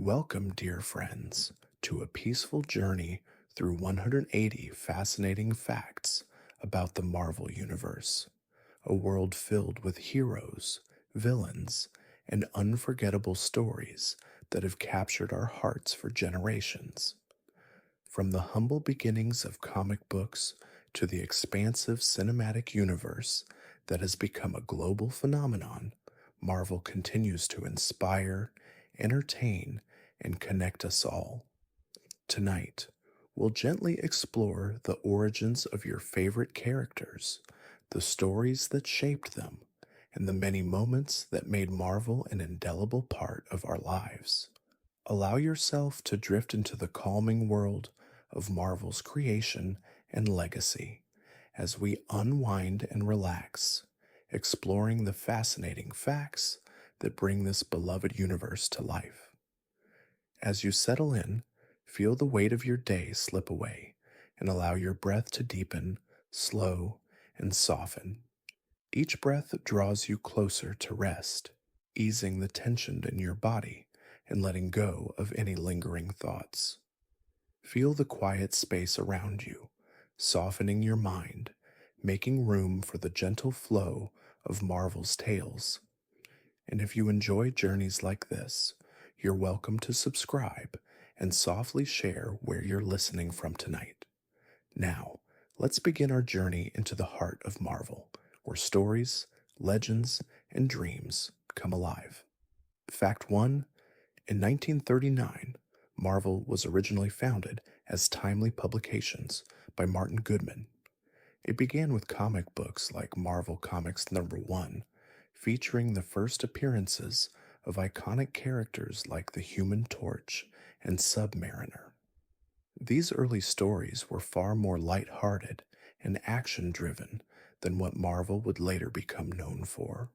Welcome, dear friends, to a peaceful journey through 180 fascinating facts about the Marvel Universe, a world filled with heroes, villains, and unforgettable stories that have captured our hearts for generations. From the humble beginnings of comic books to the expansive cinematic universe that has become a global phenomenon, Marvel continues to inspire, entertain, and connect us all. Tonight, we'll gently explore the origins of your favorite characters, the stories that shaped them, and the many moments that made Marvel an indelible part of our lives. Allow yourself to drift into the calming world of Marvel's creation and legacy as we unwind and relax, exploring the fascinating facts that bring this beloved universe to life. As you settle in, feel the weight of your day slip away and allow your breath to deepen, slow, and soften. Each breath draws you closer to rest, easing the tension in your body and letting go of any lingering thoughts. Feel the quiet space around you, softening your mind, making room for the gentle flow of Marvel's tales. And if you enjoy journeys like this, you're welcome to subscribe and softly share where you're listening from tonight. Now, let's begin our journey into the heart of Marvel, where stories, legends, and dreams come alive. Fact 1. In 1939, Marvel was originally founded as Timely Publications by Martin Goodman. It began with comic books like Marvel Comics number 1, featuring the first appearances of iconic characters like the Human Torch and Submariner. These early stories were far more light-hearted and action-driven than what Marvel would later become known for.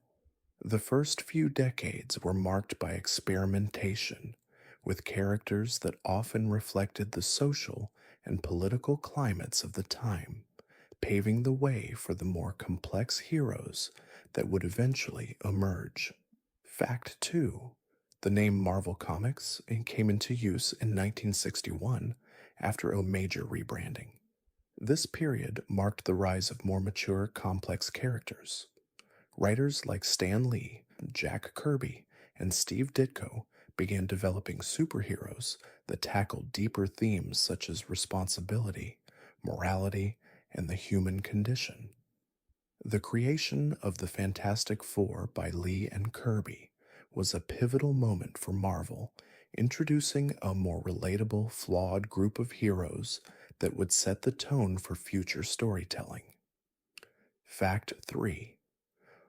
The first few decades were marked by experimentation, with characters that often reflected the social and political climates of the time, paving the way for the more complex heroes that would eventually emerge. Fact 2. The name Marvel Comics came into use in 1961 after a major rebranding. This period marked the rise of more mature, complex characters. Writers like Stan Lee, Jack Kirby, and Steve Ditko began developing superheroes that tackled deeper themes such as responsibility, morality, and the human condition. The creation of the Fantastic Four by Lee and Kirby was a pivotal moment for Marvel, introducing a more relatable, flawed group of heroes that would set the tone for future storytelling. Fact 3.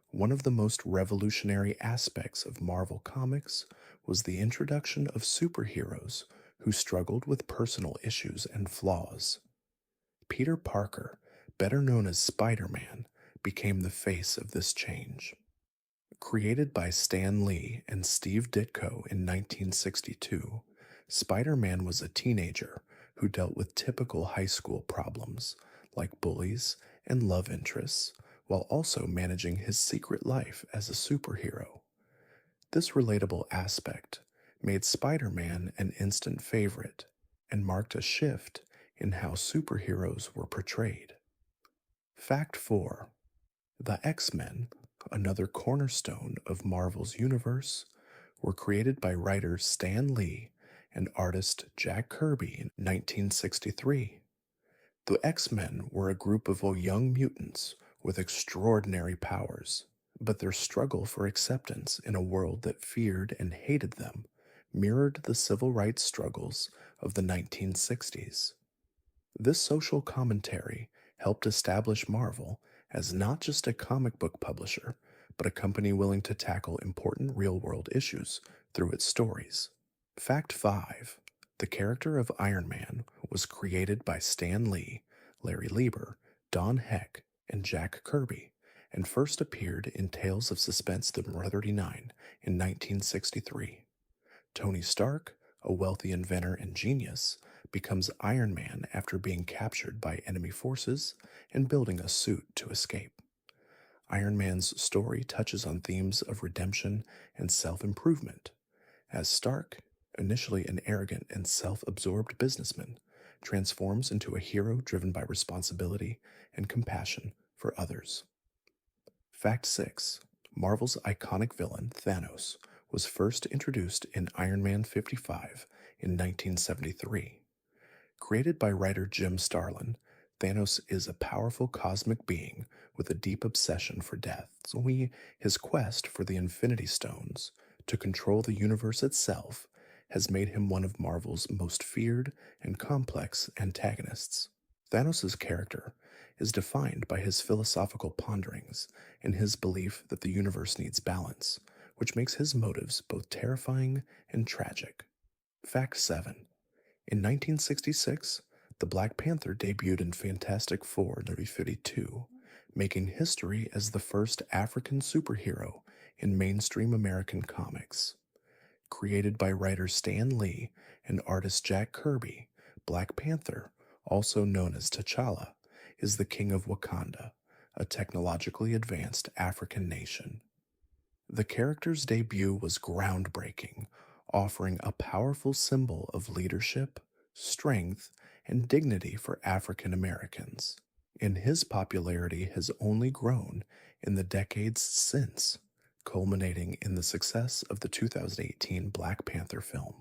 One of the most revolutionary aspects of Marvel Comics was the introduction of superheroes who struggled with personal issues and flaws. Peter Parker, better known as Spider-Man, became the face of this change. Created by Stan Lee and Steve Ditko in 1962, Spider-Man was a teenager who dealt with typical high school problems like bullies and love interests, while also managing his secret life as a superhero. This relatable aspect made Spider-Man an instant favorite and marked a shift in how superheroes were portrayed. Fact 4. The X-Men, another cornerstone of Marvel's universe, were created by writer Stan Lee and artist Jack Kirby in 1963. The X-Men were a group of young mutants with extraordinary powers, but their struggle for acceptance in a world that feared and hated them mirrored the civil rights struggles of the 1960s. This social commentary helped establish Marvel as not just a comic book publisher, but a company willing to tackle important real-world issues through its stories. Fact 5. The character of Iron Man was created by Stan Lee, Larry Lieber, Don Heck, and Jack Kirby, and first appeared in Tales of Suspense #39 in 1963. Tony Stark, a wealthy inventor and genius, becomes Iron Man after being captured by enemy forces and building a suit to escape. Iron Man's story touches on themes of redemption and self-improvement. As Stark, initially an arrogant and self absorbed businessman, transforms into a hero driven by responsibility and compassion for others. Fact 6. Marvel's iconic villain, Thanos, was first introduced in Iron Man 55 in 1973. Created by writer Jim Starlin, Thanos is a powerful cosmic being with a deep obsession for death. His quest for the Infinity Stones to control the universe itself has made him one of Marvel's most feared and complex antagonists. Thanos' character is defined by his philosophical ponderings and his belief that the universe needs balance, which makes his motives both terrifying and tragic. Fact 7. In 1966, the Black Panther debuted in Fantastic Four New 52, making history as the first African superhero in mainstream American comics. Created by writer Stan Lee and artist Jack Kirby, Black Panther, also known as T'Challa, is the king of Wakanda, a technologically advanced African nation. The character's debut was groundbreaking, offering a powerful symbol of leadership, strength, and dignity for African Americans. And his popularity has only grown in the decades since, culminating in the success of the 2018 Black Panther film.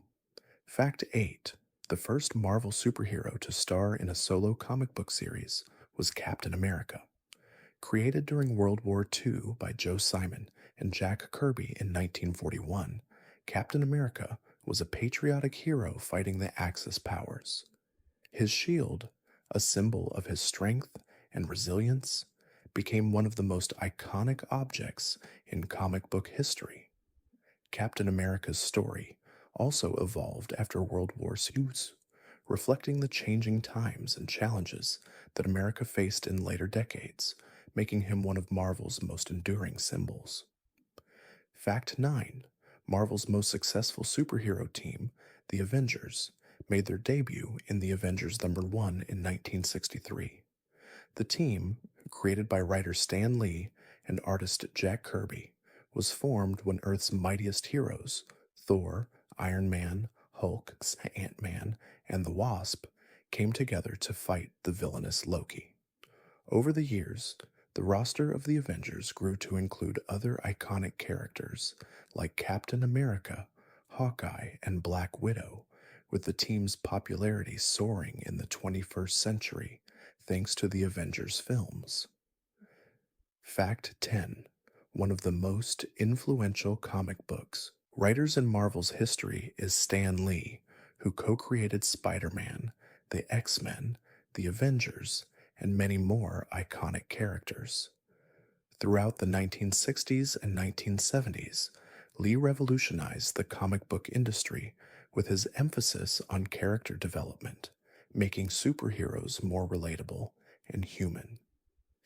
Fact 8. The first Marvel superhero to star in a solo comic book series was Captain America. Created during World War II by Joe Simon and Jack Kirby in 1941, Captain America was a patriotic hero fighting the Axis powers. His shield, a symbol of his strength and resilience, became one of the most iconic objects in comic book history. Captain America's story also evolved after World War II, reflecting the changing times and challenges that America faced in later decades, making him one of Marvel's most enduring symbols. Fact 9. Marvel's most successful superhero team, the Avengers, made their debut in the Avengers #1 in 1963. The team, created by writer Stan Lee and artist Jack Kirby, was formed when Earth's mightiest heroes, Thor, Iron Man, Hulk, Ant-Man, and the Wasp, came together to fight the villainous Loki. Over the years, the roster of the Avengers grew to include other iconic characters like Captain America, Hawkeye, and Black Widow, with the team's popularity soaring in the 21st century thanks to the Avengers films. Fact 10. One of the most influential comic books writers in Marvel's history is Stan Lee, who co-created Spider-Man, the X-Men, the Avengers, and many more iconic characters. Throughout the 1960s and 1970s, Lee revolutionized the comic book industry with his emphasis on character development, making superheroes more relatable and human.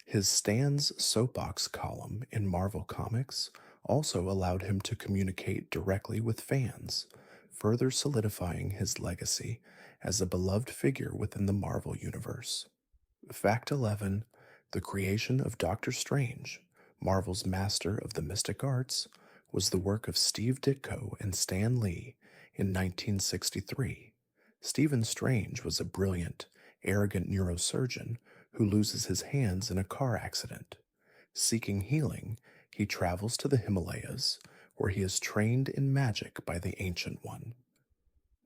His Stan's Soapbox column in Marvel Comics also allowed him to communicate directly with fans, further solidifying his legacy as a beloved figure within the Marvel Universe. Fact 11. The creation of Doctor Strange, Marvel's master of the mystic arts, was the work of Steve Ditko and Stan Lee in 1963. Stephen Strange was a brilliant, arrogant neurosurgeon who loses his hands in a car accident. Seeking healing, he travels to the Himalayas, where he is trained in magic by the Ancient One.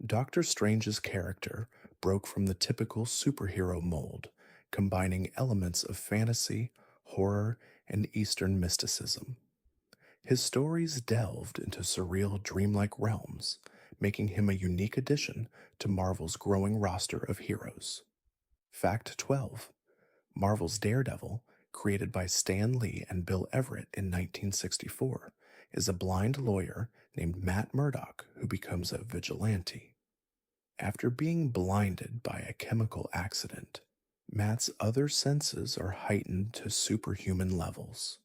Doctor Strange's character broke from the typical superhero mold, combining elements of fantasy, horror, and Eastern mysticism. His stories delved into surreal, dreamlike realms, making him a unique addition to Marvel's growing roster of heroes. Fact 12. Marvel's Daredevil, created by Stan Lee and Bill Everett in 1964, is a blind lawyer named Matt Murdock who becomes a vigilante. After being blinded by a chemical accident, Matt's other senses are heightened to superhuman levels.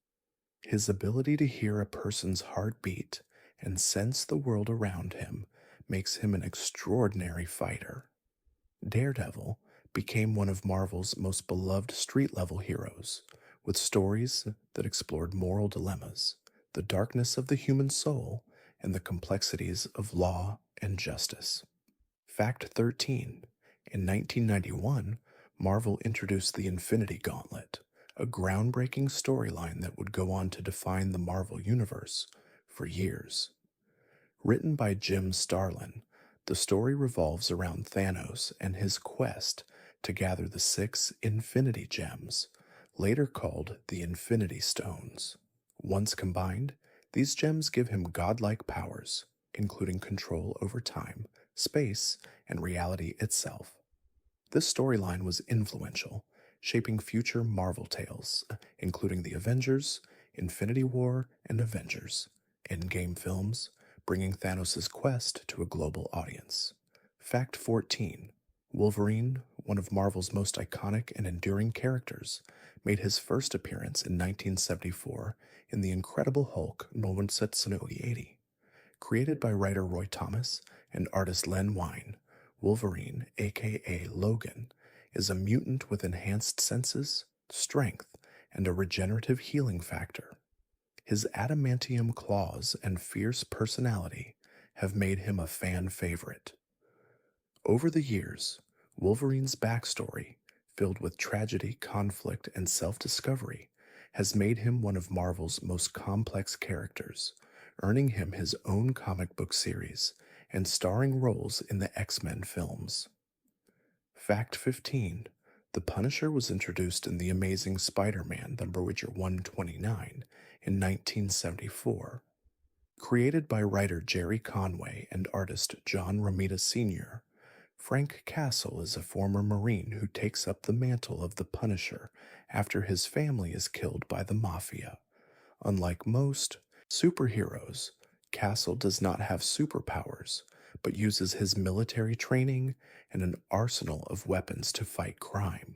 His ability to hear a person's heartbeat and sense the world around him makes him an extraordinary fighter. Daredevil became one of Marvel's most beloved street-level heroes, with stories that explored moral dilemmas, the darkness of the human soul, and the complexities of law and justice. Fact 13. In 1991, Marvel introduced the Infinity Gauntlet, a groundbreaking storyline that would go on to define the Marvel Universe for years. Written by Jim Starlin, the story revolves around Thanos and his quest to gather the six Infinity Gems, later called the Infinity Stones. Once combined, these gems give him godlike powers, including control over time, space, and reality itself. This storyline was influential, shaping future Marvel tales, including the Avengers, Infinity War, and Avengers, Endgame films, bringing Thanos' quest to a global audience. Fact 14. Wolverine, one of Marvel's most iconic and enduring characters, made his first appearance in 1974 in The Incredible Hulk no 1980. Created by writer Roy Thomas and artist Len Wein, Wolverine, aka Logan, is a mutant with enhanced senses, strength, and a regenerative healing factor. His adamantium claws and fierce personality have made him a fan favorite. Over the years, Wolverine's backstory, filled with tragedy, conflict, and self discovery, has made him one of Marvel's most complex characters, earning him his own comic book series and starring roles in the X-Men films. Fact 15. The Punisher was introduced in The Amazing Spider-Man number 129 in 1974. Created by writer Jerry Conway and artist John Romita Sr., Frank Castle is a former Marine who takes up the mantle of the Punisher after his family is killed by the Mafia. Unlike most superheroes, Castle does not have superpowers, but uses his military training and an arsenal of weapons to fight crime.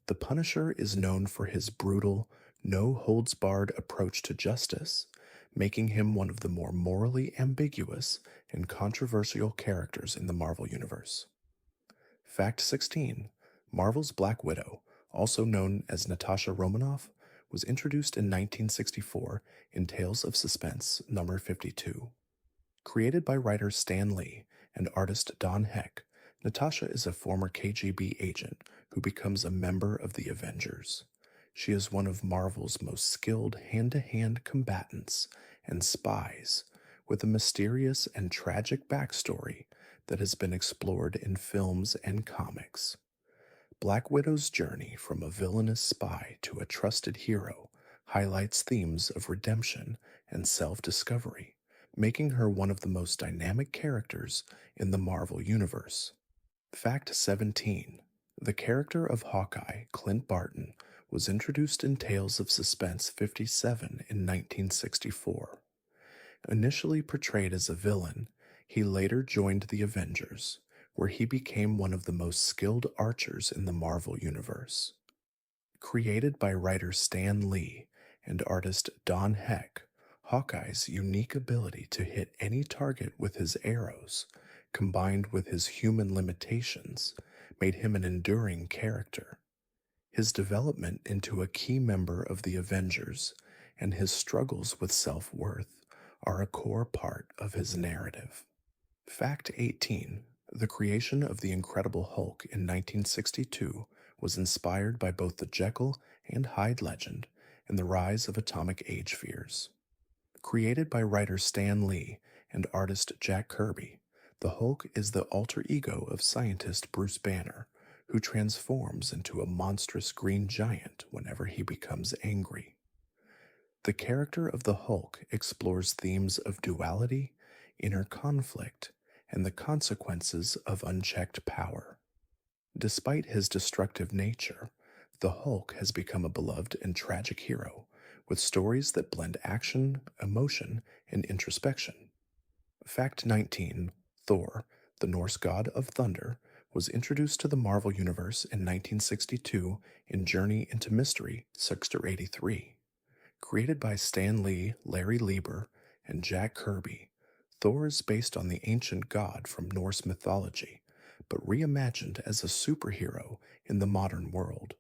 The Punisher is known for his brutal, no holds barred approach to justice, making him one of the more morally ambiguous and controversial characters in the Marvel Universe. Fact 16. Marvel's Black Widow, also known as Natasha Romanoff, was introduced in 1964 in Tales of Suspense number 52. Created by writer Stan Lee and artist Don Heck, Natasha is a former KGB agent who becomes a member of the Avengers. She is one of Marvel's most skilled hand-to-hand combatants and spies, with a mysterious and tragic backstory that has been explored in films and comics. Black Widow's journey from a villainous spy to a trusted hero highlights themes of redemption and self-discovery, making her one of the most dynamic characters in the Marvel Universe. Fact 17. The character of Hawkeye, Clint Barton, was introduced in Tales of Suspense 57 in 1964. Initially portrayed as a villain, he later joined the Avengers, where he became one of the most skilled archers in the Marvel Universe. Created by writer Stan Lee and artist Don Heck, Hawkeye's unique ability to hit any target with his arrows, combined with his human limitations, made him an enduring character. His development into a key member of the Avengers and his struggles with self-worth are a core part of his narrative. Fact 18. The creation of the Incredible Hulk in 1962 was inspired by both the Jekyll and Hyde legend and the rise of atomic age fears. Created by writer Stan Lee and artist Jack Kirby, the Hulk is the alter ego of scientist Bruce Banner, who transforms into a monstrous green giant whenever he becomes angry. The character of the Hulk explores themes of duality, inner conflict, and the consequences of unchecked power. Despite his destructive nature, the Hulk has become a beloved and tragic hero, with stories that blend action, emotion, and introspection. Fact 19. Thor, the Norse god of thunder, was introduced to the Marvel Universe in 1962 in Journey into Mystery, Sector 83. Created by Stan Lee, Larry Lieber, and Jack Kirby, Thor is based on the ancient god from Norse mythology, but reimagined as a superhero in the modern world.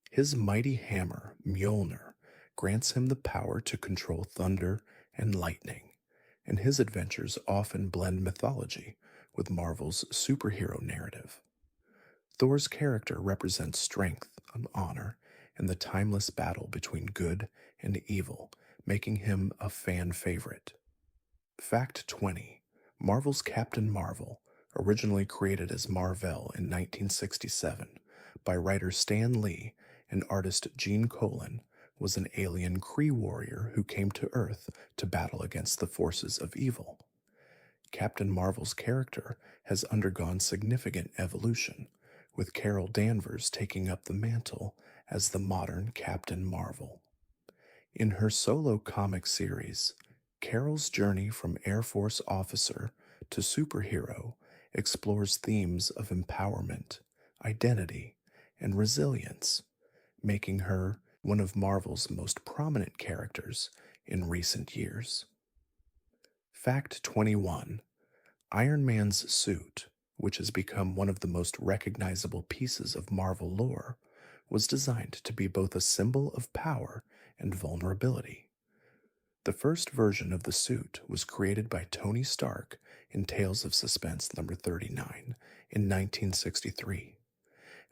His mighty hammer, Mjolnir, grants him the power to control thunder and lightning, and his adventures often blend mythology with Marvel's superhero narrative. Thor's character represents strength and honor and the timeless battle between good and evil, making him a fan favorite. Fact 20: Marvel's Captain Marvel, originally created as Marvel in 1967 by writer Stan Lee and artist Gene Colan, was an alien Kree warrior who came to Earth to battle against the forces of evil. Captain Marvel's character has undergone significant evolution, with Carol Danvers taking up the mantle as the modern Captain Marvel. In her solo comic series, Carol's journey from Air Force officer to superhero explores themes of empowerment, identity, and resilience, making her one of Marvel's most prominent characters in recent years. Fact 21: Iron Man's suit, which has become one of the most recognizable pieces of Marvel lore, was designed to be both a symbol of power and vulnerability. The first version of the suit was created by Tony Stark in Tales of Suspense number 39 in 1963.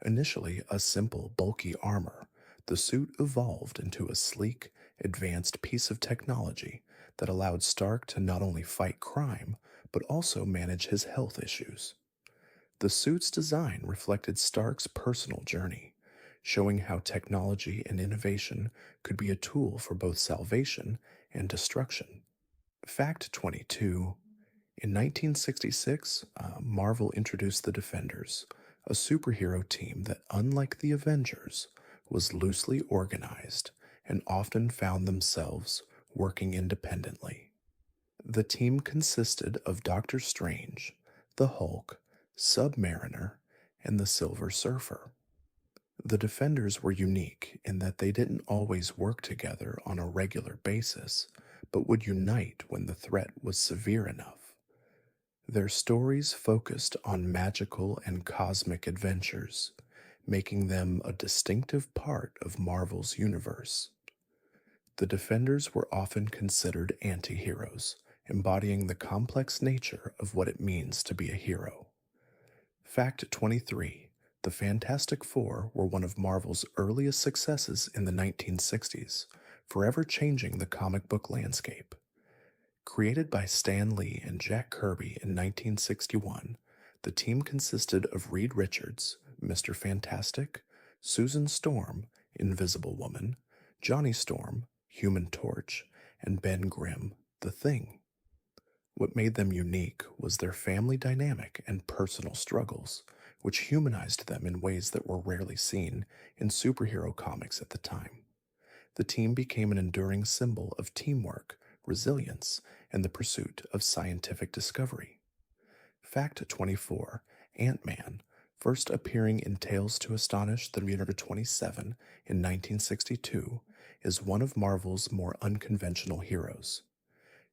Initially a simple, bulky armor, the suit evolved into a sleek, advanced piece of technology that allowed Stark to not only fight crime, but also manage his health issues. The suit's design reflected Stark's personal journey, showing how technology and innovation could be a tool for both salvation and destruction. Fact 22: In 1966, Marvel introduced the Defenders, a superhero team that, unlike the Avengers, was loosely organized and often found themselves working independently. The team consisted of Doctor Strange, the Hulk, Submariner, and the Silver Surfer. The Defenders were unique in that they didn't always work together on a regular basis, but would unite when the threat was severe enough. Their stories focused on magical and cosmic adventures, making them a distinctive part of Marvel's universe. The Defenders were often considered anti-heroes, embodying the complex nature of what it means to be a hero. Fact 23: The Fantastic Four were one of Marvel's earliest successes in the 1960s, forever changing the comic book landscape. Created by Stan Lee and Jack Kirby in 1961, the team consisted of Reed Richards, Mr. Fantastic, Susan Storm, Invisible Woman, Johnny Storm, Human Torch, and Ben Grimm, The Thing. What made them unique was their family dynamic and personal struggles, which humanized them in ways that were rarely seen in superhero comics at the time. The team became an enduring symbol of teamwork, resilience, and the pursuit of scientific discovery. Fact 24: Ant-Man, first appearing in Tales to Astonish the Universe 27 in 1962, is one of Marvel's more unconventional heroes.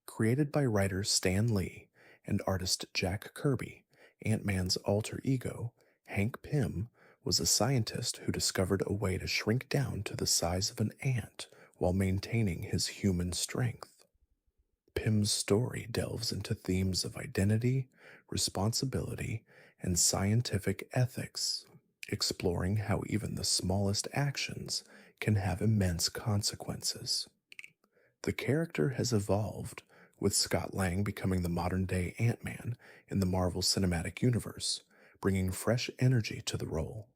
Created by writer Stan Lee and artist Jack Kirby, Ant-Man's alter ego, Hank Pym, was a scientist who discovered a way to shrink down to the size of an ant while maintaining his human strength. Pym's story delves into themes of identity, responsibility, and scientific ethics, exploring how even the smallest actions can have immense consequences. The character has evolved, with Scott Lang becoming the modern-day Ant-Man in the Marvel Cinematic Universe, bringing fresh energy to the role.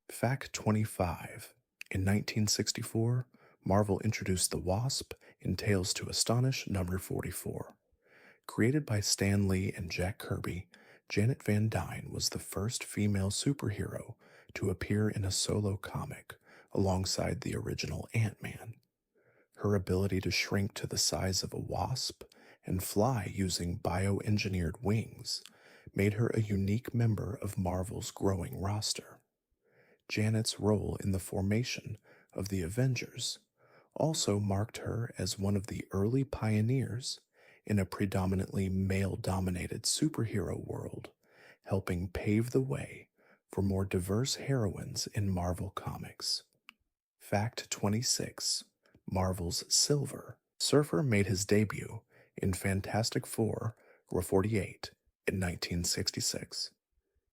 Fact 25: In 1964, Marvel introduced the Wasp in Tales to Astonish number 44. Created by Stan Lee and Jack Kirby, Janet Van Dyne was the first female superhero to appear in a solo comic alongside the original Ant-Man. Her ability to shrink to the size of a wasp and fly using bioengineered wings made her a unique member of Marvel's growing roster. Janet's role in the formation of the Avengers also marked her as one of the early pioneers in a predominantly male-dominated superhero world, helping pave the way for more diverse heroines in Marvel Comics. Fact 26: Marvel's Silver Surfer made his debut in Fantastic Four, 48 in 1966.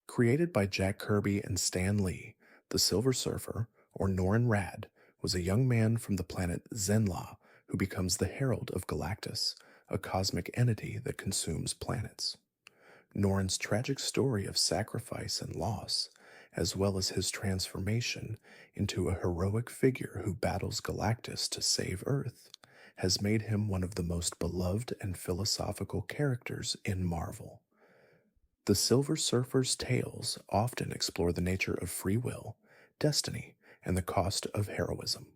Created by Jack Kirby and Stan Lee, the Silver Surfer, or Norrin Radd, was a young man from the planet Zenla who becomes the Herald of Galactus, a cosmic entity that consumes planets. Norrin's tragic story of sacrifice and loss, as well as his transformation into a heroic figure who battles Galactus to save Earth, has made him one of the most beloved and philosophical characters in Marvel. The Silver Surfer's tales often explore the nature of free will, destiny, and the cost of heroism.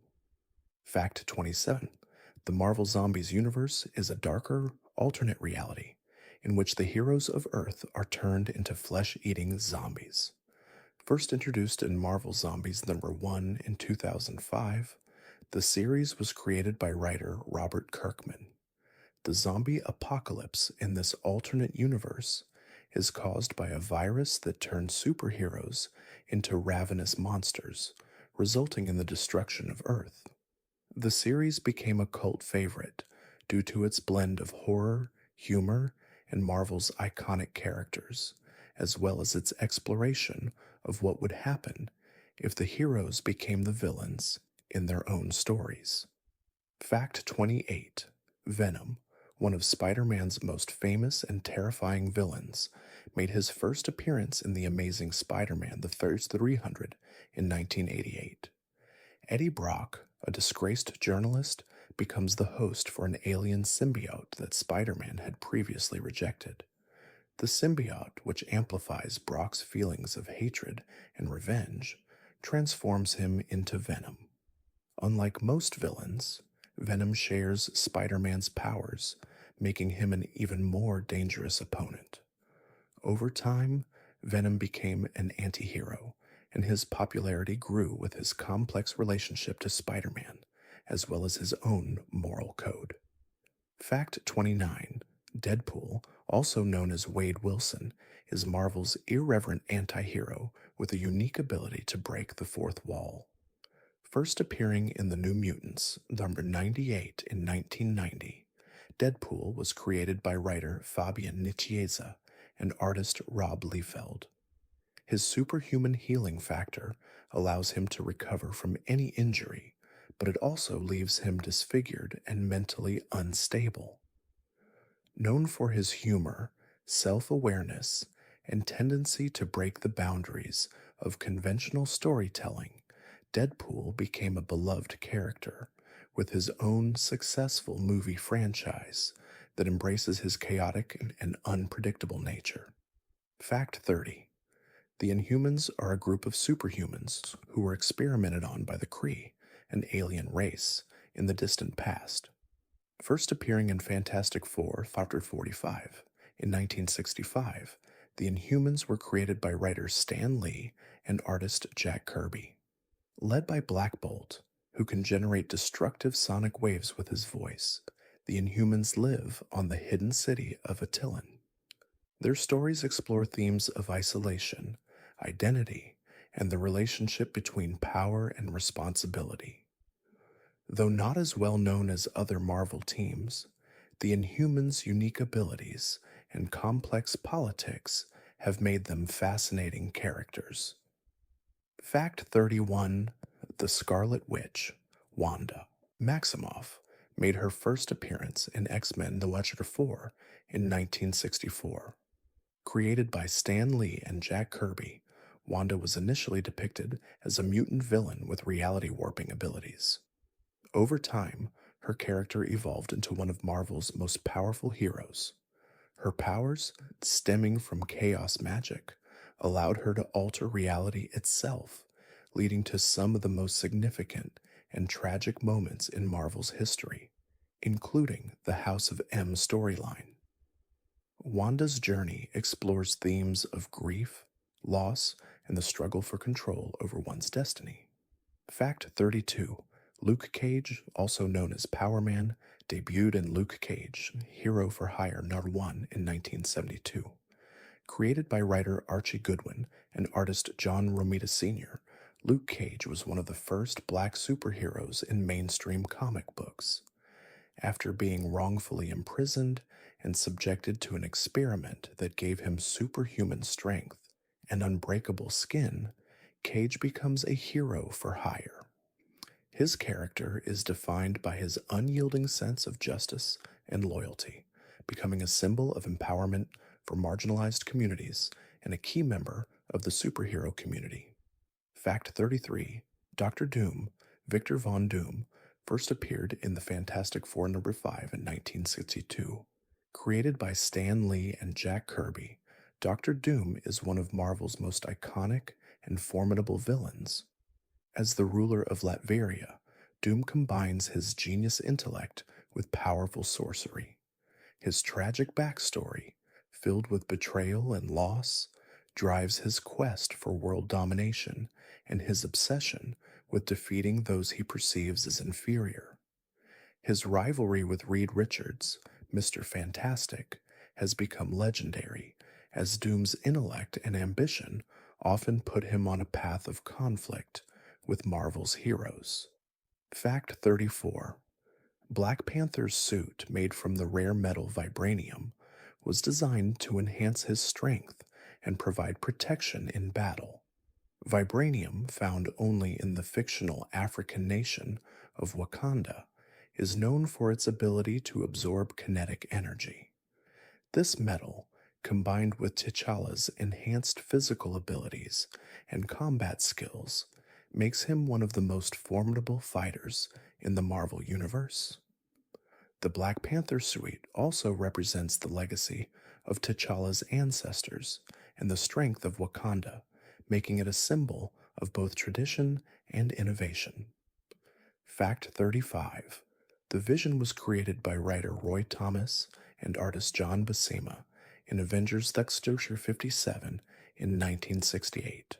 Fact 27. The Marvel Zombies universe is a darker, alternate reality in which the heroes of Earth are turned into flesh-eating zombies. First introduced in Marvel Zombies number 1 in 2005, the series was created by writer Robert Kirkman. The zombie apocalypse in this alternate universe is caused by a virus that turns superheroes into ravenous monsters, resulting in the destruction of Earth. The series became a cult favorite due to its blend of horror, humor, and Marvel's iconic characters, as well as its exploration of what would happen if the heroes became the villains in their own stories. Fact 28. Venom, one of Spider-Man's most famous and terrifying villains, made his first appearance in The Amazing Spider-Man The First 300 in 1988. Eddie Brock, a disgraced journalist, becomes the host for an alien symbiote that Spider-Man had previously rejected. The symbiote, which amplifies Brock's feelings of hatred and revenge, transforms him into Venom. Unlike most villains, Venom shares Spider-Man's powers, making him an even more dangerous opponent. Over time, Venom became an anti-hero, and his popularity grew with his complex relationship to Spider-Man, as well as his own moral code. Fact 29. Deadpool, also known as Wade Wilson, is Marvel's irreverent anti-hero with a unique ability to break the fourth wall. First appearing in The New Mutants, number 98 in 1990, Deadpool was created by writer Fabian Nicieza and artist Rob Liefeld. His superhuman healing factor allows him to recover from any injury, but it also leaves him disfigured and mentally unstable. Known for his humor, self-awareness, and tendency to break the boundaries of conventional storytelling, Deadpool became a beloved character with his own successful movie franchise that embraces his chaotic and unpredictable nature. Fact 30. The Inhumans are a group of superhumans who were experimented on by the Kree, an alien race, in the distant past. First appearing in Fantastic Four, 45 in 1965, the Inhumans were created by writer Stan Lee and artist Jack Kirby. Led by Black Bolt, who can generate destructive sonic waves with his voice, the Inhumans live on the hidden city of Attilan. Their stories explore themes of isolation, identity, and the relationship between power and responsibility. Though not as well known as other Marvel teams, the Inhumans' unique abilities and complex politics have made them fascinating characters. Fact 31. The Scarlet Witch, Wanda Maximoff, made her first appearance in X-Men The Ledger 4 in 1964. Created by Stan Lee and Jack Kirby, Wanda was initially depicted as a mutant villain with reality warping abilities. Over time, her character evolved into one of Marvel's most powerful heroes. Her powers, stemming from chaos magic, allowed her to alter reality itself, leading to some of the most significant and tragic moments in Marvel's history, including the House of M storyline. Wanda's journey explores themes of grief, loss, and the struggle for control over one's destiny. Fact 32. Luke Cage, also known as Power Man, debuted in Luke Cage, Hero for Hire No. 1 in 1972. Created by writer Archie Goodwin and artist John Romita Sr., Luke Cage was one of the first black superheroes in mainstream comic books. After being wrongfully imprisoned and subjected to an experiment that gave him superhuman strength and unbreakable skin, Cage becomes a hero for hire. His character is defined by his unyielding sense of justice and loyalty, becoming a symbol of empowerment for marginalized communities and a key member of the superhero community. Fact 33: Dr. Doom, Victor Von Doom, first appeared in the Fantastic Four number 5 in 1962. Created by Stan Lee and Jack Kirby, Dr. Doom is one of Marvel's most iconic and formidable villains. As the ruler of Latveria, Doom combines his genius intellect with powerful sorcery. His tragic backstory, filled with betrayal and loss, drives his quest for world domination and his obsession with defeating those he perceives as inferior. His rivalry with Reed Richards, Mr. Fantastic, has become legendary, as Doom's intellect and ambition often put him on a path of conflict with Marvel's heroes. Fact 34: Black Panther's suit, made from the rare metal vibranium, was designed to enhance his strength and provide protection in battle. Vibranium, found only in the fictional African nation of Wakanda, is known for its ability to absorb kinetic energy. This metal, combined with T'Challa's enhanced physical abilities and combat skills, makes him one of the most formidable fighters in the Marvel Universe. The Black Panther suit also represents the legacy of T'Challa's ancestors and the strength of Wakanda, making it a symbol of both tradition and innovation. Fact 35: The Vision was created by writer Roy Thomas and artist John Buscema in Avengers The Extinguisher 57 in 1968.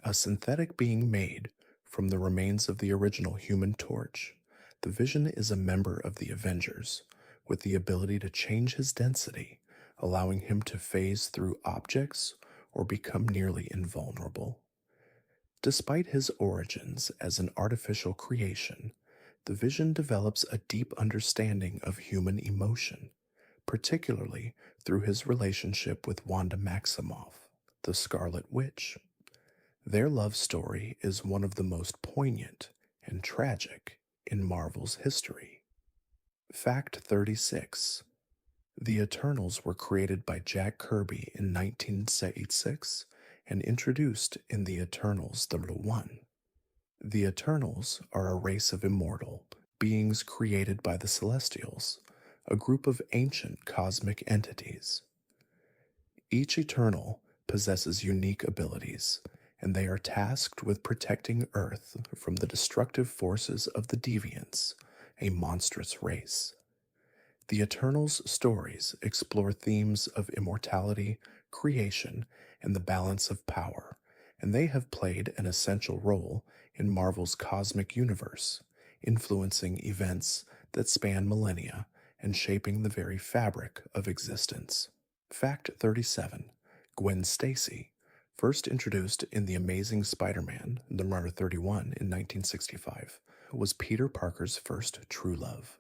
A synthetic being made from the remains of the original Human Torch, the Vision is a member of the Avengers, with the ability to change his density, allowing him to phase through objects or become nearly invulnerable. Despite his origins as an artificial creation, the Vision develops a deep understanding of human emotion, particularly through his relationship with Wanda Maximoff, the Scarlet Witch. Their love story is one of the most poignant and tragic in Marvel's history. Fact 36: The Eternals were created by Jack Kirby in 1986 and introduced in The Eternals number 1. The Eternals are a race of immortal beings created by the Celestials, a group of ancient cosmic entities. Each Eternal possesses unique abilities, and they are tasked with protecting Earth from the destructive forces of the Deviants, a monstrous race. The Eternals' stories explore themes of immortality, creation, and the balance of power, and they have played an essential role in Marvel's cosmic universe, influencing events that span millennia and shaping the very fabric of existence. Fact 37: Gwen Stacy, first introduced in The Amazing Spider-Man, number 31 in 1965, was Peter Parker's first true love.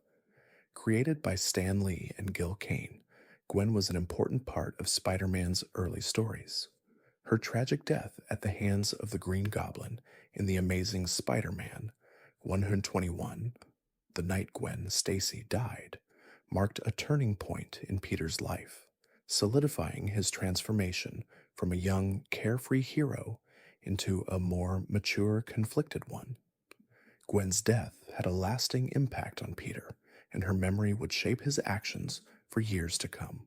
Created by Stan Lee and Gil Kane, Gwen was an important part of Spider-Man's early stories. Her tragic death at the hands of the Green Goblin in The Amazing Spider-Man 121, the night Gwen Stacy died, marked a turning point in Peter's life, solidifying his transformation from a young, carefree hero into a more mature, conflicted one. Gwen's death had a lasting impact on Peter, and her memory would shape his actions for years to come.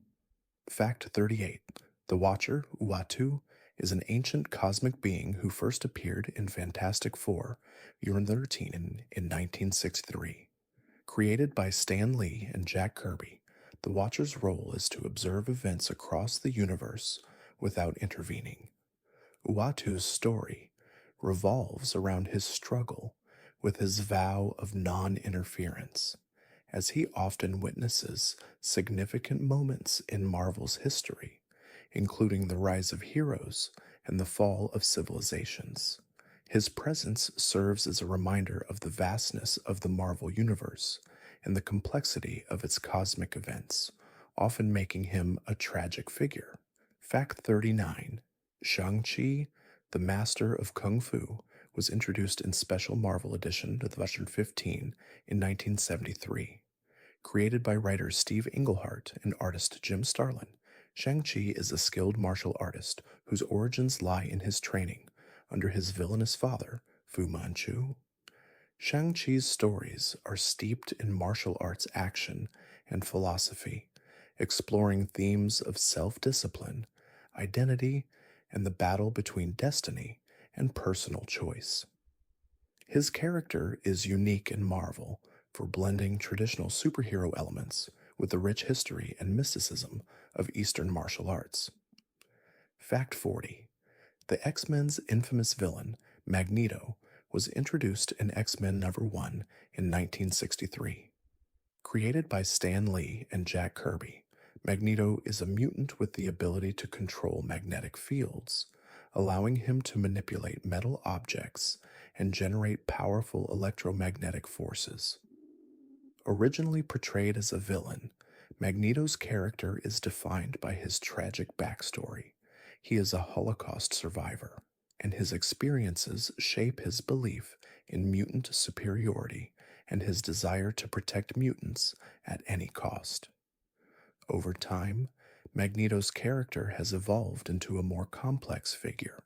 Fact 38: The Watcher, Uatu, is an ancient cosmic being who first appeared in Fantastic Four, Year 13 in 1963. Created by Stan Lee and Jack Kirby, the Watcher's role is to observe events across the universe without intervening. Uatu's story revolves around his struggle with his vow of non-interference, as he often witnesses significant moments in Marvel's history, including the rise of heroes and the fall of civilizations. His presence serves as a reminder of the vastness of the Marvel Universe and the complexity of its cosmic events, often making him a tragic figure. Fact 39: Shang-Chi, the Master of Kung Fu, was introduced in Special Marvel Edition to the version 15 in 1973. Created by writer Steve Englehart and artist Jim Starlin, Shang-Chi is a skilled martial artist whose origins lie in his training under his villainous father, Fu Manchu. Shang-Chi's stories are steeped in martial arts action and philosophy, exploring themes of self-discipline, identity, and the battle between destiny and personal choice. His character is unique in Marvel for blending traditional superhero elements with the rich history and mysticism of Eastern martial arts. Fact 40: The X-Men's infamous villain, Magneto, was introduced in X-Men number 1 in 1963. Created by Stan Lee and Jack Kirby, Magneto is a mutant with the ability to control magnetic fields, allowing him to manipulate metal objects and generate powerful electromagnetic forces. Originally portrayed as a villain, Magneto's character is defined by his tragic backstory. He is a Holocaust survivor, and his experiences shape his belief in mutant superiority and his desire to protect mutants at any cost. Over time, Magneto's character has evolved into a more complex figure,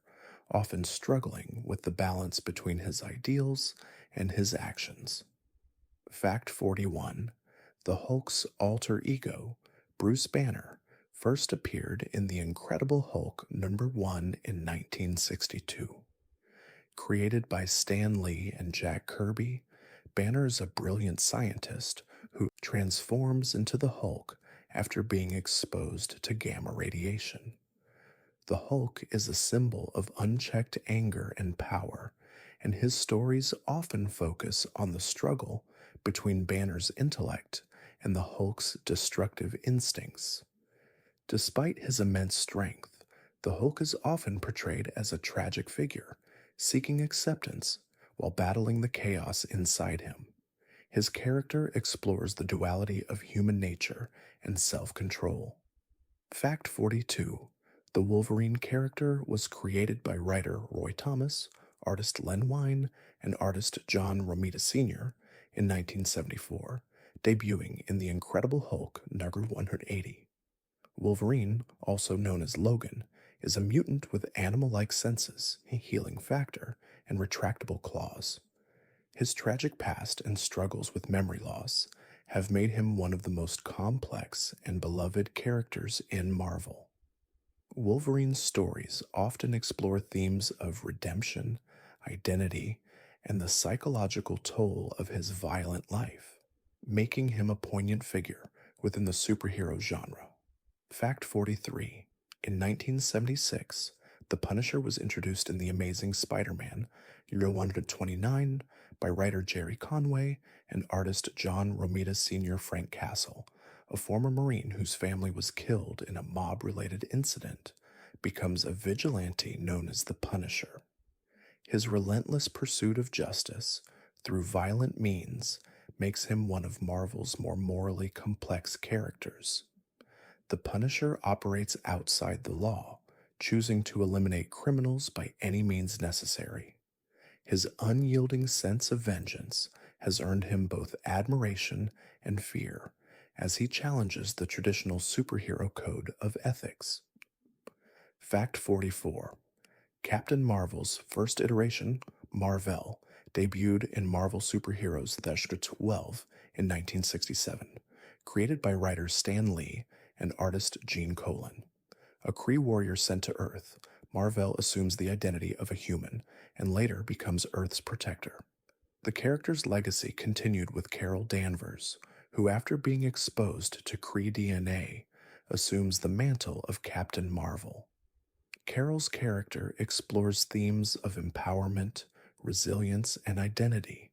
often struggling with the balance between his ideals and his actions. Fact 41: The Hulk's alter ego, Bruce Banner, first appeared in The Incredible Hulk number 1 in 1962. Created by Stan Lee and Jack Kirby, Banner is a brilliant scientist who transforms into the Hulk after being exposed to gamma radiation. The Hulk is a symbol of unchecked anger and power, and his stories often focus on the struggle between Banner's intellect and the Hulk's destructive instincts. Despite his immense strength, the Hulk is often portrayed as a tragic figure, seeking acceptance while battling the chaos inside him. His character explores the duality of human nature and self-control. Fact 42: The Wolverine character was created by writer Roy Thomas, artist Len Wein, and artist John Romita Sr. in 1974, debuting in The Incredible Hulk number 180. Wolverine, also known as Logan, is a mutant with animal-like senses, a healing factor, and retractable claws. His tragic past and struggles with memory loss have made him one of the most complex and beloved characters in Marvel. Wolverine's stories often explore themes of redemption, identity, and the psychological toll of his violent life, making him a poignant figure within the superhero genre. Fact 43: In 1976, the Punisher was introduced in The Amazing Spider-Man, Year 129, by writer Jerry Conway and artist John Romita Sr. Frank Castle, a former Marine whose family was killed in a mob-related incident, becomes a vigilante known as the Punisher. His relentless pursuit of justice through violent means makes him one of Marvel's more morally complex characters. The Punisher operates outside the law, choosing to eliminate criminals by any means necessary. His unyielding sense of vengeance has earned him both admiration and fear as he challenges the traditional superhero code of ethics. Fact 44: Captain Marvel's first iteration, Marvel, debuted in Marvel Superheroes #12 in 1967, created by writer Stan Lee and artist Gene Colan. A Kree warrior sent to Earth, Marvel assumes the identity of a human and later becomes Earth's protector. The character's legacy continued with Carol Danvers, who, after being exposed to Kree DNA, assumes the mantle of Captain Marvel. Carol's character explores themes of empowerment, resilience, and identity,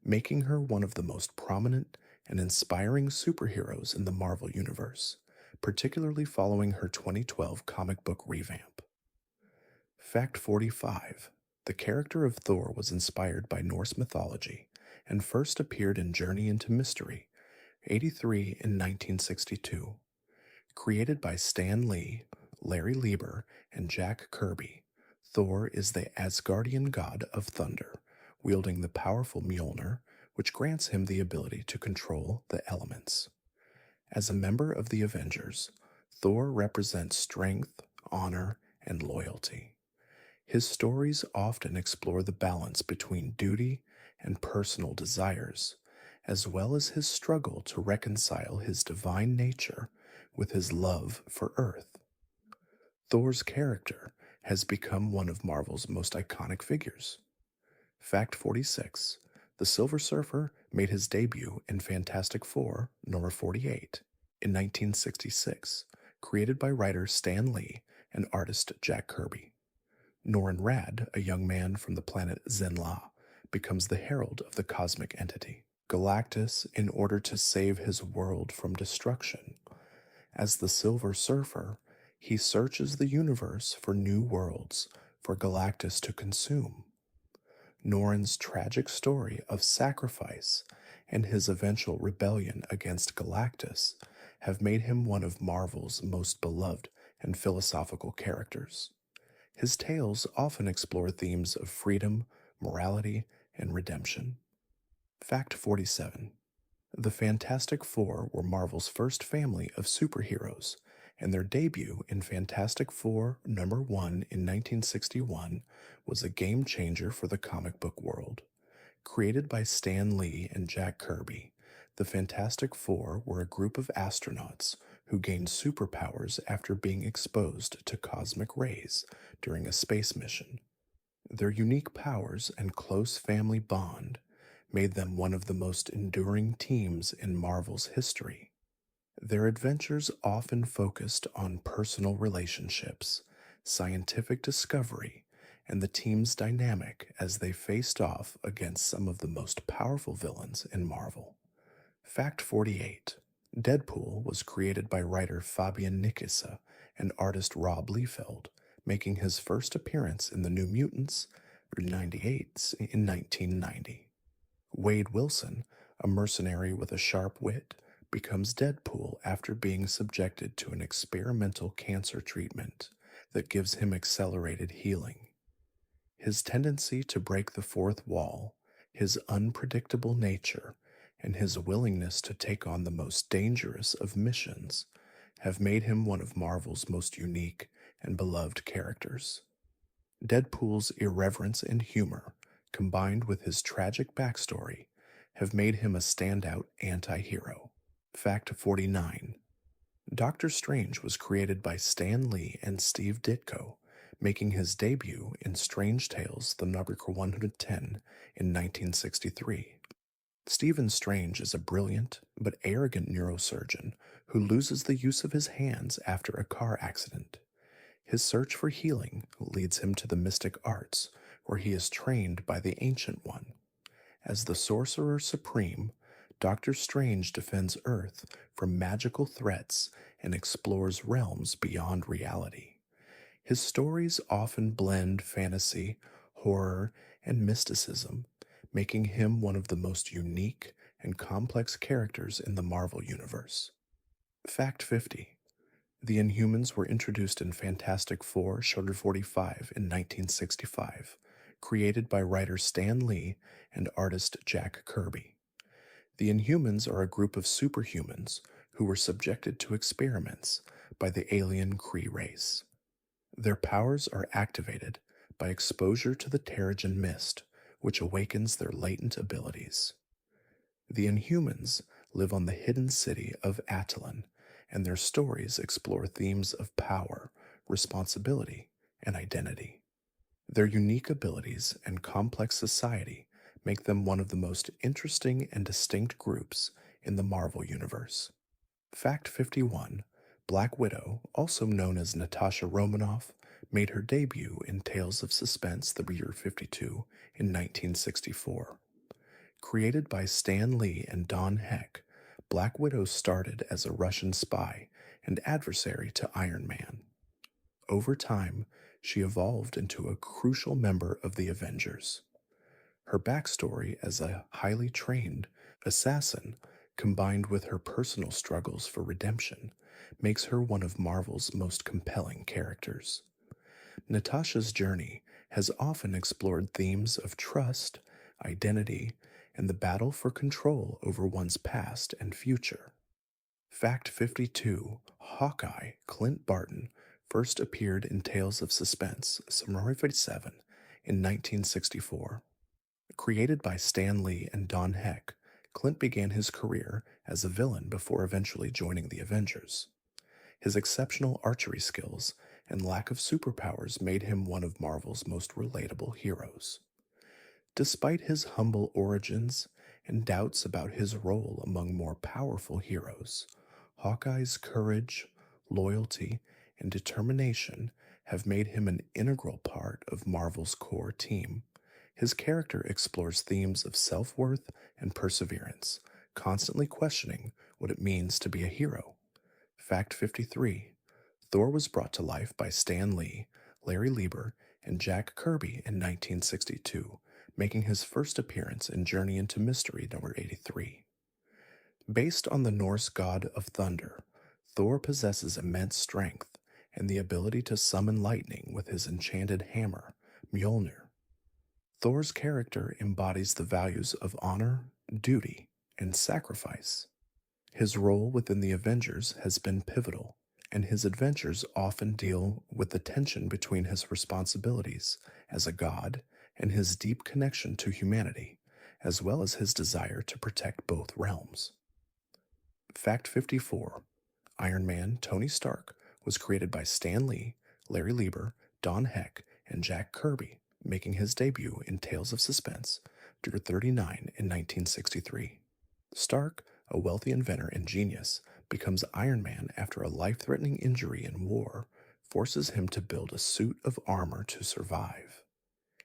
making her one of the most prominent and inspiring superheroes in the Marvel Universe, particularly following her 2012 comic book revamp. Fact 45: The character of Thor was inspired by Norse mythology and first appeared in Journey into Mystery, 83 in 1962. Created by Stan Lee, Larry Lieber, and Jack Kirby, Thor is the Asgardian god of thunder, wielding the powerful Mjolnir, which grants him the ability to control the elements. As a member of the Avengers, Thor represents strength, honor, and loyalty. His stories often explore the balance between duty and personal desires, as well as his struggle to reconcile his divine nature with his love for Earth. Thor's character has become one of Marvel's most iconic figures. Fact 46: The Silver Surfer made his debut in Fantastic Four number 48 in 1966, created by writer Stan Lee and artist Jack Kirby. Norrin Radd, a young man from the planet Zenla, becomes the herald of the cosmic entity, Galactus, in order to save his world from destruction. As the Silver Surfer, he searches the universe for new worlds for Galactus to consume. Norrin's tragic story of sacrifice and his eventual rebellion against Galactus have made him one of Marvel's most beloved and philosophical characters. His tales often explore themes of freedom, morality, and redemption. Fact 47: The Fantastic Four were Marvel's first family of superheroes, and their debut in Fantastic Four number 1 in 1961 was a game changer for the comic book world. Created by Stan Lee and Jack Kirby, the Fantastic Four were a group of astronauts who gained superpowers after being exposed to cosmic rays during a space mission. Their unique powers and close family bond made them one of the most enduring teams in Marvel's history. Their adventures often focused on personal relationships, scientific discovery, and the team's dynamic as they faced off against some of the most powerful villains in Marvel. Fact 48: Deadpool was created by writer Fabian Nicieza and artist Rob Liefeld, making his first appearance in the New Mutants 98 in 1990. Wade Wilson, a mercenary with a sharp wit, becomes Deadpool after being subjected to an experimental cancer treatment that gives him accelerated healing. His tendency to break the fourth wall, his unpredictable nature, and his willingness to take on the most dangerous of missions have made him one of Marvel's most unique and beloved characters. Deadpool's irreverence and humor, combined with his tragic backstory, have made him a standout anti-hero. Fact 49: Doctor Strange was created by Stan Lee and Steve Ditko, making his debut in Strange Tales the number 110 in 1963. Stephen Strange is a brilliant but arrogant neurosurgeon who loses the use of his hands after a car accident. His search for healing leads him to the mystic arts, where he is trained by the Ancient One. As the Sorcerer Supreme, Doctor Strange defends Earth from magical threats and explores realms beyond reality. His stories often blend fantasy, horror, and mysticism, making him one of the most unique and complex characters in the Marvel Universe. Fact 50: The Inhumans were introduced in Fantastic Four Shudder 45 in 1965, created by writer Stan Lee and artist Jack Kirby. The Inhumans are a group of superhumans who were subjected to experiments by the alien Kree race. Their powers are activated by exposure to the Terrigen Mist, which awakens their latent abilities. The Inhumans live on the hidden city of Attilan, and their stories explore themes of power, responsibility, and identity. Their unique abilities and complex society make them one of the most interesting and distinct groups in the Marvel Universe. Fact 51: Black Widow, also known as Natasha Romanoff, made her debut in Tales of Suspense the Year 52 in 1964. Created by Stan Lee and Don Heck, Black Widow started as a Russian spy and adversary to Iron Man. Over time, she evolved into a crucial member of the Avengers. Her backstory as a highly trained assassin combined with her personal struggles for redemption, makes her one of Marvel's most compelling characters. Natasha's journey has often explored themes of trust, identity, and the battle for control over one's past and future. Fact 52: Hawkeye Clint Barton first appeared in Tales of Suspense, Summer 57, in 1964. Created by Stan Lee and Don Heck, Clint began his career as a villain before eventually joining the Avengers. His exceptional archery skills and lack of superpowers made him one of Marvel's most relatable heroes. Despite his humble origins and doubts about his role among more powerful heroes, Hawkeye's courage, loyalty, and determination have made him an integral part of Marvel's core team. His character explores themes of self worth and perseverance, constantly questioning what it means to be a hero. Fact 53: Thor was brought to life by Stan Lee, Larry Lieber, and Jack Kirby in 1962, making his first appearance in Journey into Mystery number 83. Based on the Norse god of thunder, Thor possesses immense strength and the ability to summon lightning with his enchanted hammer, Mjolnir. Thor's character embodies the values of honor, duty, and sacrifice. His role within the Avengers has been pivotal, and his adventures often deal with the tension between his responsibilities as a god and his deep connection to humanity, as well as his desire to protect both realms. Fact 54: Iron Man Tony Stark was created by Stan Lee, Larry Lieber, Don Heck, and Jack Kirby, making his debut in Tales of Suspense, Year 39 in 1963. Stark, a wealthy inventor and genius, becomes Iron Man after a life-threatening injury in war forces him to build a suit of armor to survive.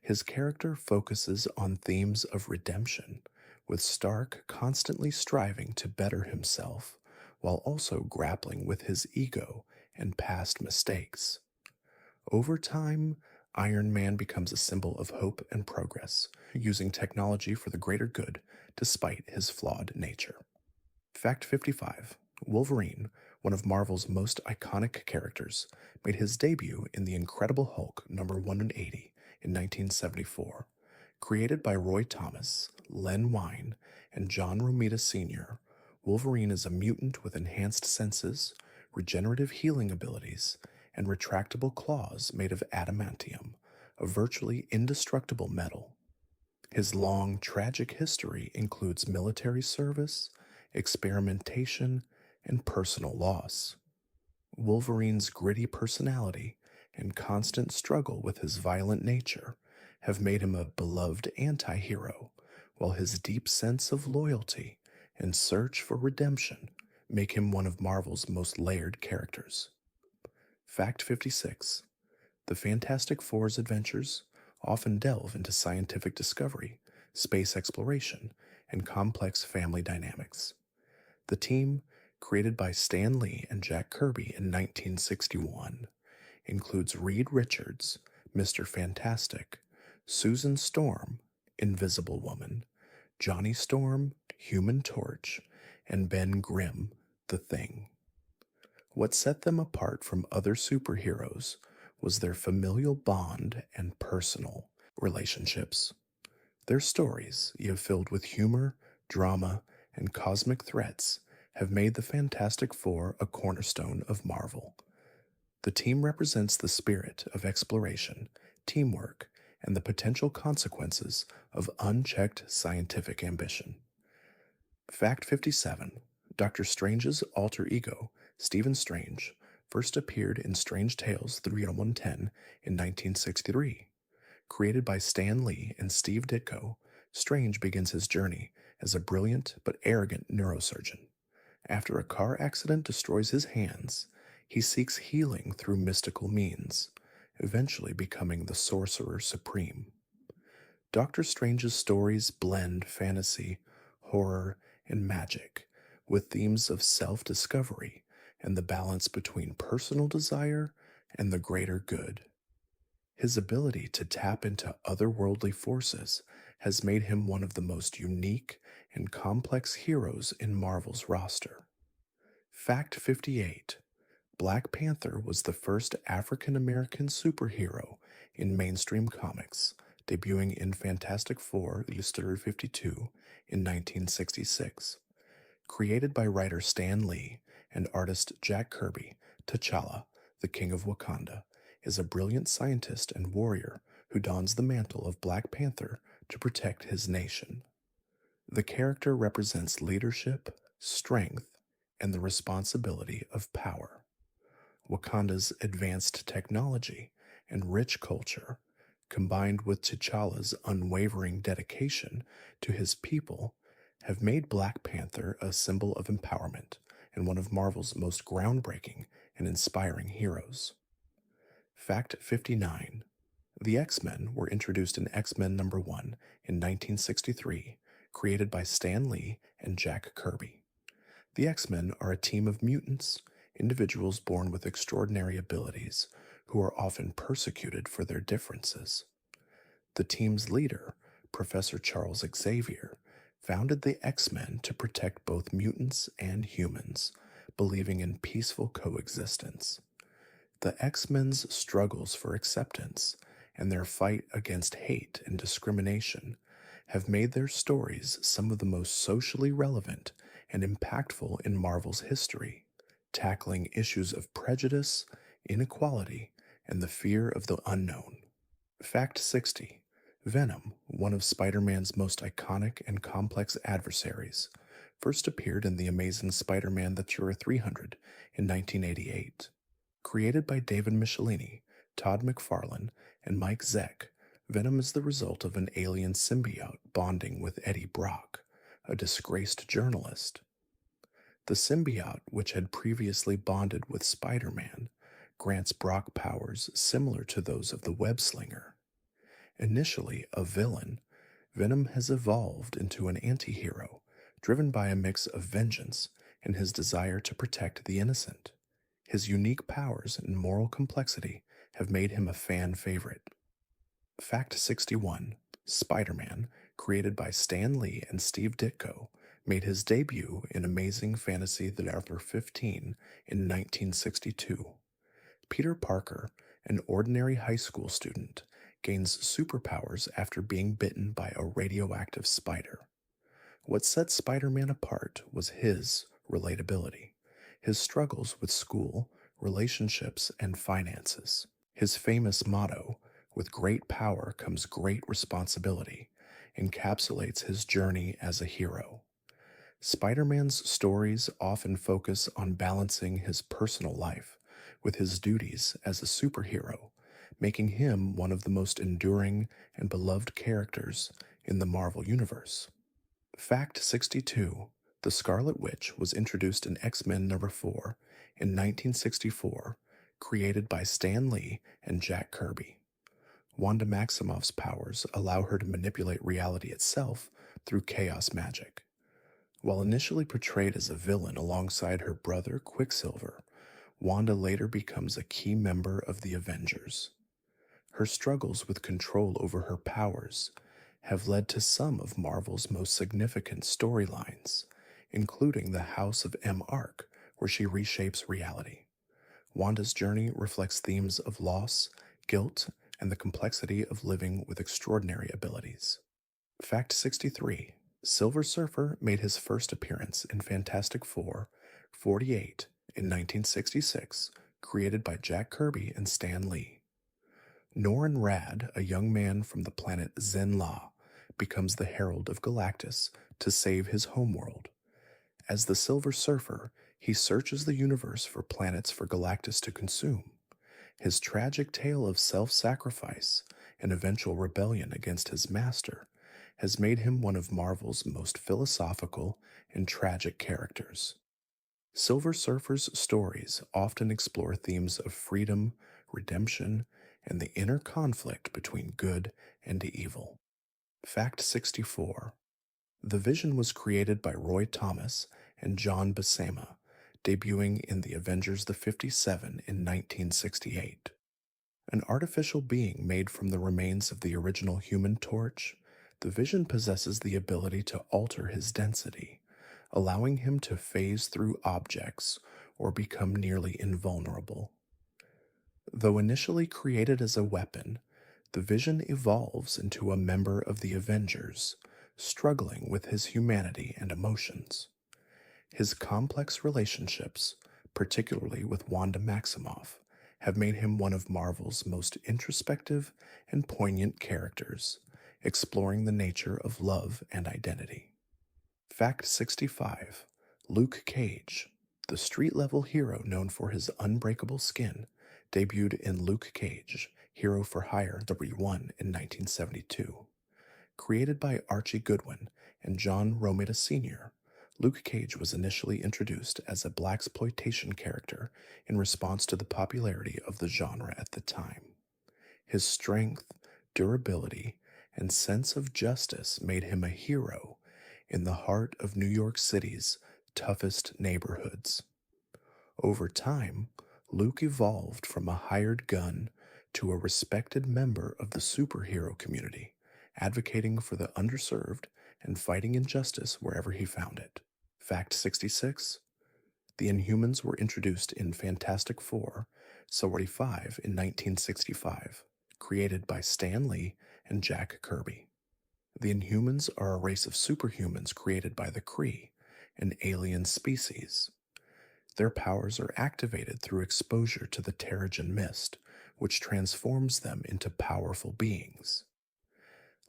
His character focuses on themes of redemption, with Stark constantly striving to better himself while also grappling with his ego and past mistakes. Over time, Iron Man becomes a symbol of hope and progress, using technology for the greater good despite his flawed nature. Fact 55: Wolverine, one of Marvel's most iconic characters, made his debut in The Incredible Hulk number 180 in 1974. Created by Roy Thomas, Len Wein, and John Romita Sr., Wolverine is a mutant with enhanced senses, regenerative healing abilities, and retractable claws made of adamantium, a virtually indestructible metal. His long, tragic history includes military service, experimentation, and personal loss. Wolverine's gritty personality and constant struggle with his violent nature have made him a beloved anti-hero, while his deep sense of loyalty and search for redemption make him one of Marvel's most layered characters. Fact 56: The Fantastic Four's adventures often delve into scientific discovery, space exploration, and complex family dynamics. The team, created by Stan Lee and Jack Kirby in 1961, includes Reed Richards, Mr. Fantastic, Susan Storm, Invisible Woman, Johnny Storm, Human Torch, and Ben Grimm, The Thing. What set them apart from other superheroes was their familial bond and personal relationships. Their stories, yet filled with humor, drama, and cosmic threats, have made the Fantastic Four a cornerstone of Marvel. The team represents the spirit of exploration, teamwork, and the potential consequences of unchecked scientific ambition. Fact 57: Doctor Strange's alter ego, Stephen Strange, first appeared in Strange Tales 3-110 in 1963. Created by Stan Lee and Steve Ditko, Strange begins his journey as a brilliant but arrogant neurosurgeon. After a car accident destroys his hands, he seeks healing through mystical means, eventually becoming the Sorcerer Supreme. Doctor Strange's stories blend fantasy, horror, and magic, with themes of self-discovery and the balance between personal desire and the greater good. His ability to tap into otherworldly forces has made him one of the most unique and complex heroes in Marvel's roster. Fact 58: Black Panther was the first African American superhero in mainstream comics, debuting in Fantastic Four: The Year 52 in 1966. Created by writer Stan Lee and artist Jack Kirby, T'Challa, the King of Wakanda, is a brilliant scientist and warrior who dons the mantle of Black Panther to protect his nation. The character represents leadership, strength, and the responsibility of power. Wakanda's advanced technology and rich culture, combined with T'Challa's unwavering dedication to his people, have made Black Panther a symbol of empowerment and one of Marvel's most groundbreaking and inspiring heroes. Fact 59: The X-Men were introduced in X-Men number 1 in 1963, created by Stan Lee and Jack Kirby. The X-Men are a team of mutants, individuals born with extraordinary abilities, who are often persecuted for their differences. The team's leader, Professor Charles Xavier, founded the X-Men to protect both mutants and humans, believing in peaceful coexistence. The X-Men's struggles for acceptance and their fight against hate and discrimination have made their stories some of the most socially relevant and impactful in Marvel's history, tackling issues of prejudice, inequality, and the fear of the unknown. Fact 60: Venom, one of Spider-Man's most iconic and complex adversaries, first appeared in The Amazing Spider-Man The Cure 300 in 1988. Created by David Michelini, Todd McFarlane, and Mike Zeck, Venom is the result of an alien symbiote bonding with Eddie Brock, a disgraced journalist. The symbiote, which had previously bonded with Spider-Man, grants Brock powers similar to those of the web-slinger. Initially a villain, Venom has evolved into an anti-hero, driven by a mix of vengeance and his desire to protect the innocent. His unique powers and moral complexity have made him a fan favorite. Fact 61: Spider-Man, created by Stan Lee and Steve Ditko, made his debut in Amazing Fantasy Theater 15 in 1962. Peter Parker, an ordinary high school student, gains superpowers after being bitten by a radioactive spider. What set Spider-Man apart was his relatability, his struggles with school, relationships, and finances. His famous motto, "With great power comes great responsibility," encapsulates his journey as a hero. Spider-Man's stories often focus on balancing his personal life with his duties as a superhero, making him one of the most enduring and beloved characters in the Marvel Universe. Fact 62: The Scarlet Witch was introduced in X-Men number 4 in 1964, created by Stan Lee and Jack Kirby. Wanda Maximoff's powers allow her to manipulate reality itself through chaos magic. While initially portrayed as a villain alongside her brother Quicksilver, Wanda later becomes a key member of the Avengers. Her struggles with control over her powers have led to some of Marvel's most significant storylines, including the House of M arc, where she reshapes reality. Wanda's journey reflects themes of loss, guilt, and the complexity of living with extraordinary abilities. Fact 63: Silver Surfer made his first appearance in Fantastic Four 48 in 1966, created by Jack Kirby and Stan Lee. Norrin Radd, a young man from the planet Zenn-La, becomes the Herald of Galactus to save his homeworld. As the Silver Surfer, he searches the universe for planets for Galactus to consume. His tragic tale of self-sacrifice and eventual rebellion against his master has made him one of Marvel's most philosophical and tragic characters. Silver Surfer's stories often explore themes of freedom, redemption, and the inner conflict between good and evil. Fact 64: The Vision was created by Roy Thomas and John Buscema, debuting in The Avengers the 57 in 1968. An artificial being made from the remains of the original Human Torch, The Vision possesses the ability to alter his density, allowing him to phase through objects or become nearly invulnerable. Though initially created as a weapon, the Vision evolves into a member of the Avengers, struggling with his humanity and emotions. His complex relationships, particularly with Wanda Maximoff, have made him one of Marvel's most introspective and poignant characters, exploring the nature of love and identity. Fact 65. Luke Cage, the street level hero known for his unbreakable skin, debuted in Luke Cage, Hero for Hire W1 in 1972. Created by Archie Goodwin and John Romita Sr., Luke Cage was initially introduced as a blaxploitation character in response to the popularity of the genre at the time. His strength, durability, and sense of justice made him a hero in the heart of New York City's toughest neighborhoods. Over time, Luke evolved from a hired gun to a respected member of the superhero community, advocating for the underserved and fighting injustice wherever he found it. Fact 66. The Inhumans were introduced in Fantastic Four, Sorority 5 in 1965, created by Stan Lee and Jack Kirby. The Inhumans are a race of superhumans created by the Kree, an alien species. Their powers are activated through exposure to the Terrigen Mist, which transforms them into powerful beings.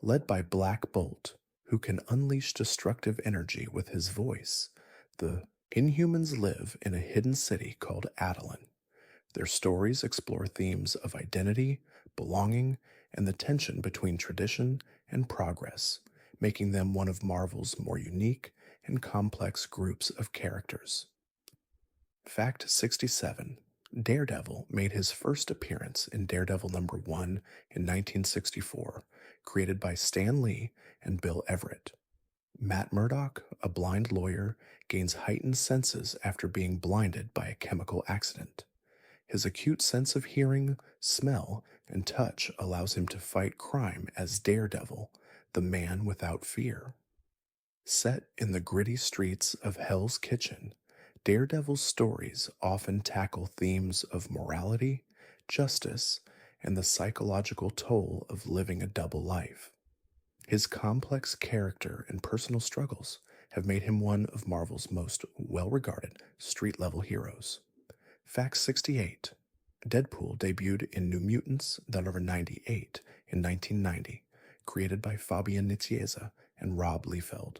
Led by Black Bolt, who can unleash destructive energy with his voice, the Inhumans live in a hidden city called Adelan. Their stories explore themes of identity, belonging, and the tension between tradition and progress, making them one of Marvel's more unique and complex groups of characters. Fact 67. Daredevil made his first appearance in Daredevil number 1 in 1964, created by Stan Lee and Bill Everett. Matt Murdock, a blind lawyer, gains heightened senses after being blinded by a chemical accident. His acute sense of hearing, smell, and touch allows him to fight crime as Daredevil, the man without fear. Set in the gritty streets of Hell's Kitchen, Daredevil's stories often tackle themes of morality, justice, and the psychological toll of living a double life. His complex character and personal struggles have made him one of Marvel's most well-regarded street-level heroes. Fact 68. Deadpool debuted in New Mutants number 98 in 1990, created by Fabian Nicieza and Rob Liefeld.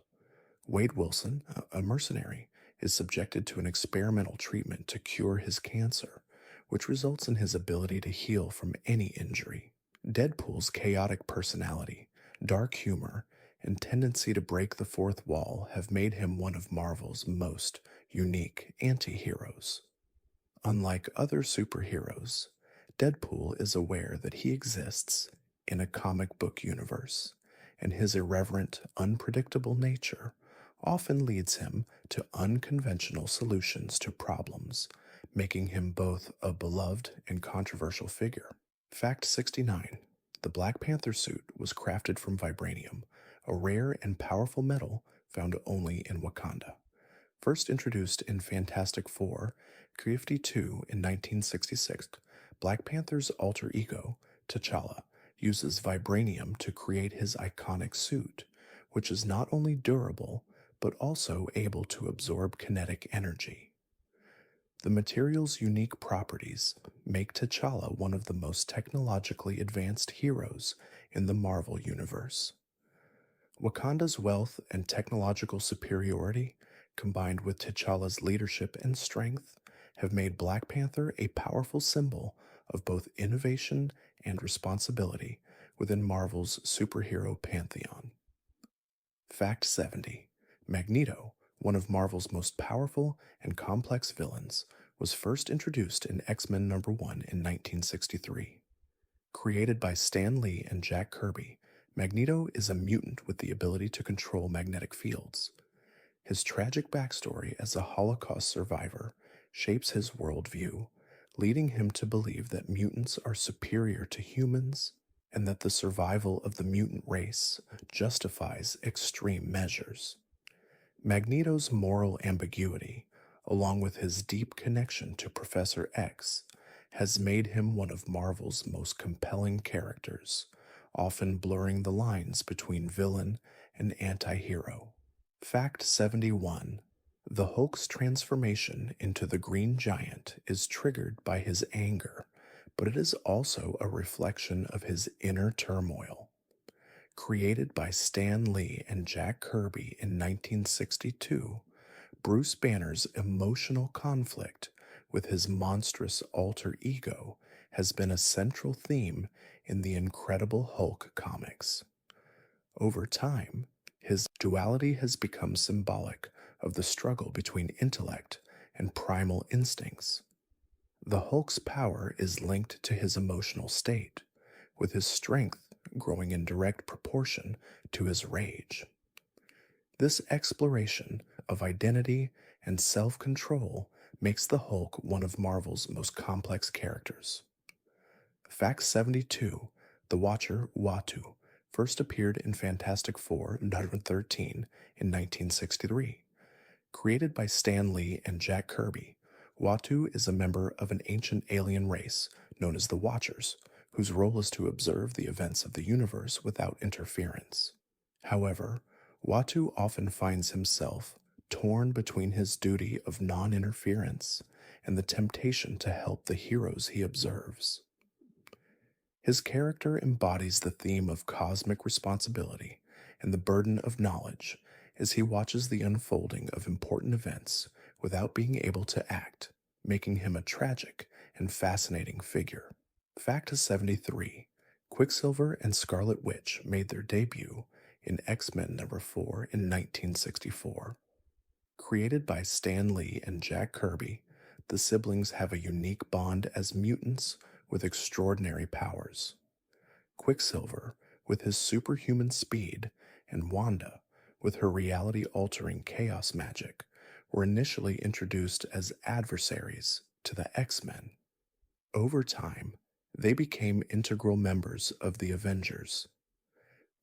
Wade Wilson, a mercenary, is subjected to an experimental treatment to cure his cancer, which results in his ability to heal from any injury. Deadpool's chaotic personality, dark humor, and tendency to break the fourth wall have made him one of Marvel's most unique anti-heroes. Unlike other superheroes, Deadpool is aware that he exists in a comic book universe, and his irreverent, unpredictable nature often leads him to unconventional solutions to problems, making him both a beloved and controversial figure. Fact 69. The Black Panther suit was crafted from vibranium, a rare and powerful metal found only in Wakanda. First introduced in Fantastic Four, 52 in 1966, Black Panther's alter ego, T'Challa, uses vibranium to create his iconic suit, which is not only durable, but also able to absorb kinetic energy. The material's unique properties make T'Challa one of the most technologically advanced heroes in the Marvel Universe. Wakanda's wealth and technological superiority, combined with T'Challa's leadership and strength, have made Black Panther a powerful symbol of both innovation and responsibility within Marvel's superhero pantheon. Fact 70. Magneto, one of Marvel's most powerful and complex villains, was first introduced in X-Men number 1 in 1963. Created by Stan Lee and Jack Kirby, Magneto is a mutant with the ability to control magnetic fields. His tragic backstory as a Holocaust survivor shapes his worldview, leading him to believe that mutants are superior to humans and that the survival of the mutant race justifies extreme measures. Magneto's moral ambiguity, along with his deep connection to Professor X, has made him one of Marvel's most compelling characters, often blurring the lines between villain and anti hero. Fact 71. The Hulk's transformation into the Green Giant is triggered by his anger, but it is also a reflection of his inner turmoil. Created by Stan Lee and Jack Kirby in 1962, Bruce Banner's emotional conflict with his monstrous alter ego has been a central theme in the Incredible Hulk comics. Over time, his duality has become symbolic of the struggle between intellect and primal instincts. The Hulk's power is linked to his emotional state, with his strength growing in direct proportion to his rage. This exploration of identity and self control makes the Hulk one of Marvel's most complex characters. Fact 72. The Watcher, Watu, first appeared in Fantastic Four #13 in 1963. Created by Stan Lee and Jack Kirby, Watu is a member of an ancient alien race known as the Watchers, whose role is to observe the events of the universe without interference. However, Watu often finds himself torn between his duty of non interference and the temptation to help the heroes he observes. His character embodies the theme of cosmic responsibility and the burden of knowledge as he watches the unfolding of important events without being able to act, making him a tragic and fascinating figure. Fact 73. Quicksilver and Scarlet Witch made their debut in X-Men #4 in 1964. Created by Stan Lee and Jack Kirby, the siblings have a unique bond as mutants with extraordinary powers. Quicksilver, with his superhuman speed, and Wanda, with her reality-altering chaos magic, were initially introduced as adversaries to the X-Men. Over time, they became integral members of the Avengers.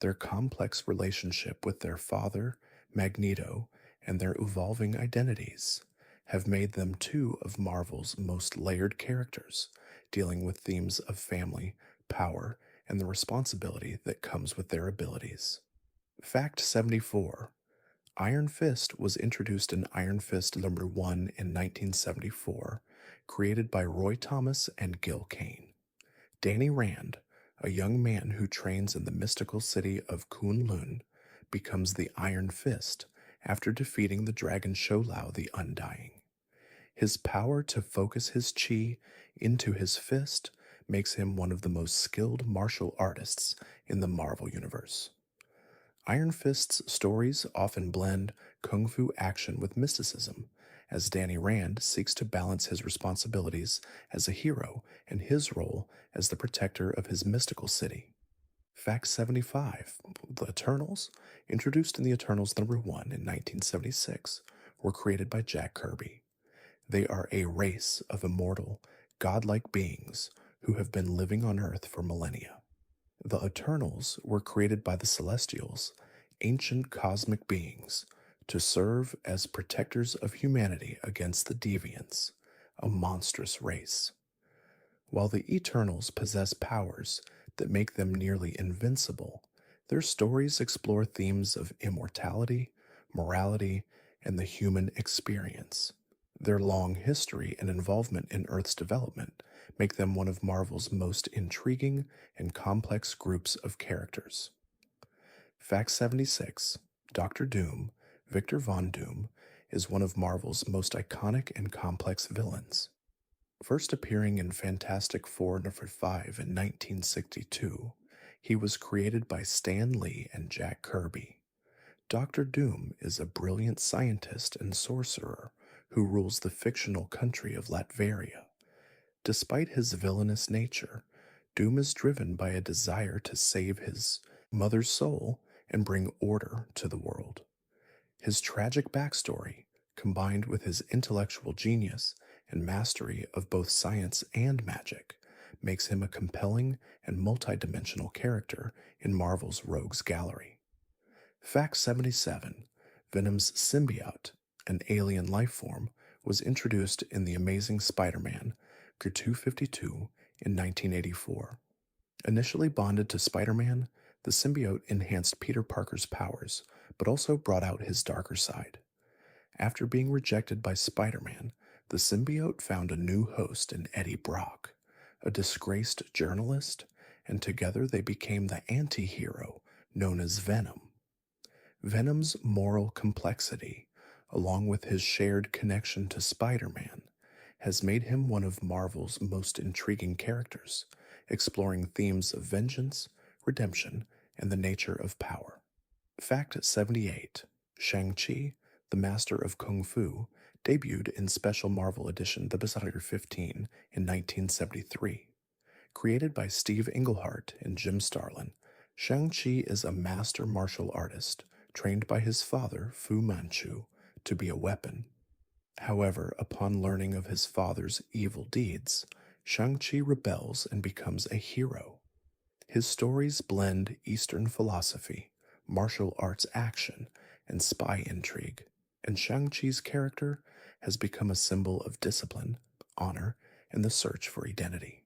Their complex relationship with their father, Magneto, and their evolving identities have made them two of Marvel's most layered characters, dealing with themes of family, power, and the responsibility that comes with their abilities. Fact 74. Iron Fist was introduced in Iron Fist #1 in 1974, created by Roy Thomas and Gil Kane. Danny Rand, a young man who trains in the mystical city of Kunlun, becomes the Iron Fist after defeating the dragon Sholau the Undying. His power to focus his chi into his fist makes him one of the most skilled martial artists in the Marvel Universe. Iron Fist's stories often blend kung fu action with mysticism, as Danny Rand seeks to balance his responsibilities as a hero and his role as the protector of his mystical city. Fact 75. The Eternals, introduced in the Eternals #1 in 1976, were created by Jack Kirby. They are a race of immortal, godlike beings who have been living on Earth for millennia. The Eternals were created by the Celestials, ancient cosmic beings, to serve as protectors of humanity against the Deviants, a monstrous race. While the Eternals possess powers that make them nearly invincible, their stories explore themes of immortality, morality, and the human experience. Their long history and involvement in Earth's development make them one of Marvel's most intriguing and complex groups of characters. Fact 76. Dr. Doom, Victor Von Doom, is one of Marvel's most iconic and complex villains. First appearing in Fantastic Four #5 in 1962, he was created by Stan Lee and Jack Kirby. Dr. Doom is a brilliant scientist and sorcerer who rules the fictional country of Latveria. Despite his villainous nature, Doom is driven by a desire to save his mother's soul and bring order to the world. His tragic backstory, combined with his intellectual genius and mastery of both science and magic, makes him a compelling and multidimensional character in Marvel's Rogues Gallery. Fact 77: Venom's symbiote, an alien life form, was introduced in The Amazing Spider Man, 252, in 1984. Initially bonded to Spider Man, the symbiote enhanced Peter Parker's powers, but also brought out his darker side. After being rejected by Spider Man, the symbiote found a new host in Eddie Brock, a disgraced journalist, and together they became the anti hero known as Venom. Venom's moral complexity, along with his shared connection to Spider Man, has made him one of Marvel's most intriguing characters, exploring themes of vengeance, redemption, and the nature of power. Fact 78: Shang-Chi, the Master of Kung Fu, debuted in Special Marvel Edition The Berserker 15 in 1973. Created by Steve Englehart and Jim Starlin, Shang-Chi is a master martial artist trained by his father, Fu Manchu, to be a weapon. However, upon learning of his father's evil deeds, Shang-Chi rebels and becomes a hero. His stories blend Eastern philosophy, martial arts action, and spy intrigue, and Shang-Chi's character has become a symbol of discipline, honor, and the search for identity.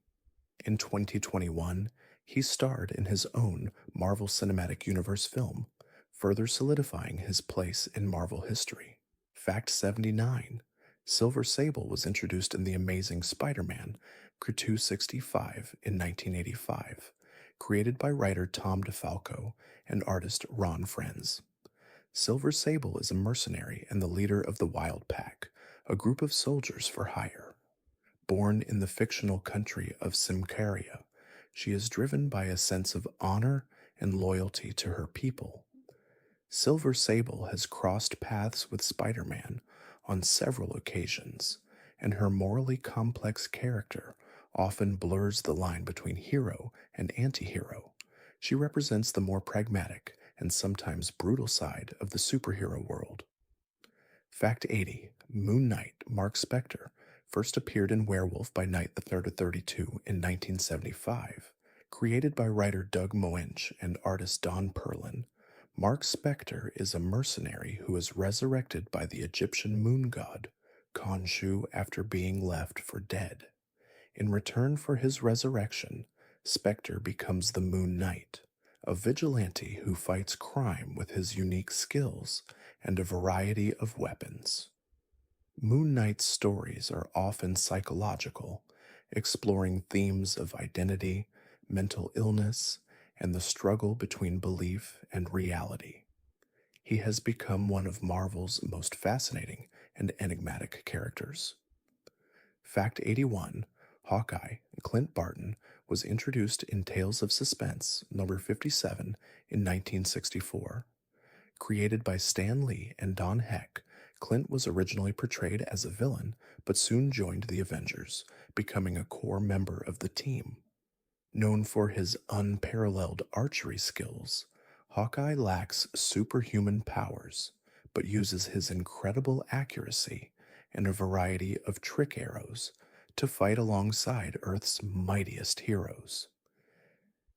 In 2021, he starred in his own Marvel Cinematic Universe film, further solidifying his place in Marvel history. Fact 79: Silver Sable was introduced in The Amazing Spider-Man, 265 in 1985, created by writer Tom DeFalco and artist Ron Frenz. Silver Sable is a mercenary and the leader of the Wild Pack, a group of soldiers for hire. Born in the fictional country of Simcaria, she is driven by a sense of honor and loyalty to her people. Silver Sable has crossed paths with Spider-Man on several occasions, and her morally complex character often blurs the line between hero and anti-hero. She represents the more pragmatic and sometimes brutal side of the superhero world. Fact 80: Moon Knight, Mark Spector, first appeared in Werewolf by Night the Third of 32 in 1975. Created by writer Doug Moench and artist Don Perlin, Mark Spector is a mercenary who is resurrected by the Egyptian moon god, Khonshu, after being left for dead. In return for his resurrection, Spector becomes the Moon Knight, a vigilante who fights crime with his unique skills and a variety of weapons. Moon Knight's stories are often psychological, exploring themes of identity, mental illness, and the struggle between belief and reality. He has become one of Marvel's most fascinating and enigmatic characters. Fact 81: Hawkeye, Clint Barton, was introduced in Tales of Suspense, number 57, in 1964. Created by Stan Lee and Don Heck, Clint was originally portrayed as a villain, but soon joined the Avengers, becoming a core member of the team. Known for his unparalleled archery skills, Hawkeye lacks superhuman powers, but uses his incredible accuracy and a variety of trick arrows to fight alongside Earth's mightiest heroes.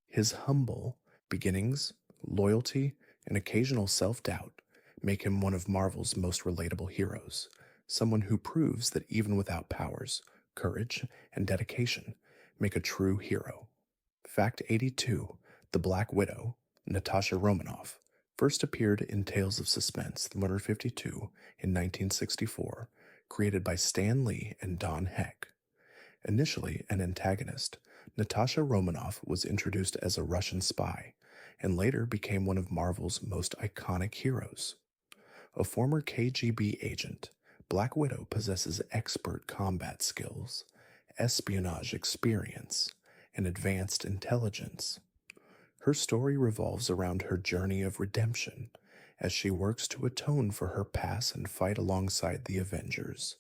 His humble beginnings, loyalty, and occasional self-doubt make him one of Marvel's most relatable heroes, someone who proves that even without powers, courage, and dedication make a true hero. Fact 82: The Black Widow, Natasha Romanoff, first appeared in Tales of Suspense, number 52, in 1964, created by Stan Lee and Don Heck. Initially an antagonist, Natasha Romanoff was introduced as a Russian spy, and later became one of Marvel's most iconic heroes. A former KGB agent, Black Widow possesses expert combat skills, espionage experience, and advanced intelligence. Her story revolves around her journey of redemption as she works to atone for her past and fight alongside the Avengers,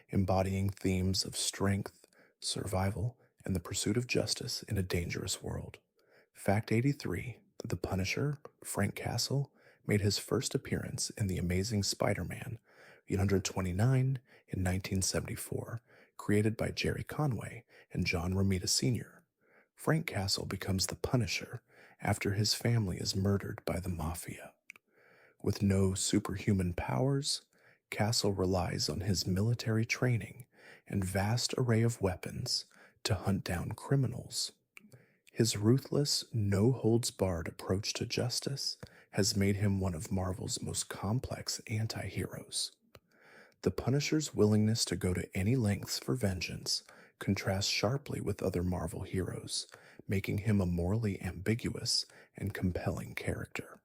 embodying themes of strength, survival, and the pursuit of justice in a dangerous world. Fact 83: The Punisher, Frank Castle, made his first appearance in The Amazing Spider-Man, 129, in 1974, created by Jerry Conway and John Romita Sr., Frank Castle becomes the Punisher after his family is murdered by the Mafia. With no superhuman powers, Castle relies on his military training and vast array of weapons to hunt down criminals. His ruthless, no holds barred approach to justice has made him one of Marvel's most complex anti heroes. The Punisher's willingness to go to any lengths for vengeance contrasts sharply with other Marvel heroes, making him a morally ambiguous and compelling character.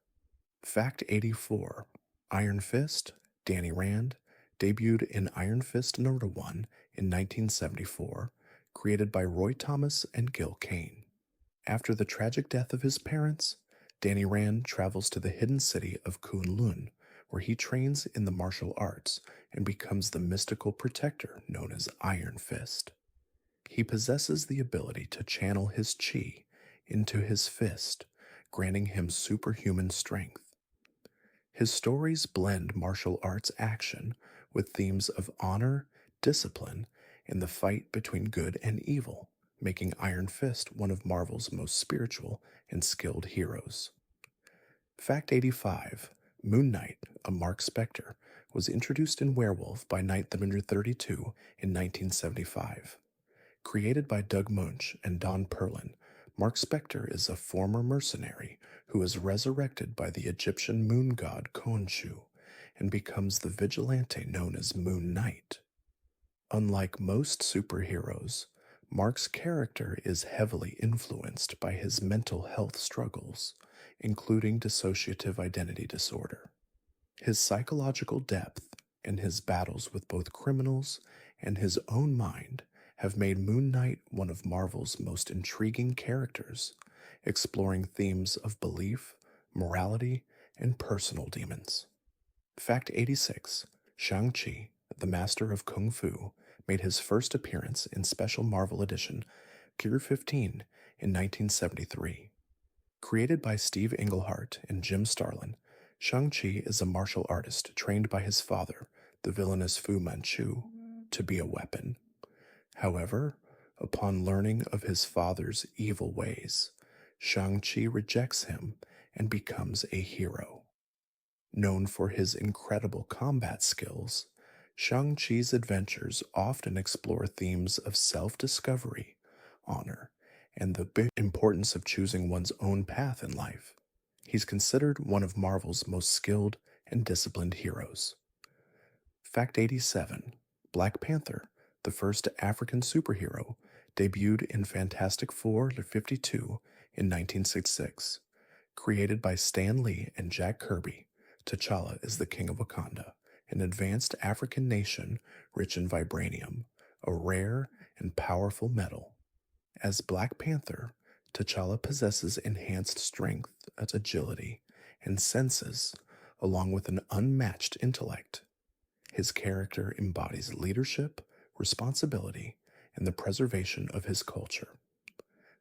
Fact 84: Iron Fist, Danny Rand, debuted in Iron Fist number 1 in 1974, created by Roy Thomas and Gil Kane. After the tragic death of his parents, Danny Rand travels to the hidden city of Kunlun, where he trains in the martial arts and becomes the mystical protector known as Iron Fist. He possesses the ability to channel his chi into his fist, granting him superhuman strength. His stories blend martial arts action with themes of honor, discipline, and the fight between good and evil, making Iron Fist one of Marvel's most spiritual and skilled heroes. Fact 85: Moon Knight, a Mark Spector, was introduced in Werewolf by Night the 32 in 1975. Created by Doug Munch and Don Perlin, Mark Spector is a former mercenary who is resurrected by the Egyptian moon god Khonshu and becomes the vigilante known as Moon Knight. Unlike most superheroes, Mark's character is heavily influenced by his mental health struggles, including dissociative identity disorder. His psychological depth and his battles with both criminals and his own mind have made Moon Knight one of Marvel's most intriguing characters, exploring themes of belief, morality, and personal demons. Fact 86: Shang-Chi, the Master of Kung Fu, made his first appearance in Special Marvel Edition Gear 15 in 1973. Created by Steve Englehart and Jim Starlin, Shang-Chi is a martial artist trained by his father, the villainous Fu Manchu, to be a weapon. However, upon learning of his father's evil ways, Shang-Chi rejects him and becomes a hero. Known for his incredible combat skills, Shang-Chi's adventures often explore themes of self-discovery, honor, and the big importance of choosing one's own path in life. He's considered one of Marvel's most skilled and disciplined heroes. Fact 87: Black Panther, the first African superhero, debuted in Fantastic Four 52 in 1966. Created by Stan Lee and Jack Kirby, T'Challa is the King of Wakanda, an advanced African nation rich in vibranium, a rare and powerful metal. As Black Panther, T'Challa possesses enhanced strength, agility, and senses, along with an unmatched intellect. His character embodies leadership, responsibility, and the preservation of his culture.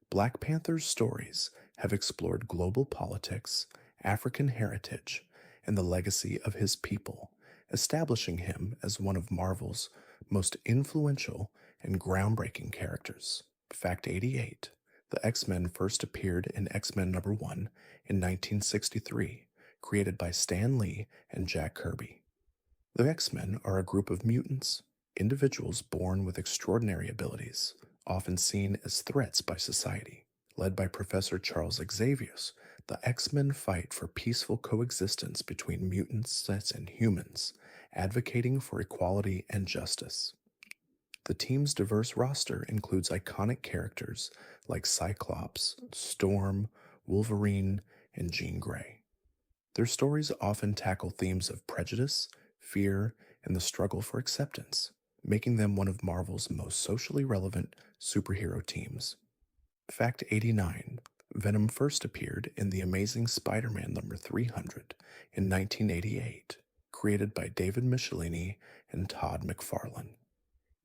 Black Panther's stories have explored global politics, African heritage, and the legacy of his people, establishing him as one of Marvel's most influential and groundbreaking characters. Fact 88: The X-Men first appeared in X-Men number 1 in 1963, created by Stan Lee and Jack Kirby. The X-Men are a group of mutants, individuals born with extraordinary abilities, often seen as threats by society. Led by Professor Charles Xavier, the X-Men fight for peaceful coexistence between mutants and humans, advocating for equality and justice. The team's diverse roster includes iconic characters like Cyclops, Storm, Wolverine, and Jean Grey. Their stories often tackle themes of prejudice, fear, and the struggle for acceptance, making them one of Marvel's most socially relevant superhero teams. Fact 89: Venom first appeared in The Amazing Spider-Man number 300 in 1988, created by David Michelinie and Todd McFarlane.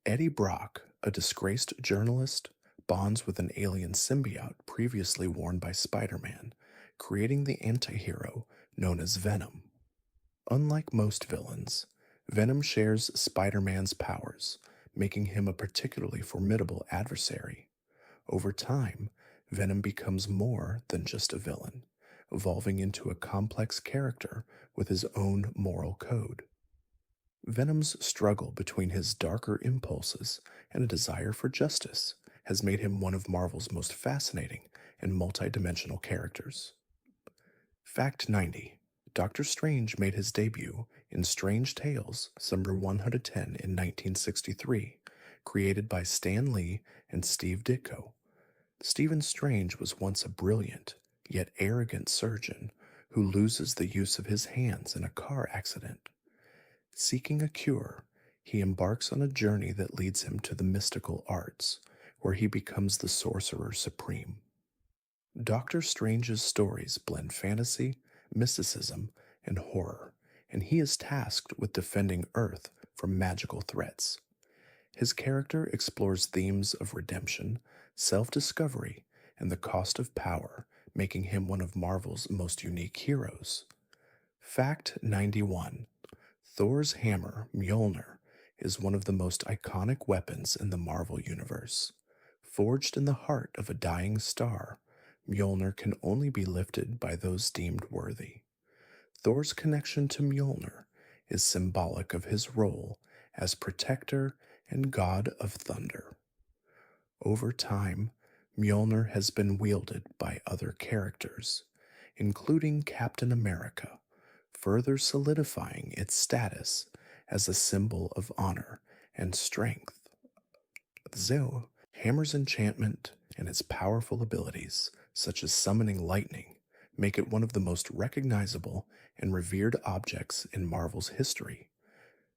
Eddie Brock, a disgraced journalist, bonds with an alien symbiote previously worn by Spider-Man, creating the anti-hero known as Venom. Unlike most villains, Venom shares Spider-Man's powers, making him a particularly formidable adversary. Over time, Venom becomes more than just a villain, evolving into a complex character with his own moral code. Venom's struggle between his darker impulses and a desire for justice has made him one of Marvel's most fascinating and multidimensional characters. Fact 90. Doctor Strange made his debut in Strange Tales, number 110 in 1963, created by Stan Lee and Steve Ditko. Stephen Strange was once a brilliant, yet arrogant surgeon who loses the use of his hands in a car accident. Seeking a cure, he embarks on a journey that leads him to the mystical arts, where he becomes the Sorcerer Supreme. Doctor Strange's stories blend fantasy, mysticism, and horror, and he is tasked with defending Earth from magical threats. His character explores themes of redemption, self discovery, and the cost of power, making him one of Marvel's most unique heroes. Fact 91. Thor's hammer, Mjolnir, is one of the most iconic weapons in the Marvel Universe. Forged in the heart of a dying star, Mjolnir can only be lifted by those deemed worthy. Thor's connection to Mjolnir is symbolic of his role as protector and god of thunder. Over time, Mjolnir has been wielded by other characters, including Captain America, further solidifying its status as a symbol of honor and strength. Though Hammer's enchantment and its powerful abilities, such as summoning lightning, make it one of the most recognizable and revered objects in Marvel's history.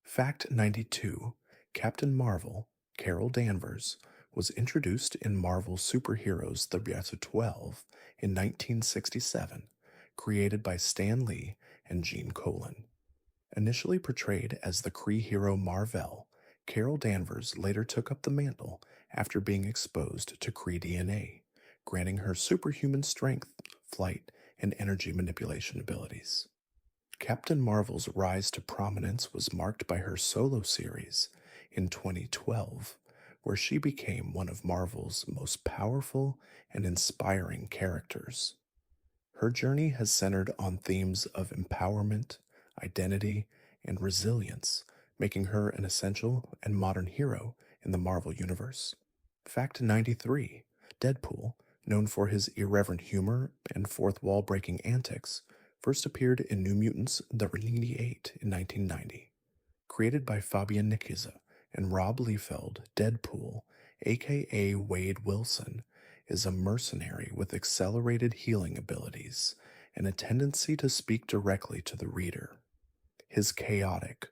Fact 92. Captain Marvel, Carol Danvers, was introduced in Marvel Superheroes The Year 12 in 1967, created by Stan Lee and Gene Colan. Initially portrayed as the Kree hero Marvel, Carol Danvers later took up the mantle after being exposed to Kree DNA, granting her superhuman strength, flight, and energy manipulation abilities. Captain Marvel's rise to prominence was marked by her solo series in 2012, where she became one of Marvel's most powerful and inspiring characters. Her journey has centered on themes of empowerment, identity, and resilience, making her an essential and modern hero in the Marvel Universe. Fact 93. Deadpool, known for his irreverent humor and fourth wall breaking antics, first appeared in New Mutants The 88 in 1990. Created by Fabian Nicieza and Rob Liefeld, Deadpool, aka Wade Wilson, is a mercenary with accelerated healing abilities and a tendency to speak directly to the reader. His chaotic,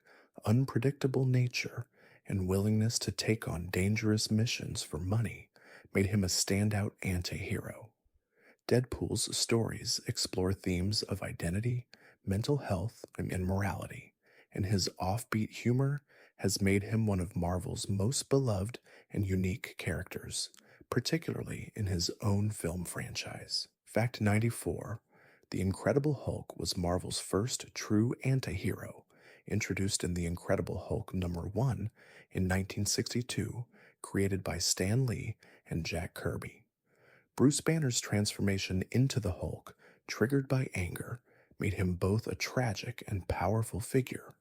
unpredictable nature and willingness to take on dangerous missions for money made him a standout anti-hero. Deadpool's stories explore themes of identity, mental health, and morality, and his offbeat humor has made him one of Marvel's most beloved and unique characters, particularly in his own film franchise. Fact 94. The Incredible Hulk was Marvel's first true anti-hero, introduced in The Incredible Hulk number 1 in 1962, created by Stan Lee and Jack Kirby. Bruce Banner's transformation into the Hulk, triggered by anger, made him both a tragic and powerful figure.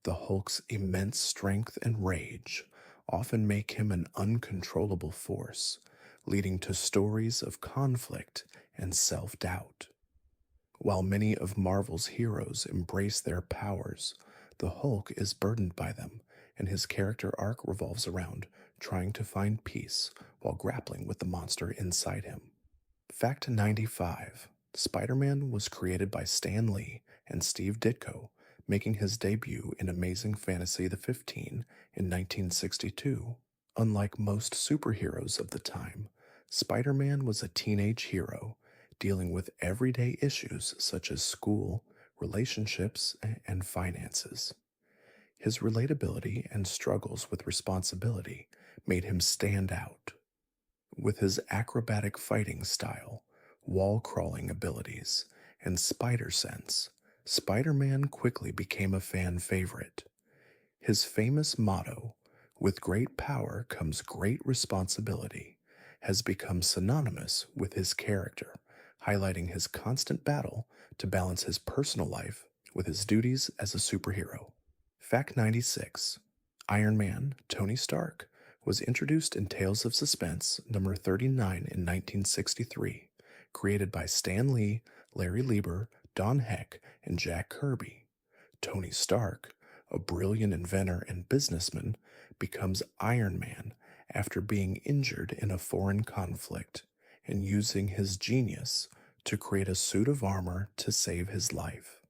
The Hulk's immense strength and rage often make him an uncontrollable force, leading to stories of conflict and self-doubt. While many of Marvel's heroes embrace their powers, the Hulk is burdened by them, and his character arc revolves around trying to find peace while grappling with the monster inside him. Fact 95. Spider-Man was created by Stan Lee and Steve Ditko, making his debut in Amazing Fantasy the 15 in 1962. Unlike most superheroes of the time, Spider-Man was a teenage hero dealing with everyday issues such as school, relationships, and finances. His relatability and struggles with responsibility made him stand out. With his acrobatic fighting style, wall crawling abilities, and spider sense, Spider-Man quickly became a fan favorite. His famous motto, "With great power comes great responsibility," has become synonymous with his character, highlighting his constant battle to balance his personal life with his duties as a superhero. Fact 96: Iron Man, Tony Stark, was introduced in Tales of Suspense number 39 in 1963, created by Stan Lee, Larry Lieber, Don Heck, and Jack Kirby. Tony Stark, a brilliant inventor and businessman, becomes Iron Man after being injured in a foreign conflict and using his genius to create a suit of armor to save his life.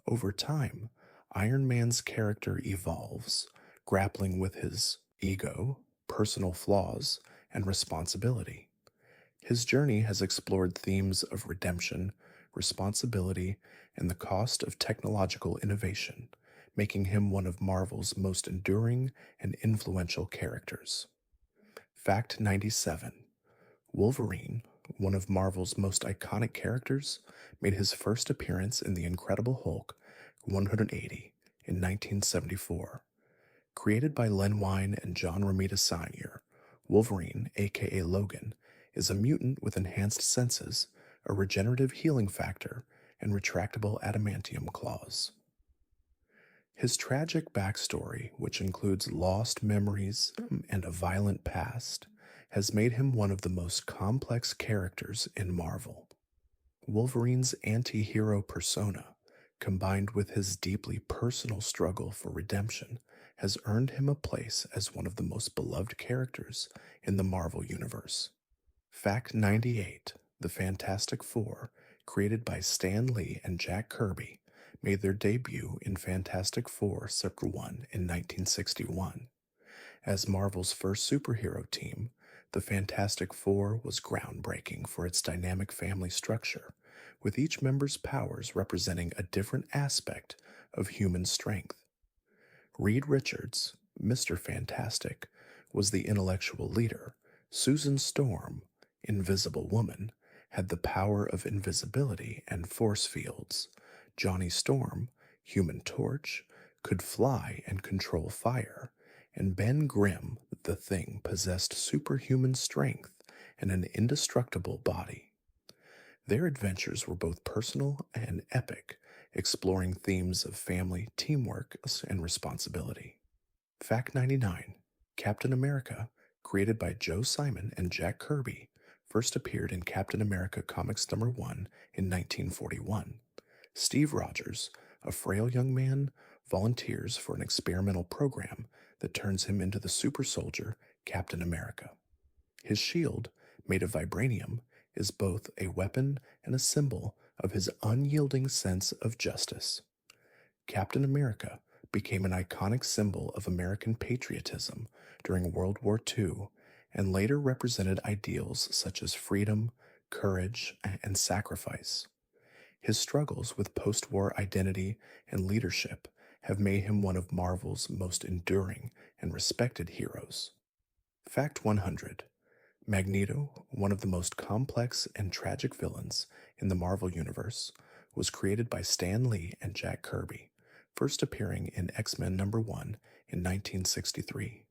Over time, Iron Man's character evolves, grappling with his ego, personal flaws, and responsibility. His journey has explored themes of redemption, responsibility, and the cost of technological innovation, making him one of Marvel's most enduring and influential characters. Fact 97: Wolverine, one of Marvel's most iconic characters, made his first appearance in The Incredible Hulk 180 in 1974. Created by Len Wein and John Romita Sr., Wolverine, aka Logan, is a mutant with enhanced senses, a regenerative healing factor, and retractable adamantium claws. His tragic backstory, which includes lost memories and a violent past, has made him one of the most complex characters in Marvel. Wolverine's anti hero persona, combined with his deeply personal struggle for redemption, has earned him a place as one of the most beloved characters in the Marvel Universe. Fact 98: The Fantastic Four, created by Stan Lee and Jack Kirby, made their debut in Fantastic Four Sector 1 in 1961. As Marvel's first superhero team, the Fantastic Four was groundbreaking for its dynamic family structure, with each member's powers representing a different aspect of human strength. Reed Richards, Mr. Fantastic, was the intellectual leader. Susan Storm, Invisible Woman, had the power of invisibility and force fields. Johnny Storm, Human Torch, could fly and control fire, and Ben Grimm, the Thing, possessed superhuman strength and an indestructible body. Their adventures were both personal and epic, exploring themes of family, teamwork, and responsibility. Fact 99: Captain America, created by Joe Simon and Jack Kirby, first appeared in Captain America Comics number 1 in 1941. Steve Rogers, a frail young man, volunteers for an experimental program that turns him into the super soldier Captain America. His shield, made of vibranium, is both a weapon and a symbol of his unyielding sense of justice. Captain America became an iconic symbol of American patriotism during World War II and later represented ideals such as freedom, courage, and sacrifice. His struggles with post-war identity and leadership have made him one of Marvel's most enduring and respected heroes. Fact 100: Magneto, one of the most complex and tragic villains in the Marvel Universe, was created by Stan Lee and Jack Kirby, first appearing in X-Men number 1 in 1963.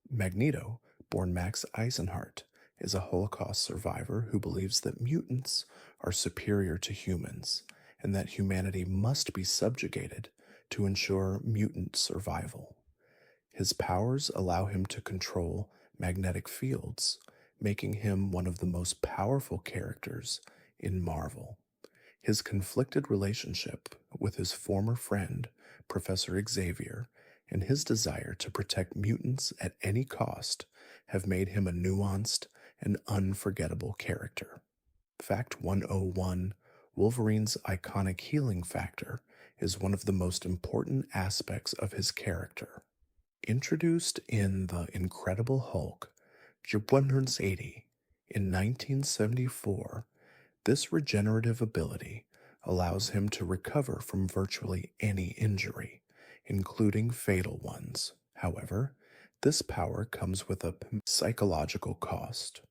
Magneto, born Max Eisenhart, is a Holocaust survivor who believes that mutants are superior to humans and that humanity must be subjugated to ensure mutant survival. His powers allow him to control magnetic fields, making him one of the most powerful characters in Marvel. His conflicted relationship with his former friend, Professor Xavier, and his desire to protect mutants at any cost have made him a nuanced and unforgettable character. Fact 101: Wolverine's iconic healing factor is one of the most important aspects of his character. Introduced in The Incredible Hulk 180 in 1974, this regenerative ability allows him to recover from virtually any injury, including fatal ones. However, this power comes with a psychological cost.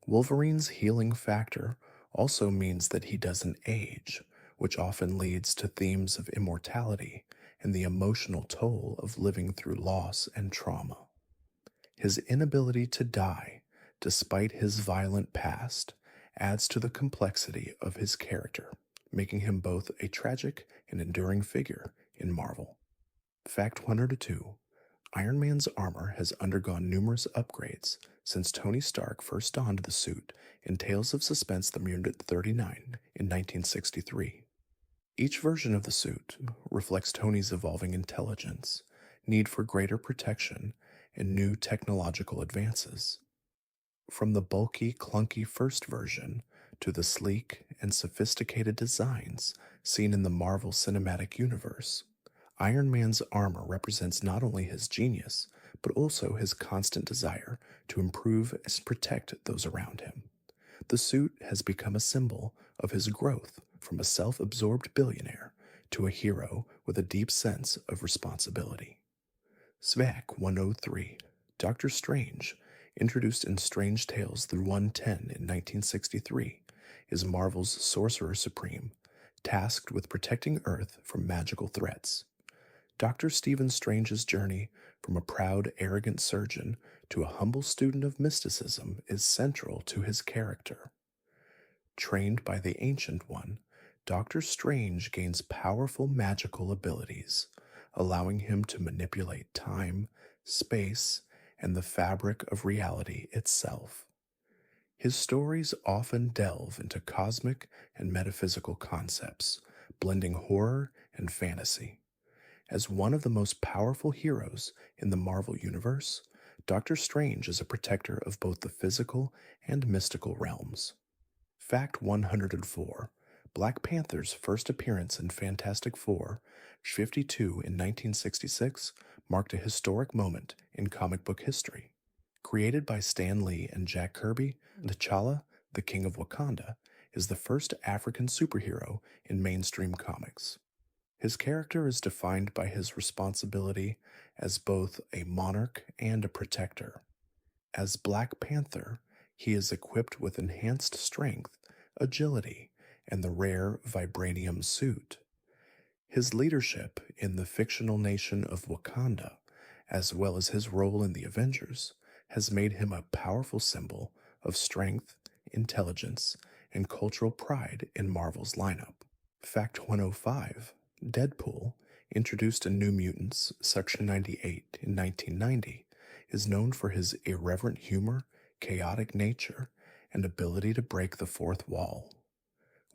Wolverine's healing factor also means that he doesn't age, which often leads to themes of immortality and the emotional toll of living through loss and trauma. His inability to die, despite his violent past, adds to the complexity of his character, making him both a tragic and enduring figure in Marvel. Fact 102: Iron Man's armor has undergone numerous upgrades since Tony Stark first donned the suit in Tales of Suspense the Mutant 39 in 1963. Each version of the suit reflects Tony's evolving intelligence, need for greater protection, and new technological advances. From the bulky, clunky first version to the sleek and sophisticated designs seen in the Marvel Cinematic Universe, Iron Man's armor represents not only his genius, but also his constant desire to improve and protect those around him. The suit has become a symbol of his growth from a self absorbed billionaire to a hero with a deep sense of responsibility. SVAC 103: Doctor Strange, introduced in Strange Tales through 110 in 1963, is Marvel's Sorcerer Supreme, tasked with protecting Earth from magical threats. Dr. Stephen Strange's journey from a proud, arrogant surgeon to a humble student of mysticism is central to his character. Trained by the Ancient One, Doctor Strange gains powerful magical abilities, allowing him to manipulate time, space, and the fabric of reality itself. His stories often delve into cosmic and metaphysical concepts, blending horror and fantasy. As one of the most powerful heroes in the Marvel Universe, Doctor Strange is a protector of both the physical and mystical realms. Fact 104: Black Panther's first appearance in Fantastic Four 52 in 1966 marked a historic moment in comic book history. Created by Stan Lee and Jack Kirby, T'Challa, the King of Wakanda, is the first African superhero in mainstream comics. His character is defined by his responsibility as both a monarch and a protector. As Black Panther, he is equipped with enhanced strength, agility, and the rare vibranium suit. His leadership in the fictional nation of Wakanda, as well as his role in the Avengers, has made him a powerful symbol of strength, intelligence, and cultural pride in Marvel's lineup. Fact 105: Deadpool, introduced in New Mutants Section 98 in 1990, is known for his irreverent humor, chaotic nature, and ability to break the fourth wall.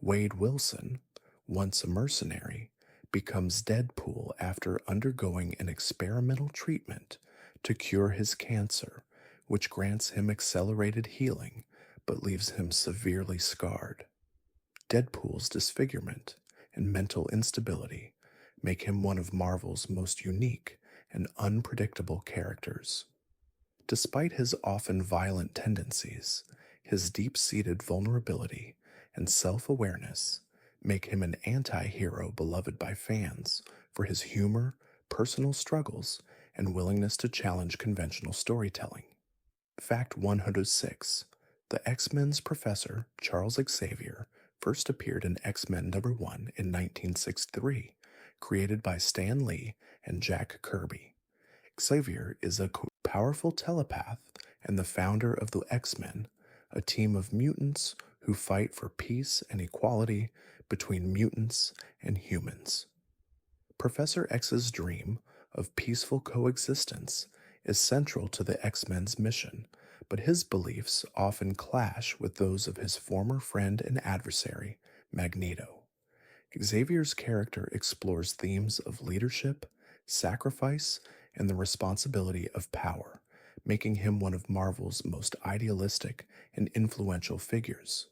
Wade Wilson, once a mercenary, becomes Deadpool after undergoing an experimental treatment to cure his cancer, which grants him accelerated healing but leaves him severely scarred. Deadpool's disfigurement and mental instability make him one of Marvel's most unique and unpredictable characters. Despite his often violent tendencies, his deep-seated vulnerability and self-awareness make him an anti-hero beloved by fans for his humor, personal struggles, and willingness to challenge conventional storytelling. Fact 106: The X-Men's Professor Charles Xavier first appeared in X-Men #1 in 1963, created by Stan Lee and Jack Kirby. Xavier is a powerful telepath and the founder of the X-Men, a team of mutants who fight for peace and equality between mutants and humans. Professor X's dream of peaceful coexistence is central to the X-Men's mission, but his beliefs often clash with those of his former friend and adversary, Magneto. Xavier's character explores themes of leadership, sacrifice, and the responsibility of power, making him one of Marvel's most idealistic and influential figures.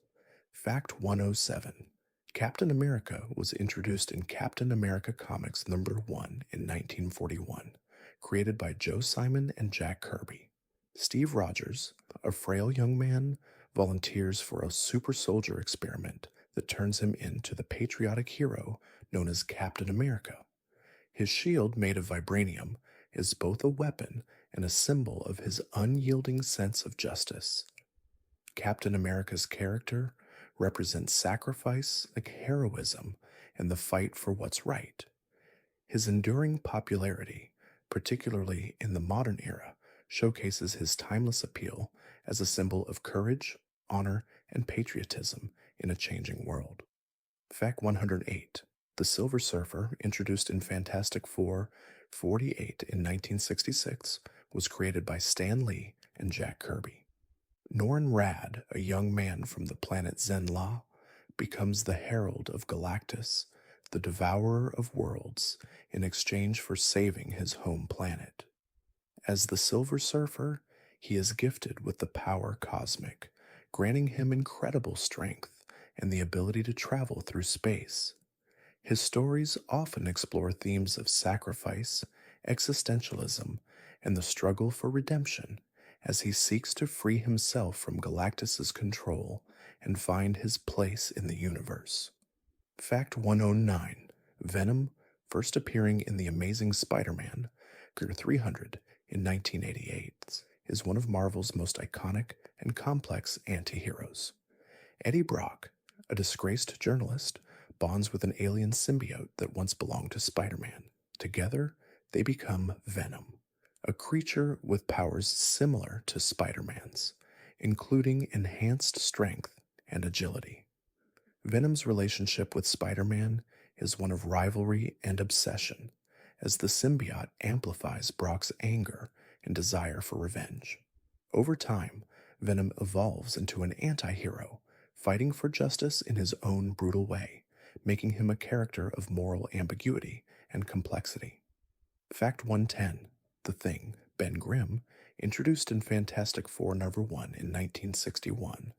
Fact 107: Captain America was introduced in Captain America Comics #1 in 1941, created by Joe Simon and Jack Kirby. Steve Rogers, a frail young man, volunteers for a super soldier experiment that turns him into the patriotic hero known as Captain America. His shield, made of vibranium, is both a weapon and a symbol of his unyielding sense of justice. Captain America's character represents sacrifice, like heroism, and the fight for what's right. His enduring popularity, particularly in the modern era, showcases his timeless appeal as a symbol of courage, honor, and patriotism in a changing world. Fact 108. The Silver Surfer, introduced in Fantastic Four 48 in 1966, was created by Stan Lee and Jack Kirby. Norrin Rad, a young man from the planet Zenla, becomes the Herald of Galactus, the Devourer of Worlds, in exchange for saving his home planet. As the Silver Surfer, he is gifted with the power cosmic, granting him incredible strength and the ability to travel through space. His stories often explore themes of sacrifice, existentialism, and the struggle for redemption as he seeks to free himself from Galactus's control and find his place in the universe. Fact 109. Venom, first appearing in The Amazing Spider-Man, 300 in 1988, is one of Marvel's most iconic and complex anti-heroes. Eddie Brock, a disgraced journalist, bonds with an alien symbiote that once belonged to Spider-Man. Together, they become Venom, a creature with powers similar to Spider-Man's, including enhanced strength and agility. Venom's relationship with Spider-Man is one of rivalry and obsession, as the symbiote amplifies Brock's anger and desire for revenge. Over time, Venom evolves into an anti-hero, fighting for justice in his own brutal way, making him a character of moral ambiguity and complexity. Fact 110. The Thing, Ben Grimm, introduced in Fantastic Four number 1 in 1961,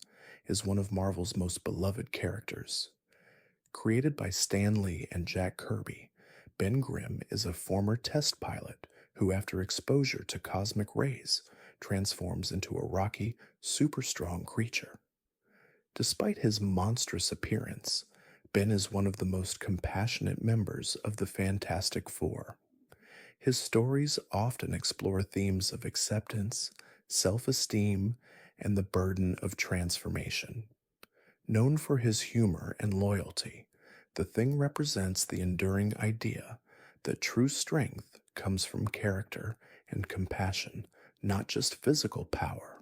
is one of Marvel's most beloved characters. Created by Stan Lee and Jack Kirby, Ben Grimm is a former test pilot who, after exposure to cosmic rays, transforms into a rocky, super strong creature. Despite his monstrous appearance, Ben is one of the most compassionate members of the Fantastic Four. His stories often explore themes of acceptance, self-esteem, and the burden of transformation. Known for his humor and loyalty, the Thing represents the enduring idea that true strength comes from character and compassion, not just physical power.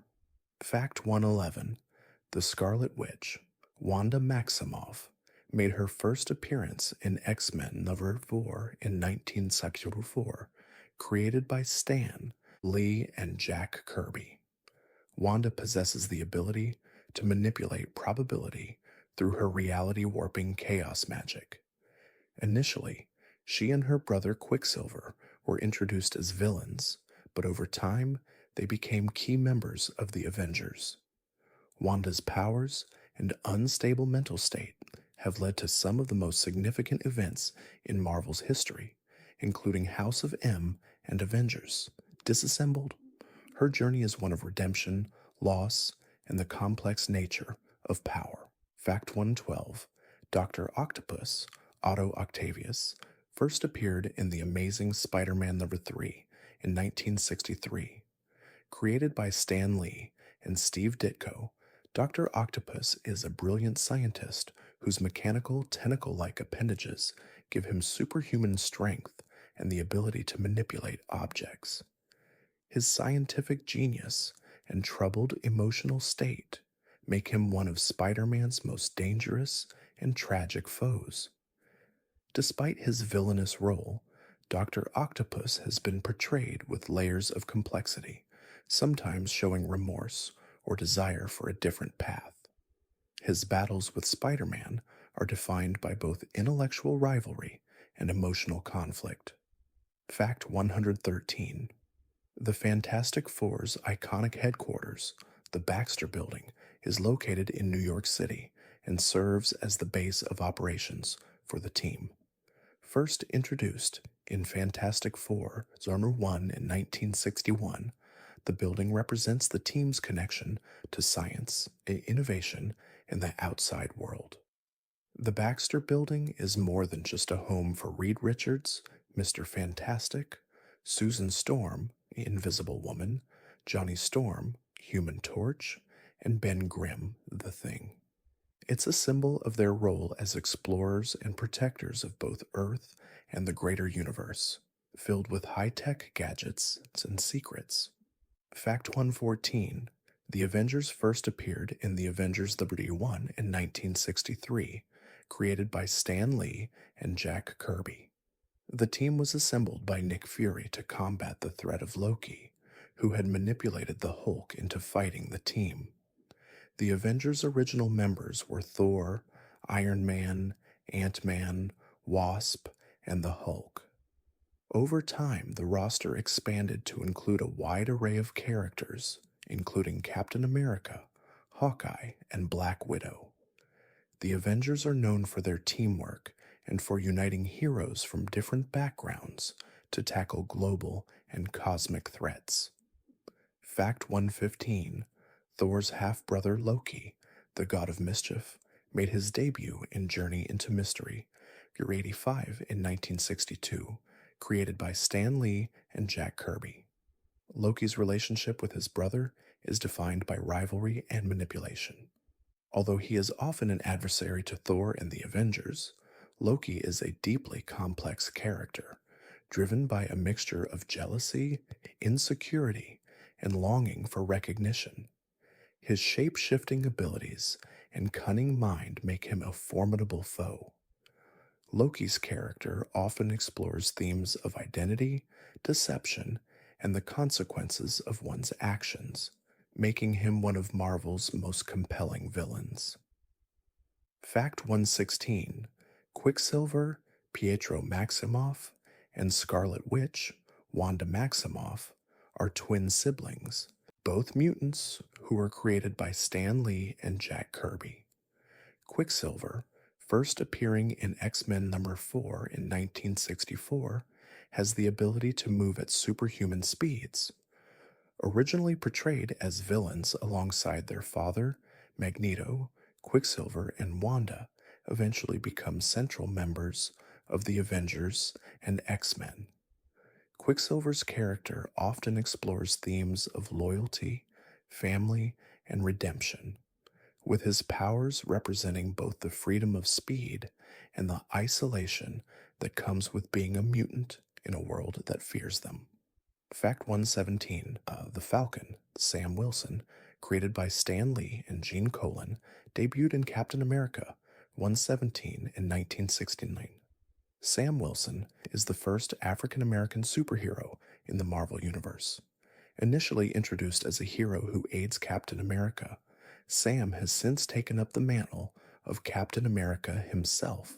Fact 111. The Scarlet Witch, Wanda Maximoff, made her first appearance in X-Men number 4 in 1964, created by Stan Lee and Jack Kirby. Wanda possesses the ability to manipulate probability through her reality warping chaos magic. Initially, she and her brother Quicksilver were introduced as villains, but over time, they became key members of the Avengers. Wanda's powers and unstable mental state have led to some of the most significant events in Marvel's history, including House of M and Avengers. Disassembled, her journey is one of redemption, loss, and the complex nature of power. Fact 112. Dr. Octopus, Otto Octavius, first appeared in The Amazing Spider-Man number 3 in 1963. Created by Stan Lee and Steve Ditko, Dr. Octopus is a brilliant scientist whose mechanical, tentacle-like appendages give him superhuman strength and the ability to manipulate objects. His scientific genius and troubled emotional state make him one of Spider-Man's most dangerous and tragic foes. Despite his villainous role, Dr. Octopus has been portrayed with layers of complexity, sometimes showing remorse or desire for a different path. His battles with Spider-Man are defined by both intellectual rivalry and emotional conflict. Fact 113. The Fantastic Four's iconic headquarters, the Baxter Building, is located in New York City and serves as the base of operations for the team. First introduced in Fantastic Four number 1 in 1961, the building represents the team's connection to science, innovation, and the outside world. The Baxter Building is more than just a home for Reed Richards, Mr. Fantastic, Susan Storm, Invisible Woman, Johnny Storm, Human Torch, and Ben Grimm, the Thing. It's a symbol of their role as explorers and protectors of both Earth and the greater universe, filled with high-tech gadgets and secrets. Fact 114. The Avengers first appeared in the Avengers Liberty 1 in 1963, created by Stan Lee and Jack Kirby. The team was assembled by Nick Fury to combat the threat of Loki, who had manipulated the Hulk into fighting the team. The Avengers' original members were Thor, Iron Man, Ant-Man, Wasp, and the Hulk. Over time, the roster expanded to include a wide array of characters, including Captain America, Hawkeye, and Black Widow. The Avengers are known for their teamwork and for uniting heroes from different backgrounds to tackle global and cosmic threats. Fact 115: Thor's half brother Loki, the god of mischief, made his debut in Journey into Mystery, Year 85 in 1962, created by Stan Lee and Jack Kirby. Loki's relationship with his brother is defined by rivalry and manipulation. Although he is often an adversary to Thor and the Avengers, Loki is a deeply complex character, driven by a mixture of jealousy, insecurity, and longing for recognition. His shape-shifting abilities and cunning mind make him a formidable foe. Loki's character often explores themes of identity, deception, and the consequences of one's actions, making him one of Marvel's most compelling villains. Fact 116: Quicksilver, Pietro Maximoff, and Scarlet Witch, Wanda Maximoff, are twin siblings, both mutants who were created by Stan Lee and Jack Kirby. Quicksilver, first appearing in X-Men number 4 in 1964, has the ability to move at superhuman speeds. Originally portrayed as villains alongside their father, Magneto, Quicksilver, and Wanda eventually become central members of the Avengers and X-Men. Quicksilver's character often explores themes of loyalty, family, and redemption, with his powers representing both the freedom of speed and the isolation that comes with being a mutant in a world that fears them. Fact 117: The Falcon, Sam Wilson, created by Stan Lee and Gene Colan, debuted in Captain America 117 in 1969. Sam Wilson is the first African American superhero in the Marvel Universe. Initially introduced as a hero who aids Captain America, Sam has since taken up the mantle of Captain America himself,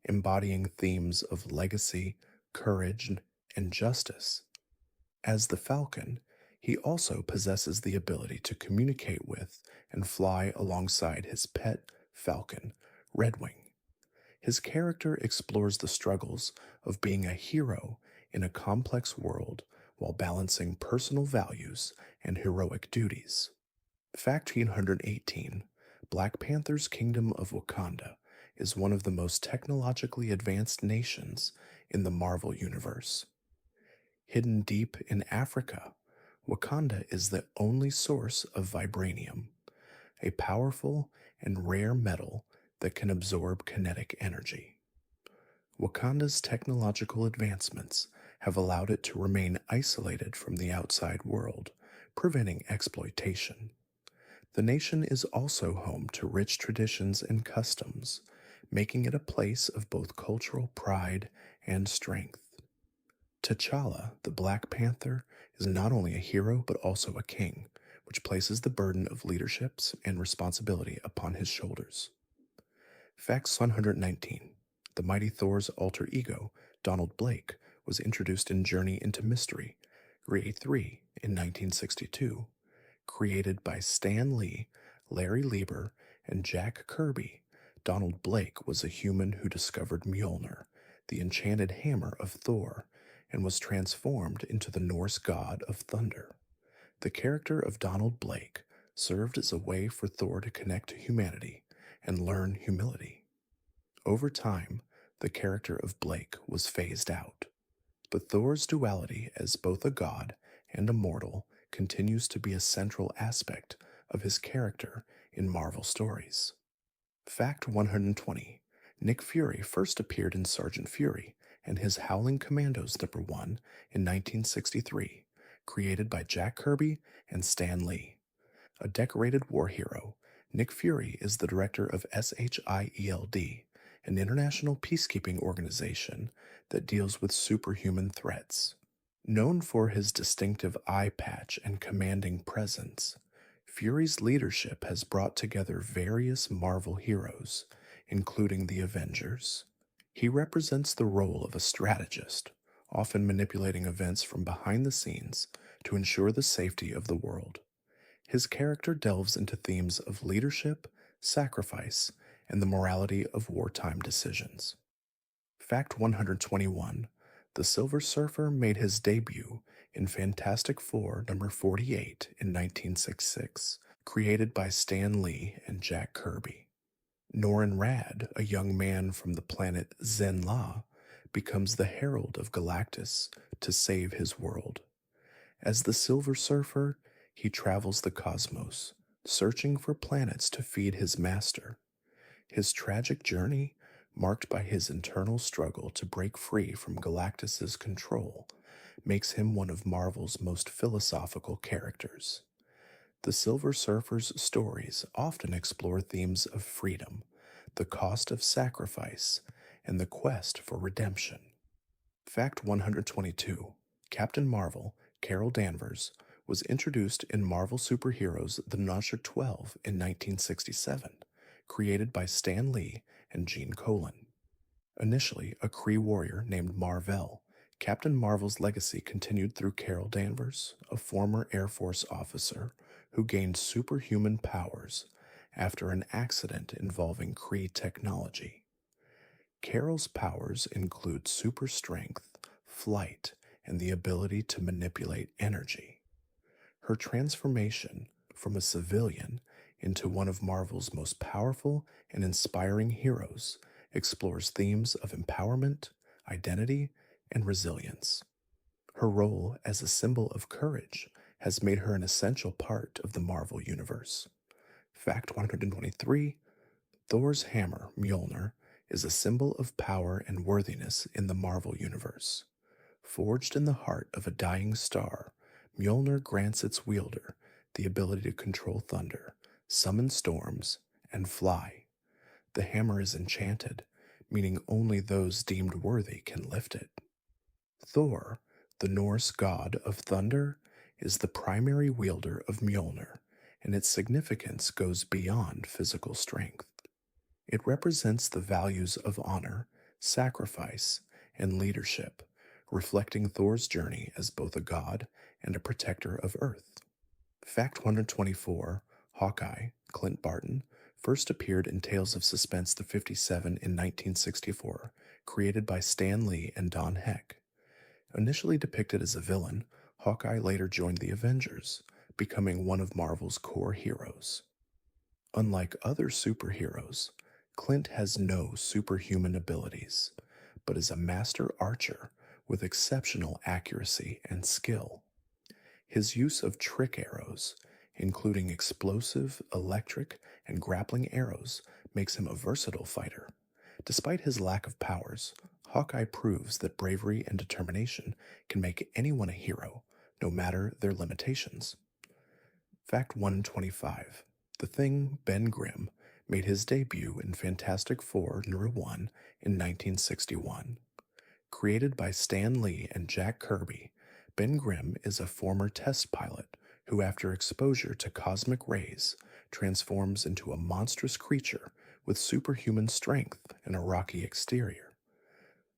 embodying themes of legacy, courage, and justice. As the Falcon, he also possesses the ability to communicate with and fly alongside his pet falcon, Redwing. His character explores the struggles of being a hero in a complex world while balancing personal values and heroic duties. Fact 118: Black Panther's Kingdom of Wakanda is one of the most technologically advanced nations in the Marvel Universe. Hidden deep in Africa, Wakanda is the only source of vibranium, a powerful and rare metal that can absorb kinetic energy. Wakanda's technological advancements have allowed it to remain isolated from the outside world, preventing exploitation. The nation is also home to rich traditions and customs, making it a place of both cultural pride and strength. T'Challa, the Black Panther, is not only a hero but also a king, which places the burden of leadership and responsibility upon his shoulders. Facts 119: The mighty Thor's alter ego, Donald Blake, was introduced in Journey into Mystery, Grade 3 in 1962. Created by Stan Lee, Larry Lieber, and Jack Kirby, Donald Blake was a human who discovered Mjolnir, the enchanted hammer of Thor, and was transformed into the Norse god of thunder. The character of Donald Blake served as a way for Thor to connect to humanity and learn humility. Over time, the character of Blake was phased out, but Thor's duality as both a god and a mortal continues to be a central aspect of his character in Marvel stories. Fact 120: Nick Fury first appeared in Sergeant Fury and his Howling Commandos number 1 in 1963, created by Jack Kirby and Stan Lee. A decorated war hero, Nick Fury is the director of SHIELD, an international peacekeeping organization that deals with superhuman threats. Known for his distinctive eye patch and commanding presence, Fury's leadership has brought together various Marvel heroes, including the Avengers. He represents the role of a strategist, often manipulating events from behind the scenes to ensure the safety of the world. His character delves into themes of leadership, sacrifice, and the morality of wartime decisions. Fact 121: The Silver Surfer made his debut in Fantastic Four number 48 in 1966, created by Stan Lee and Jack Kirby. Norrin Rad, a young man from the planet Zenla, becomes the Herald of Galactus to save his world. As the Silver Surfer, he travels the cosmos, searching for planets to feed his master. His tragic journey, marked by his internal struggle to break free from Galactus's control, makes him one of Marvel's most philosophical characters. The Silver Surfer's stories often explore themes of freedom, the cost of sacrifice, and the quest for redemption. Fact 122: Captain Marvel, Carol Danvers, was introduced in Marvel Superheroes The Notcher 12 in 1967, created by Stan Lee and Gene Colan. Initially a Kree warrior named Marvel, Captain Marvel's legacy continued through Carol Danvers, a former Air Force officer who gained superhuman powers after an accident involving Kree technology. Carol's powers include super strength, flight, and the ability to manipulate energy. Her transformation from a civilian into one of Marvel's most powerful and inspiring heroes explores themes of empowerment, identity, and resilience. Her role as a symbol of courage has made her an essential part of the Marvel Universe. Fact 123: Thor's hammer, Mjolnir, is a symbol of power and worthiness in the Marvel Universe. Forged in the heart of a dying star, Mjolnir grants its wielder the ability to control thunder, summon storms, and fly. The hammer is enchanted, meaning only those deemed worthy can lift it. Thor, the Norse god of thunder, is the primary wielder of Mjolnir, and its significance goes beyond physical strength. It represents the values of honor, sacrifice, and leadership, reflecting Thor's journey as both a god and a protector of Earth. Fact 124: Hawkeye, Clint Barton, first appeared in Tales of Suspense the 57 in 1964, created by Stan Lee and Don Heck. Initially depicted as a villain, Hawkeye later joined the Avengers, becoming one of Marvel's core heroes. Unlike other superheroes, Clint has no superhuman abilities, but is a master archer with exceptional accuracy and skill. His use of trick arrows, including explosive, electric, and grappling arrows, makes him a versatile fighter. Despite his lack of powers, Hawkeye proves that bravery and determination can make anyone a hero, no matter their limitations. Fact 125: The Thing, Ben Grimm, made his debut in Fantastic Four number 1 in 1961. Created by Stan Lee and Jack Kirby, Ben Grimm is a former test pilot who, after exposure to cosmic rays, transforms into a monstrous creature with superhuman strength and a rocky exterior.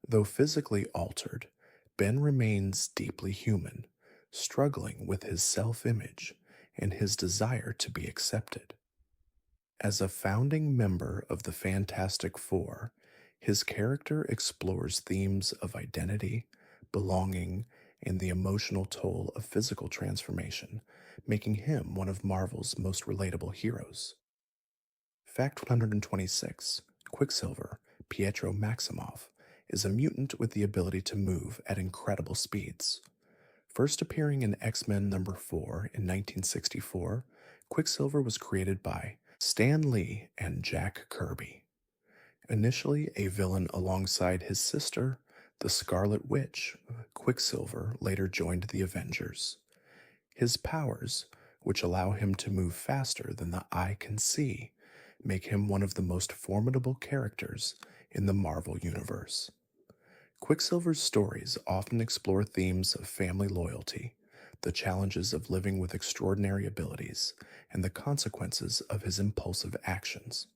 Though physically altered, Ben remains deeply human, struggling with his self-image and his desire to be accepted. As a founding member of the Fantastic Four, his character explores themes of identity, belonging, and the emotional toll of physical transformation, making him one of Marvel's most relatable heroes. Fact 126: Quicksilver, Pietro Maximoff, is a mutant with the ability to move at incredible speeds. First appearing in X-Men number 4 in 1964, Quicksilver was created by Stan Lee and Jack Kirby. Initially a villain alongside his sister, the Scarlet Witch, Quicksilver later joined the Avengers. His powers, which allow him to move faster than the eye can see, make him one of the most formidable characters in the Marvel Universe. Quicksilver's stories often explore themes of family loyalty, the challenges of living with extraordinary abilities, and the consequences of his impulsive actions.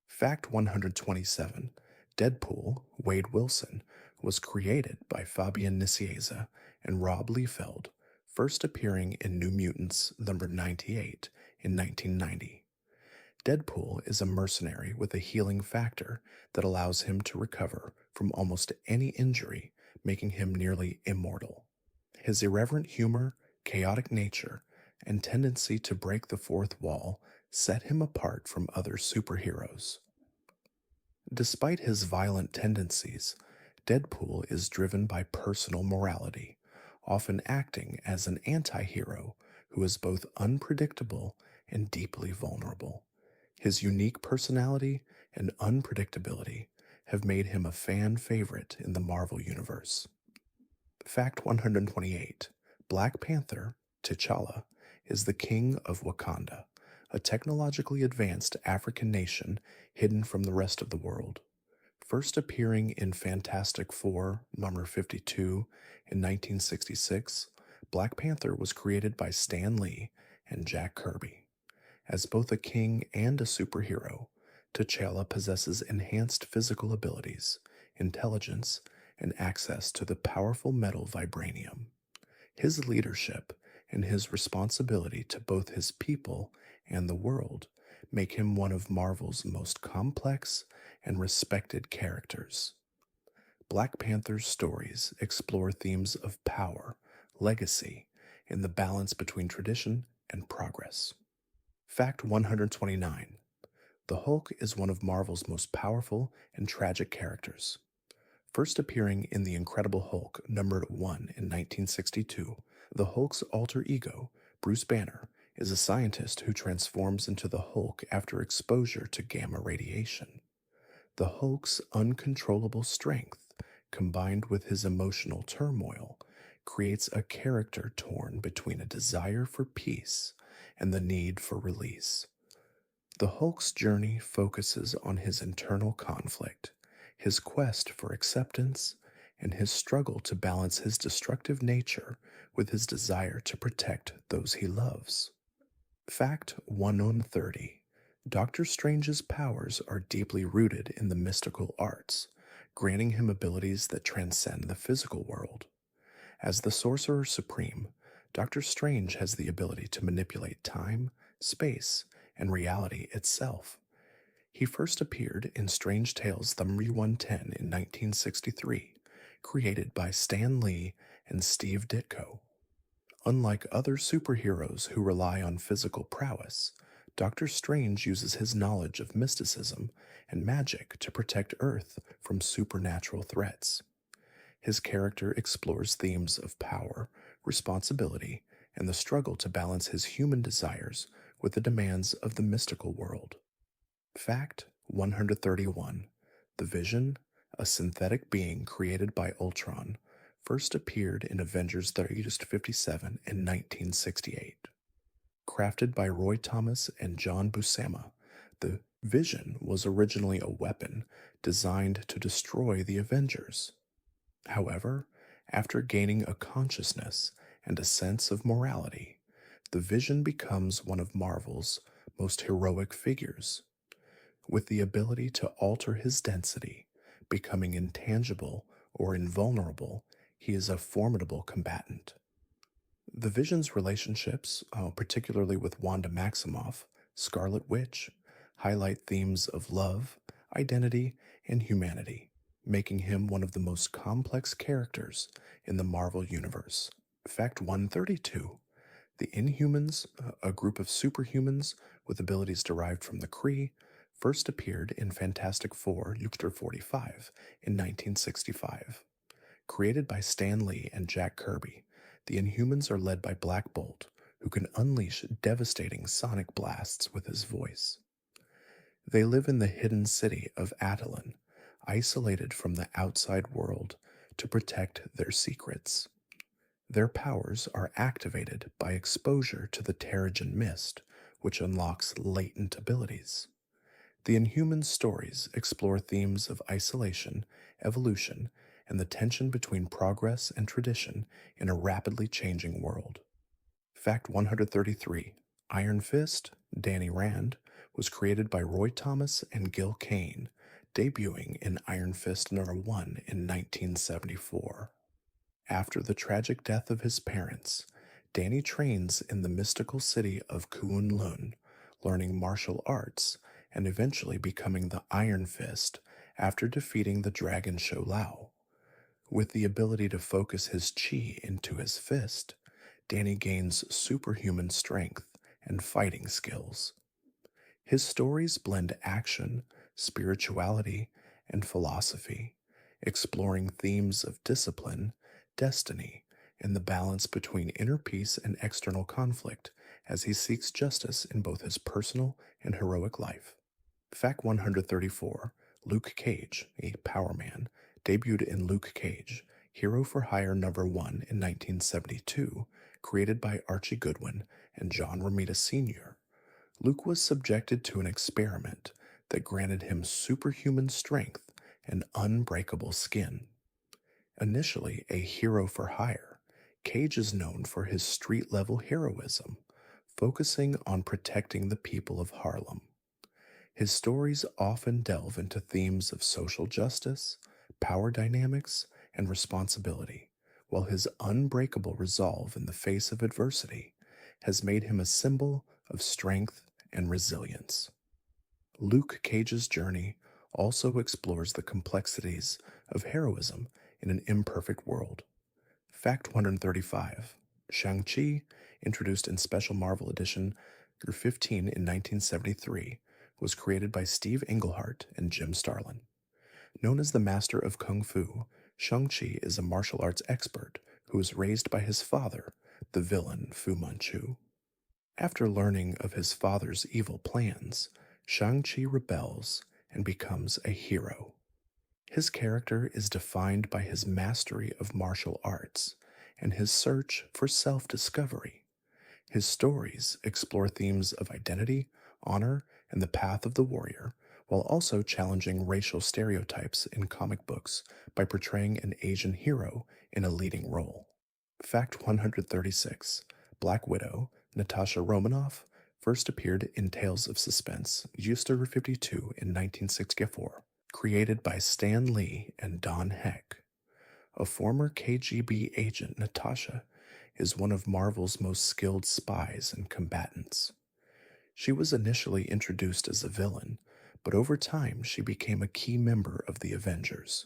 Fact 127: Deadpool, Wade Wilson, was created by Fabian Nicieza and Rob Liefeld, first appearing in New Mutants number 98 in 1990. Deadpool is a mercenary with a healing factor that allows him to recover from almost any injury, making him nearly immortal. His irreverent humor, chaotic nature, and tendency to break the fourth wall set him apart from other superheroes. Despite his violent tendencies, Deadpool is driven by personal morality, often acting as an anti hero who is both unpredictable and deeply vulnerable. His unique personality and unpredictability have made him a fan favorite in the Marvel Universe. Fact 128: Black Panther, T'Challa, is the king of Wakanda, a technologically advanced African nation hidden from the rest of the world. First appearing in Fantastic Four number 52 in 1966, Black Panther was created by Stan Lee and Jack Kirby. As both a king and a superhero, T'Challa possesses enhanced physical abilities, intelligence, and access to the powerful metal vibranium. His leadership and his responsibility to both his people and the world make him one of Marvel's most complex and respected characters. Black Panther's stories explore themes of power, legacy, and the balance between tradition and progress. Fact 129: The Hulk is one of Marvel's most powerful and tragic characters. First appearing in The Incredible Hulk number 1 in 1962, the Hulk's alter ego, Bruce Banner, is a scientist who transforms into the Hulk after exposure to gamma radiation. The Hulk's uncontrollable strength, combined with his emotional turmoil, creates a character torn between a desire for peace and the need for release. The Hulk's journey focuses on his internal conflict, his quest for acceptance, and his struggle to balance his destructive nature with his desire to protect those he loves. Fact 130: Doctor Strange's powers are deeply rooted in the mystical arts, granting him abilities that transcend the physical world. As the Sorcerer Supreme, Doctor Strange has the ability to manipulate time, space, and reality itself. He first appeared in Strange Tales number 110 in 1963, created by Stan Lee and Steve Ditko. Unlike other superheroes who rely on physical prowess, Doctor Strange uses his knowledge of mysticism and magic to protect Earth from supernatural threats. His character explores themes of power, responsibility, and the struggle to balance his human desires with the demands of the mystical world. Fact 131: The Vision, a synthetic being created by Ultron, first appeared in Avengers 30-57 in 1968. Crafted by Roy Thomas and John Buscema, the Vision was originally a weapon designed to destroy the Avengers. However, after gaining a consciousness and a sense of morality, the Vision becomes one of Marvel's most heroic figures. With the ability to alter his density, becoming intangible or invulnerable, he is a formidable combatant. The Vision's relationships, particularly with Wanda Maximoff, Scarlet Witch, highlight themes of love, identity, and humanity, making him one of the most complex characters in the Marvel Universe. Fact 132: The Inhumans, a group of superhumans with abilities derived from the Kree, first appeared in Fantastic Four Chapter 45 in 1965. Created by Stan Lee and Jack Kirby, the Inhumans are led by Black Bolt, who can unleash devastating sonic blasts with his voice. They live in the hidden city of Attilan, isolated from the outside world to protect their secrets. Their powers are activated by exposure to the Terrigen mist, which unlocks latent abilities. The Inhuman stories explore themes of isolation, evolution, and the tension between progress and tradition in a rapidly changing world. Fact 133: Iron Fist, Danny Rand, was created by Roy Thomas and Gil Kane, debuting in Iron Fist number 1 in 1974. After the tragic death of his parents, Danny trains in the mystical city of Kunlun, learning martial arts and eventually becoming the Iron Fist after defeating the dragon Lao. With the ability to focus his chi into his fist, Danny gains superhuman strength and fighting skills. His stories blend action, spirituality, and philosophy, exploring themes of discipline, destiny, and the balance between inner peace and external conflict as he seeks justice in both his personal and heroic life. Fact 134: Luke Cage, a Power Man, debuted in Luke Cage, Hero for Hire number 1 in 1972, created by Archie Goodwin and John Romita Sr. Luke was subjected to an experiment that granted him superhuman strength and unbreakable skin. Initially a hero for hire, Cage is known for his street level heroism, focusing on protecting the people of Harlem. His stories often delve into themes of social justice, power dynamics, and responsibility, while his unbreakable resolve in the face of adversity has made him a symbol of strength and resilience. Luke Cage's journey also explores the complexities of heroism in an imperfect world. Fact 135: Shang-Chi, introduced in Special Marvel Edition number 15 in 1973, was created by Steve Englehart and Jim Starlin. Known as the Master of Kung Fu, Shang-Chi is a martial arts expert who was raised by his father, the villain Fu Manchu. After learning of his father's evil plans, Shang-Chi rebels and becomes a hero. His character is defined by his mastery of martial arts and his search for self-discovery. His stories explore themes of identity, honor, and the path of the warrior, while also challenging racial stereotypes in comic books by portraying an Asian hero in a leading role. Fact 136: Black Widow, Natasha Romanoff, first appeared in Tales of Suspense, Juster 52 in 1964, created by Stan Lee and Don Heck. A former KGB agent, Natasha is one of Marvel's most skilled spies and combatants. She was initially introduced as a villain, but over time she became a key member of the Avengers.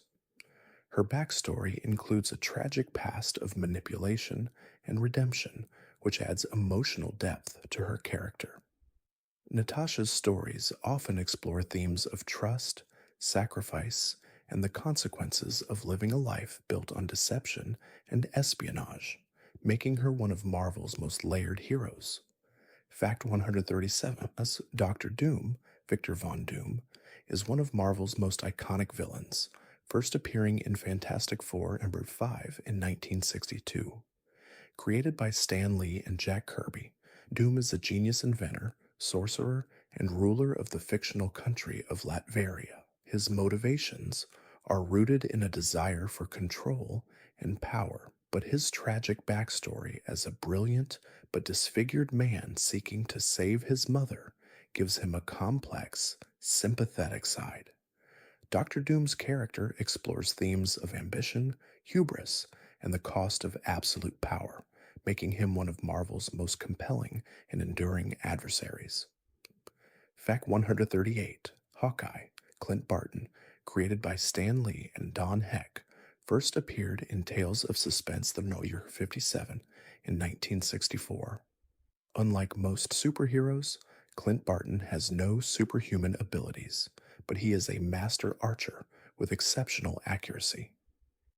Her backstory includes a tragic past of manipulation and redemption, which adds emotional depth to her character. Natasha's stories often explore themes of trust, sacrifice, and the consequences of living a life built on deception and espionage, making her one of Marvel's most layered heroes. Fact 137: Doctor Doom, Victor Von Doom, is one of Marvel's most iconic villains, first appearing in Fantastic Four number 5 in 1962. Created by Stan Lee and Jack Kirby, Doom is a genius inventor, sorcerer, and ruler of the fictional country of Latveria. His motivations are rooted in a desire for control and power, but his tragic backstory as a brilliant but disfigured man seeking to save his mother gives him a complex, sympathetic side. Doctor Doom's character explores themes of ambition, hubris, and the cost of absolute power, making him one of Marvel's most compelling and enduring adversaries. Fact 138: Hawkeye, Clint Barton, created by Stan Lee and Don Heck, first appeared in Tales of Suspense the Year 57 in 1964. Unlike most superheroes, Clint Barton has no superhuman abilities, but he is a master archer with exceptional accuracy.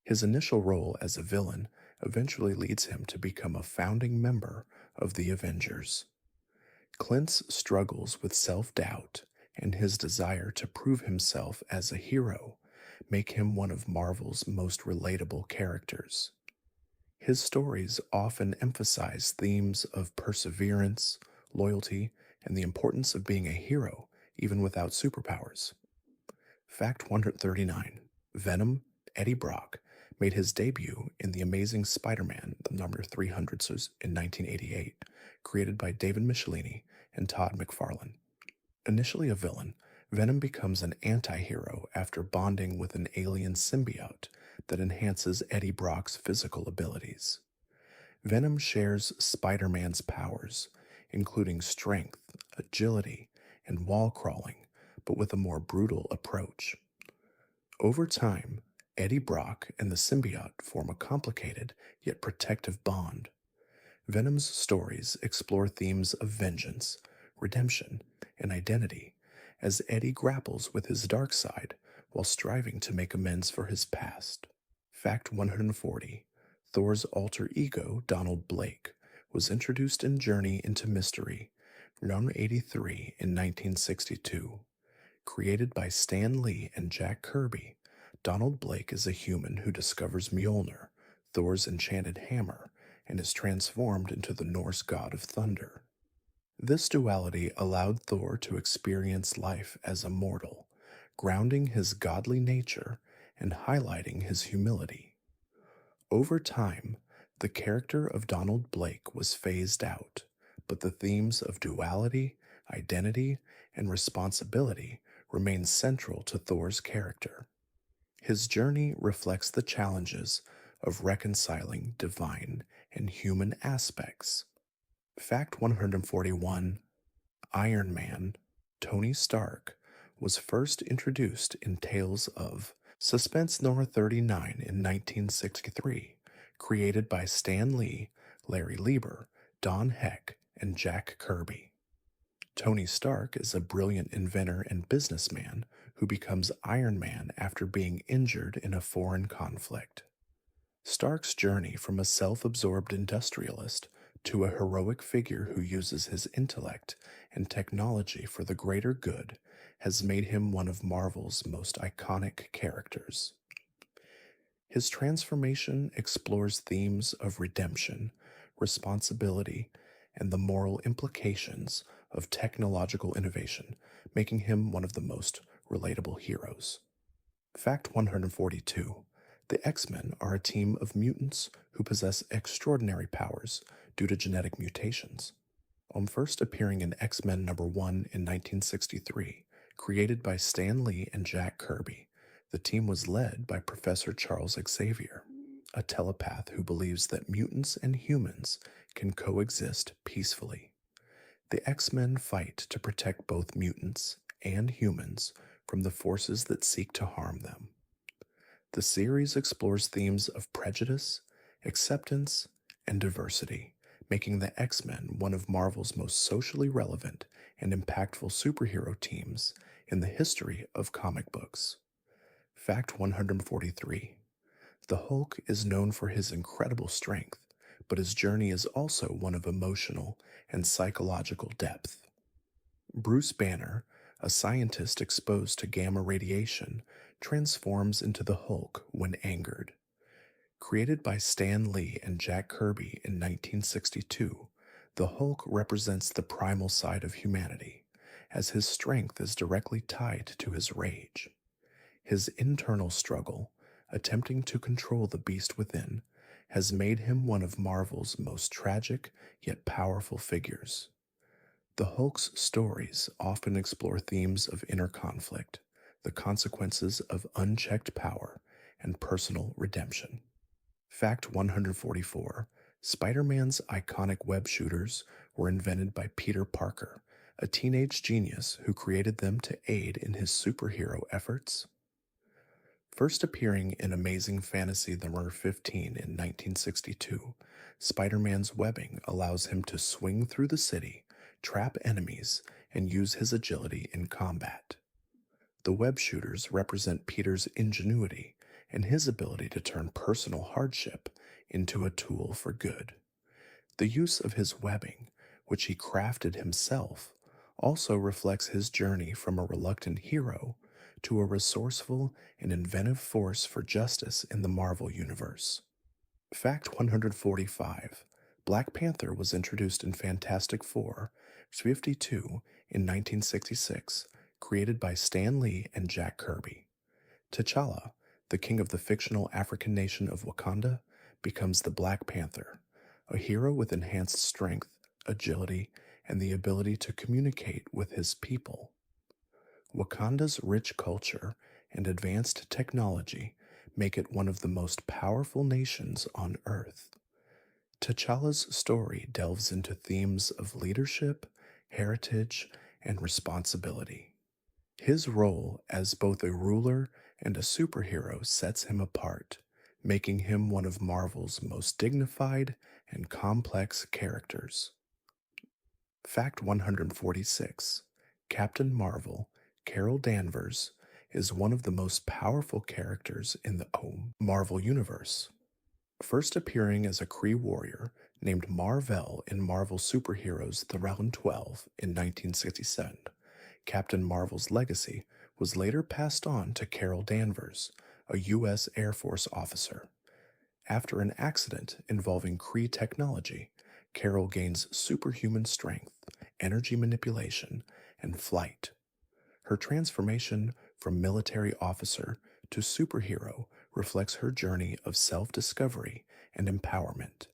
His initial role as a villain eventually leads him to become a founding member of the Avengers. Clint's struggles with self-doubt and his desire to prove himself as a hero make him one of Marvel's most relatable characters. His stories often emphasize themes of perseverance, loyalty, and the importance of being a hero even without superpowers. Fact 139: Venom, Eddie Brock, made his debut in The Amazing Spider Man, the number 300 in 1988, created by David Michelini and Todd McFarlane. Initially a villain, Venom becomes an anti hero after bonding with an alien symbiote that enhances Eddie Brock's physical abilities. Venom shares Spider Man's powers, including strength, agility, and wall crawling, but with a more brutal approach. Over time, Eddie Brock and the symbiote form a complicated yet protective bond. Venom's stories explore themes of vengeance, redemption, and identity as Eddie grapples with his dark side while striving to make amends for his past. Fact 140: Thor's alter ego, Donald Blake, was introduced in Journey into Mystery, number 83 in 1962. Created by Stan Lee and Jack Kirby, Donald Blake is a human who discovers Mjolnir, Thor's enchanted hammer, and is transformed into the Norse god of thunder. This duality allowed Thor to experience life as a mortal, grounding his godly nature and highlighting his humility. Over time, the character of Donald Blake was phased out, but the themes of duality, identity, and responsibility remain central to Thor's character. His journey reflects the challenges of reconciling divine and human aspects. Fact 141: Iron Man, Tony Stark, was first introduced in Tales of Suspense number 39 in 1963, created by Stan Lee, Larry Lieber, Don Heck, and Jack Kirby. Tony Stark is a brilliant inventor and businessman who becomes Iron Man after being injured in a foreign conflict. Stark's journey from a self absorbed industrialist to a heroic figure who uses his intellect and technology for the greater good has made him one of Marvel's most iconic characters. His transformation explores themes of redemption, responsibility, and the moral implications of technological innovation, making him one of the most relatable heroes. Fact 142: The X-Men are a team of mutants who possess extraordinary powers due to genetic mutations. On first appearing in X-Men number 1 in 1963, created by Stan Lee and Jack Kirby, the team was led by Professor Charles Xavier, a telepath who believes that mutants and humans can coexist peacefully. The X-Men fight to protect both mutants and humans from the forces that seek to harm them. The series explores themes of prejudice, acceptance, and diversity, making the X-Men one of Marvel's most socially relevant and impactful superhero teams in the history of comic books. Fact 143: The Hulk is known for his incredible strength, but his journey is also one of emotional and psychological depth. Bruce Banner, a scientist exposed to gamma radiation, transforms into the Hulk when angered. Created by Stan Lee and Jack Kirby in 1962, the Hulk represents the primal side of humanity, as his strength is directly tied to his rage. His internal struggle, attempting to control the beast within, has made him one of Marvel's most tragic yet powerful figures. The Hulk's stories often explore themes of inner conflict, the consequences of unchecked power, and personal redemption. Fact 144: Spider-Man's iconic web shooters were invented by Peter Parker, a teenage genius who created them to aid in his superhero efforts. First appearing in Amazing Fantasy number 15 in 1962, Spider-Man's webbing allows him to swing through the city, trap enemies, and use his agility in combat. The web shooters represent Peter's ingenuity and his ability to turn personal hardship into a tool for good. The use of his webbing, which he crafted himself, also reflects his journey from a reluctant hero to a resourceful and inventive force for justice in the Marvel Universe. Fact 145. Black Panther was introduced in Fantastic Four 52 in 1966, created by Stan Lee and Jack Kirby. T'Challa, the king of the fictional African nation of Wakanda, becomes the Black Panther, a hero with enhanced strength, agility, and the ability to communicate with his people. Wakanda's rich culture and advanced technology make it one of the most powerful nations on Earth. T'Challa's story delves into themes of leadership, heritage, and responsibility. His role as both a ruler and a superhero sets him apart, making him one of Marvel's most dignified and complex characters. Fact 146. Captain Marvel, Carol Danvers, is one of the most powerful characters in the Marvel Universe. First appearing as a Kree warrior named Marvel in Marvel Superheroes The Round 12 in 1967, Captain Marvel's legacy was later passed on to Carol Danvers, a U.S. Air Force officer. After an accident involving Kree technology, Carol gains superhuman strength, energy manipulation, and flight. Her transformation from military officer to superhero reflects her journey of self discovery and empowerment.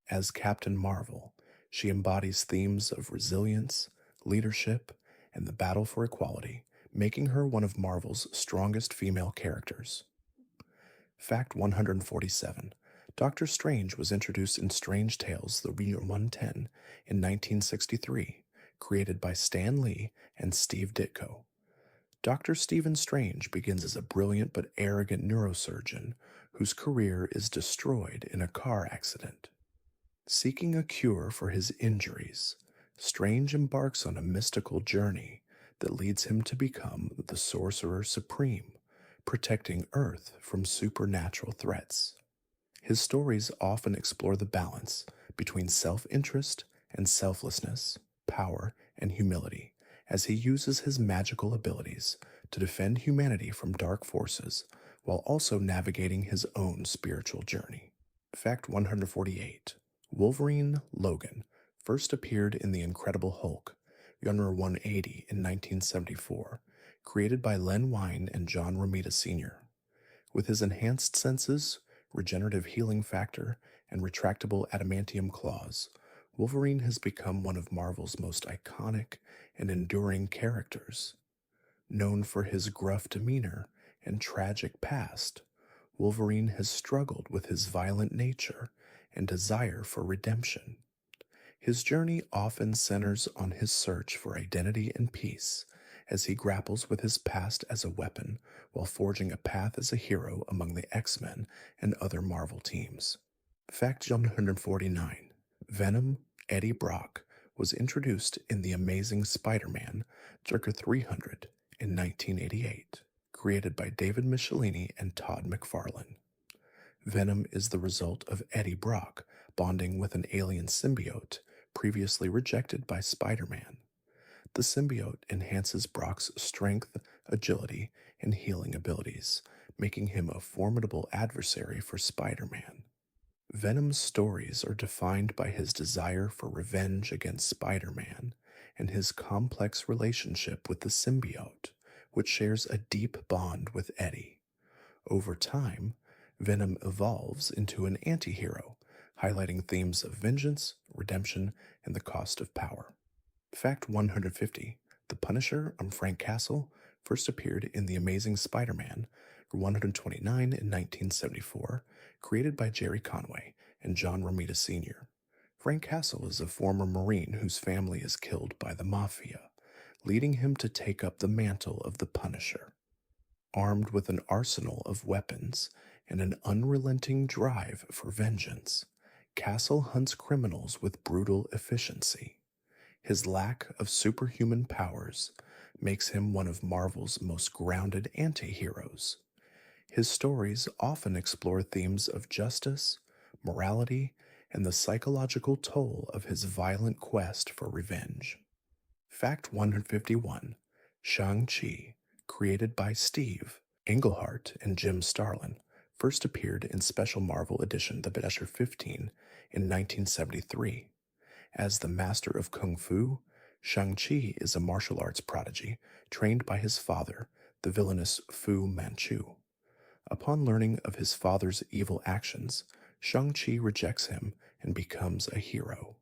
As Captain Marvel, she embodies themes of resilience, leadership, and the battle for equality, making her one of Marvel's strongest female characters. Fact 147. Doctor Strange was introduced in Strange Tales The Year 110 in 1963, created by Stan Lee and Steve Ditko. Dr. Stephen Strange begins as a brilliant but arrogant neurosurgeon whose career is destroyed in a car accident. Seeking a cure for his injuries, Strange embarks on a mystical journey that leads him to become the Sorcerer Supreme, protecting Earth from supernatural threats. His stories often explore the balance between self interest and selflessness, power and humility, as he uses his magical abilities to defend humanity from dark forces while also navigating his own spiritual journey. Fact 148. Wolverine Logan first appeared in The Incredible Hulk, Genre 180 in 1974, created by Len Wein and John Romita Sr. With his enhanced senses, regenerative healing factor, and retractable adamantium claws, Wolverine has become one of Marvel's most iconic and enduring characters. Known for his gruff demeanor and tragic past, Wolverine has struggled with his violent nature and desire for redemption. His journey often centers on his search for identity and peace as he grapples with his past as a weapon while forging a path as a hero among the X-Men and other Marvel teams. Fact 149. Venom, Eddie Brock, was introduced in The Amazing Spider-Man, circa 300, in 1988, created by David Michelini and Todd McFarlane. Venom is the result of Eddie Brock bonding with an alien symbiote previously rejected by Spider-Man. The symbiote enhances Brock's strength, agility, and healing abilities, making him a formidable adversary for Spider-Man. Venom's stories are defined by his desire for revenge against Spider-Man and his complex relationship with the symbiote, which shares a deep bond with Eddie. Over time, Venom evolves into an anti-hero, highlighting themes of vengeance, redemption, and the cost of power. Fact 150. The Punisher, Frank Castle, first appeared in The Amazing Spider-Man 129 in 1974, created by Jerry Conway and John Romita Sr. Frank Castle is a former Marine whose family is killed by the Mafia, leading him to take up the mantle of the Punisher. Armed with an arsenal of weapons and an unrelenting drive for vengeance, Castle hunts criminals with brutal efficiency. His lack of superhuman powers makes him one of Marvel's most grounded anti-heroes. His stories often explore themes of justice, morality, and the psychological toll of his violent quest for revenge. Fact 151. Shang-Chi, created by Steve Englehart and Jim Starlin, first appeared in Special Marvel Edition The Bedazzler 15 in 1973. As the master of Kung Fu, Shang-Chi is a martial arts prodigy trained by his father, the villainous Fu Manchu. Upon learning of his father's evil actions, Shang-Chi rejects him and becomes a hero.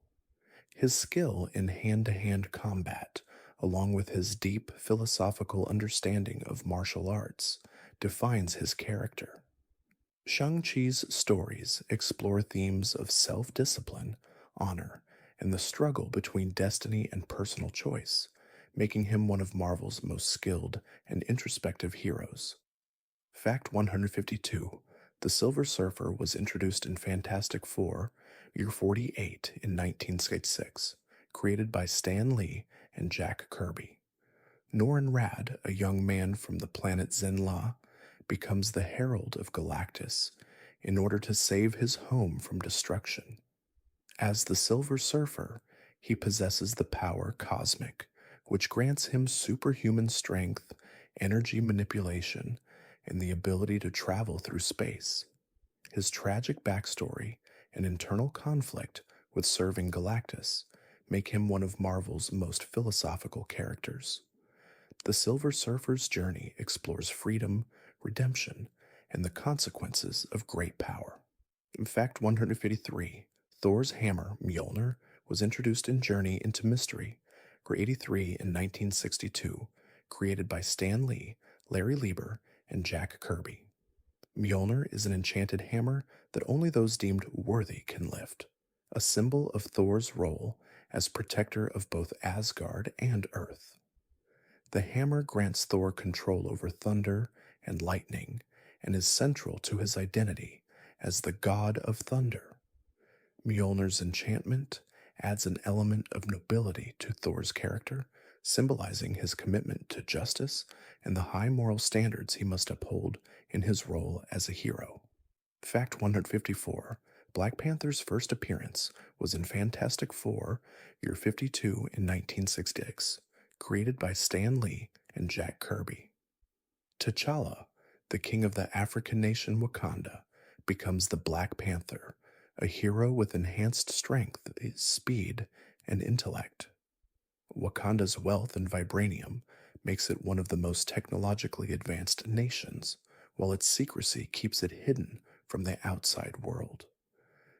His skill in hand to hand combat, along with his deep philosophical understanding of martial arts, defines his character. Shang-Chi's stories explore themes of self discipline, honor, and the struggle between destiny and personal choice, making him one of Marvel's most skilled and introspective heroes. Fact 152: The Silver Surfer was introduced in Fantastic Four, Year 48 in 1966, created by Stan Lee and Jack Kirby. Norrin Rad, a young man from the planet Zenla, becomes the Herald of Galactus in order to save his home from destruction. As the Silver Surfer, he possesses the power Cosmic, which grants him superhuman strength, energy manipulation, and the ability to travel through space. His tragic backstory and internal conflict with serving Galactus make him one of Marvel's most philosophical characters. The Silver Surfer's journey explores freedom, redemption, and the consequences of great power. In fact 153, Thor's hammer, Mjolnir, was introduced in Journey into Mystery, for 83 in 1962, created by Stan Lee, Larry Lieber, and Jack Kirby. Mjolnir is an enchanted hammer that only those deemed worthy can lift, a symbol of Thor's role as protector of both Asgard and Earth. The hammer grants Thor control over thunder and lightning and is central to his identity as the god of thunder. Mjolnir's enchantment adds an element of nobility to Thor's character, symbolizing his commitment to justice and the high moral standards he must uphold in his role as a hero. Fact 154: Black Panther's first appearance was in Fantastic Four, Year 52 in 1966, created by Stan Lee and Jack Kirby. T'Challa, the king of the African nation Wakanda, becomes the Black Panther, a hero with enhanced strength, speed, and intellect. Wakanda's wealth and vibranium makes it one of the most technologically advanced nations, while its secrecy keeps it hidden from the outside world.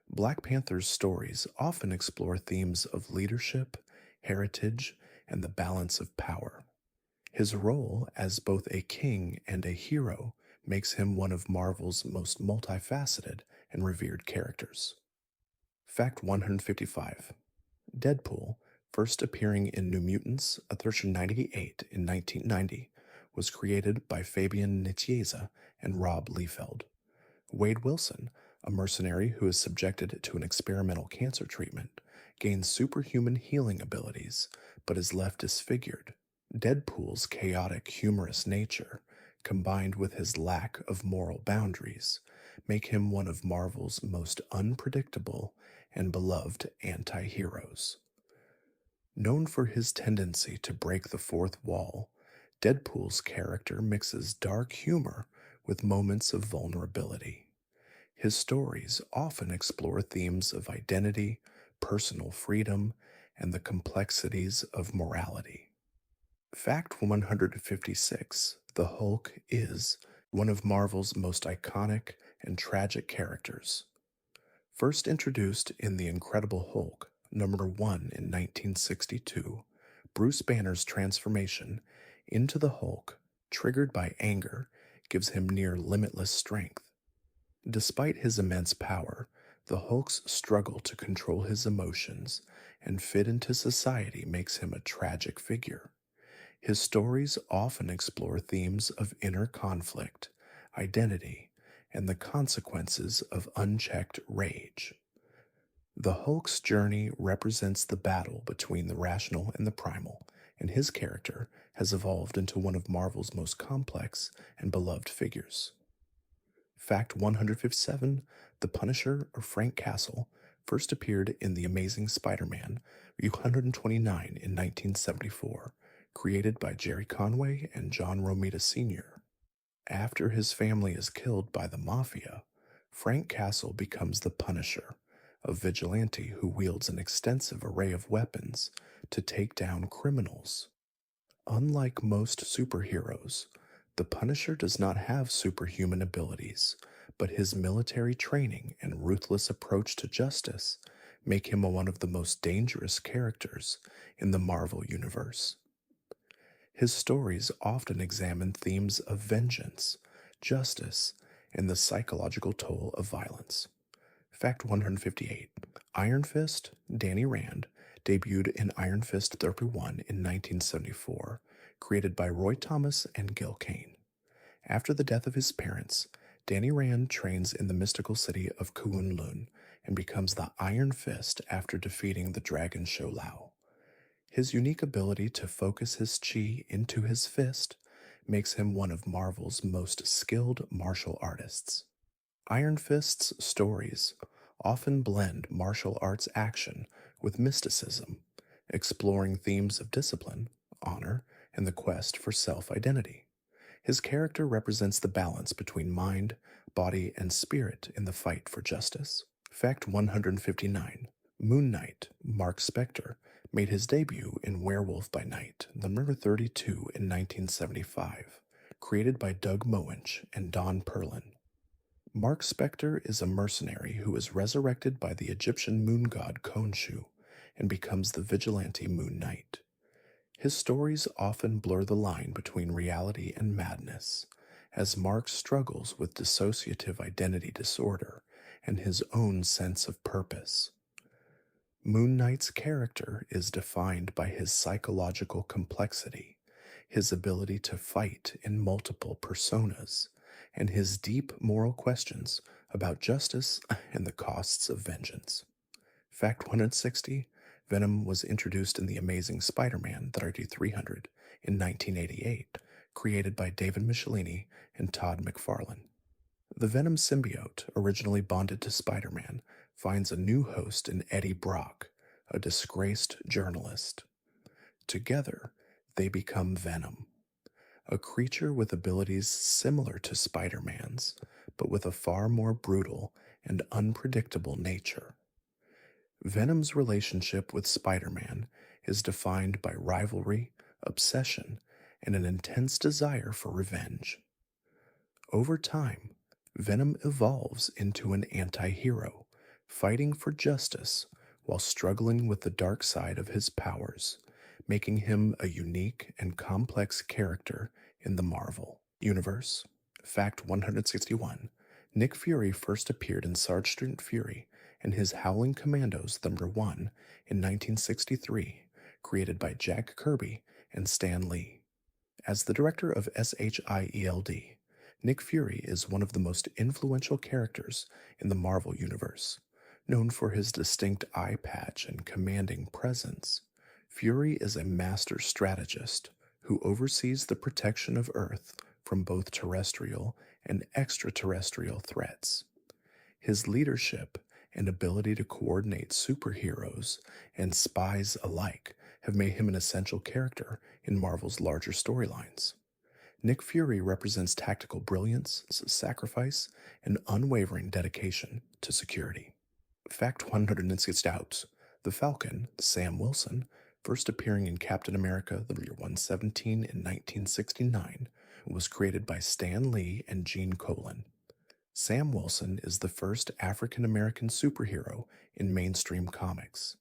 Black Panther's stories often explore themes of leadership, heritage, and the balance of power. His role as both a king and a hero makes him one of Marvel's most multifaceted and revered characters. Fact 155: Deadpool, first appearing in New Mutants, version 98 in 1990, was created by Fabian Nicieza and Rob Liefeld. Wade Wilson, a mercenary who is subjected to an experimental cancer treatment, gains superhuman healing abilities but is left disfigured. Deadpool's chaotic, humorous nature, combined with his lack of moral boundaries, make him one of Marvel's most unpredictable and beloved anti-heroes. Known for his tendency to break the fourth wall, Deadpool's character mixes dark humor with moments of vulnerability. His stories often explore themes of identity, personal freedom, and the complexities of morality. Fact 156: The Hulk is one of Marvel's most iconic and tragic characters. First introduced in The Incredible Hulk, #1 in 1962, Bruce Banner's transformation into the Hulk, triggered by anger, gives him near limitless strength. Despite his immense power, the Hulk's struggle to control his emotions and fit into society makes him a tragic figure. His stories often explore themes of inner conflict, identity, and the consequences of unchecked rage. The Hulk's journey represents the battle between the rational and the primal, and his character has evolved into one of Marvel's most complex and beloved figures. Fact 157: The Punisher, or Frank Castle, first appeared in The Amazing Spider-Man, 129 in 1974, created by Jerry Conway and John Romita Sr. After his family is killed by the Mafia, Frank Castle becomes the Punisher, a vigilante who wields an extensive array of weapons to take down criminals. Unlike most superheroes, the Punisher does not have superhuman abilities, but his military training and ruthless approach to justice make him one of the most dangerous characters in the Marvel Universe. His stories often examine themes of vengeance, justice, and the psychological toll of violence. Fact 158. Iron Fist, Danny Rand, debuted in Iron Fist 31 in 1974, created by Roy Thomas and Gil Kane. After the death of his parents, Danny Rand trains in the mystical city of Kunlun and becomes the Iron Fist after defeating the dragon Sholao. His unique ability to focus his chi into his fist makes him one of Marvel's most skilled martial artists. Iron Fist's stories often blend martial arts action with mysticism, exploring themes of discipline, honor, and the quest for self identity. His character represents the balance between mind, body, and spirit in the fight for justice. Fact 159. Moon Knight, Mark Spector, made his debut in Werewolf by Night, number 32 in 1975, created by Doug Moench and Don Perlin. Mark Spector is a mercenary who is resurrected by the Egyptian moon god Khonshu and becomes the vigilante Moon Knight. His stories often blur the line between reality and madness, as Mark struggles with dissociative identity disorder and his own sense of purpose. Moon Knight's character is defined by his psychological complexity, his ability to fight in multiple personas, and his deep moral questions about justice and the costs of vengeance. Fact 160. Venom was introduced in The Amazing Spider-Man 3300 in 1988, created by David Michelini and Todd McFarlane. The Venom symbiote, originally bonded to Spider-Man, finds a new host in Eddie Brock, a disgraced journalist. Together, they become Venom, a creature with abilities similar to Spider-Man's, but with a far more brutal and unpredictable nature. Venom's relationship with Spider-Man is defined by rivalry, obsession, and an intense desire for revenge. Over time, Venom evolves into an anti-hero, fighting for justice while struggling with the dark side of his powers, making him a unique and complex character in the Marvel Universe. Fact 161. Nick Fury first appeared in Sergeant Fury and his Howling Commandos #1 in 1963, created by Jack Kirby and Stan Lee. As the director of SHIELD, Nick Fury is one of the most influential characters in the Marvel Universe. Known for his distinct eye patch and commanding presence, Fury is a master strategist who oversees the protection of Earth from both terrestrial and extraterrestrial threats. His leadership and ability to coordinate superheroes and spies alike have made him an essential character in Marvel's larger storylines. Nick Fury represents tactical brilliance, sacrifice, and unwavering dedication to security. Fact 160 out. The Falcon, Sam Wilson, first appearing in Captain America #117 in 1969, was created by Stan Lee and Gene Colan. Sam Wilson is the first African American superhero in mainstream comics.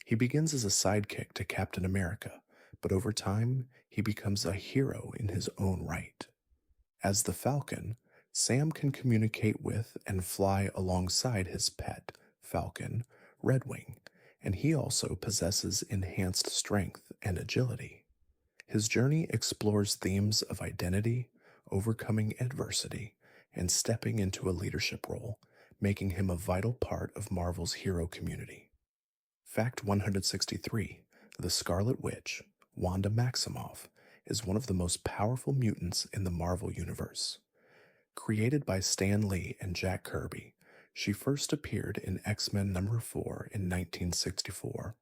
He begins as a sidekick to Captain America, but over time, he becomes a hero in his own right. As the Falcon, Sam can communicate with and fly alongside his pet, Falcon, Redwing, and he also possesses enhanced strength and agility. His journey explores themes of identity, overcoming adversity, and stepping into a leadership role, making him a vital part of Marvel's hero community. Fact 163. The Scarlet Witch, Wanda Maximoff, is one of the most powerful mutants in the Marvel Universe. Created by Stan Lee and Jack Kirby, she first appeared in X-Men #4 in 1964.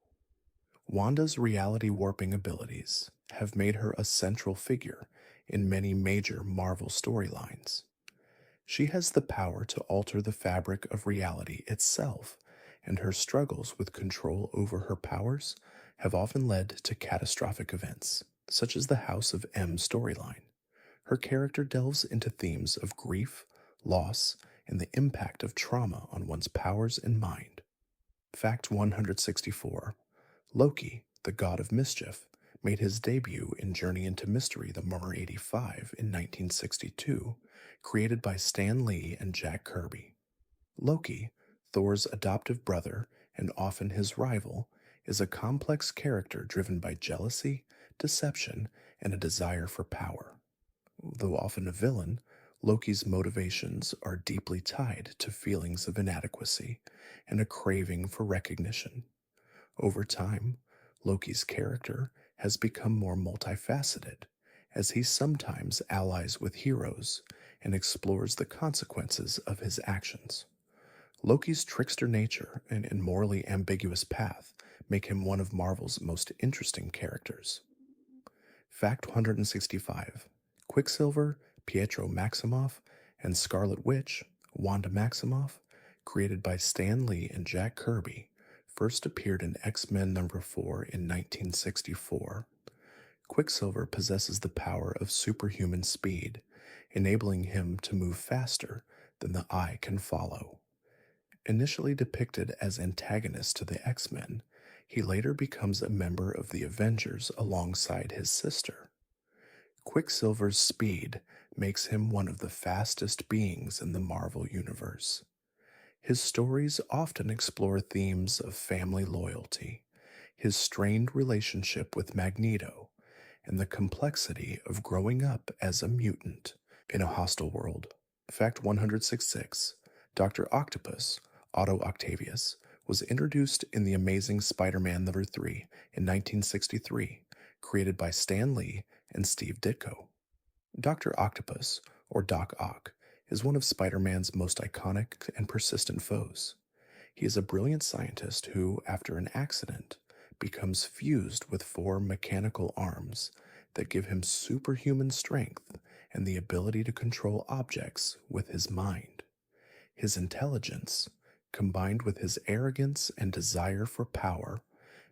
Wanda's reality warping abilities have made her a central figure in many major Marvel storylines. She has the power to alter the fabric of reality itself, and her struggles with control over her powers have often led to catastrophic events, such as the House of M storyline. Her character delves into themes of grief, loss, and the impact of trauma on one's powers and mind. Fact 164: Loki, the god of mischief, made his debut in Journey into Mystery the Number 85 in 1962, created by Stan Lee and Jack Kirby. Loki, Thor's adoptive brother and often his rival, is a complex character driven by jealousy, deception, and a desire for power. Though often a villain, Loki's motivations are deeply tied to feelings of inadequacy and a craving for recognition. Over time, Loki's character has become more multifaceted, as he sometimes allies with heroes and explores the consequences of his actions. Loki's trickster nature and morally ambiguous path make him one of Marvel's most interesting characters. Fact 165: Quicksilver, Pietro Maximoff, and Scarlet Witch, Wanda Maximoff, created by Stan Lee and Jack Kirby, first appeared in X-Men number 4 in 1964. Quicksilver possesses the power of superhuman speed, enabling him to move faster than the eye can follow. Initially depicted as antagonist to the X-Men, he later becomes a member of the Avengers alongside his sister. Quicksilver's speed makes him one of the fastest beings in the Marvel Universe. His stories often explore themes of family loyalty, his strained relationship with Magneto, and the complexity of growing up as a mutant in a hostile world. Fact 166: Dr. Octopus, Otto Octavius, was introduced in The Amazing Spider-Man number 3 in 1963, created by Stan Lee and Steve Ditko. Dr. Octopus, or Doc Ock, is one of Spider-Man's most iconic and persistent foes. He is a brilliant scientist who, after an accident, becomes fused with 4 mechanical arms that give him superhuman strength and the ability to control objects with his mind. His intelligence, combined with his arrogance and desire for power,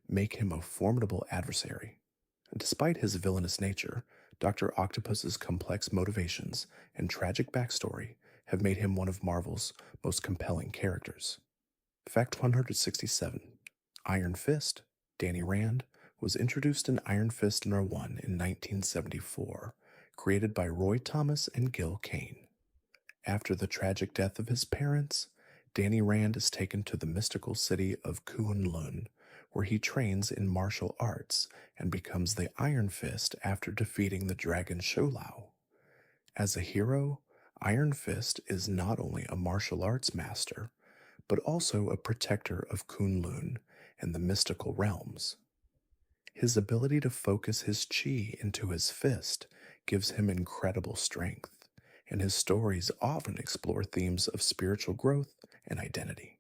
make him a formidable adversary. Despite his villainous nature, Dr. Octopus's complex motivations and tragic backstory have made him one of Marvel's most compelling characters. Fact 167: Iron Fist, Danny Rand, was introduced in Iron Fist No. 1 in 1974, created by Roy Thomas and Gil Kane. After the tragic death of his parents, Danny Rand is taken to the mystical city of Kunlun, where he trains in martial arts and becomes the Iron Fist after defeating the dragon Sholau. As a hero, Iron Fist is not only a martial arts master, but also a protector of Kunlun and the mystical realms. His ability to focus his chi into his fist gives him incredible strength, and his stories often explore themes of spiritual growth and identity.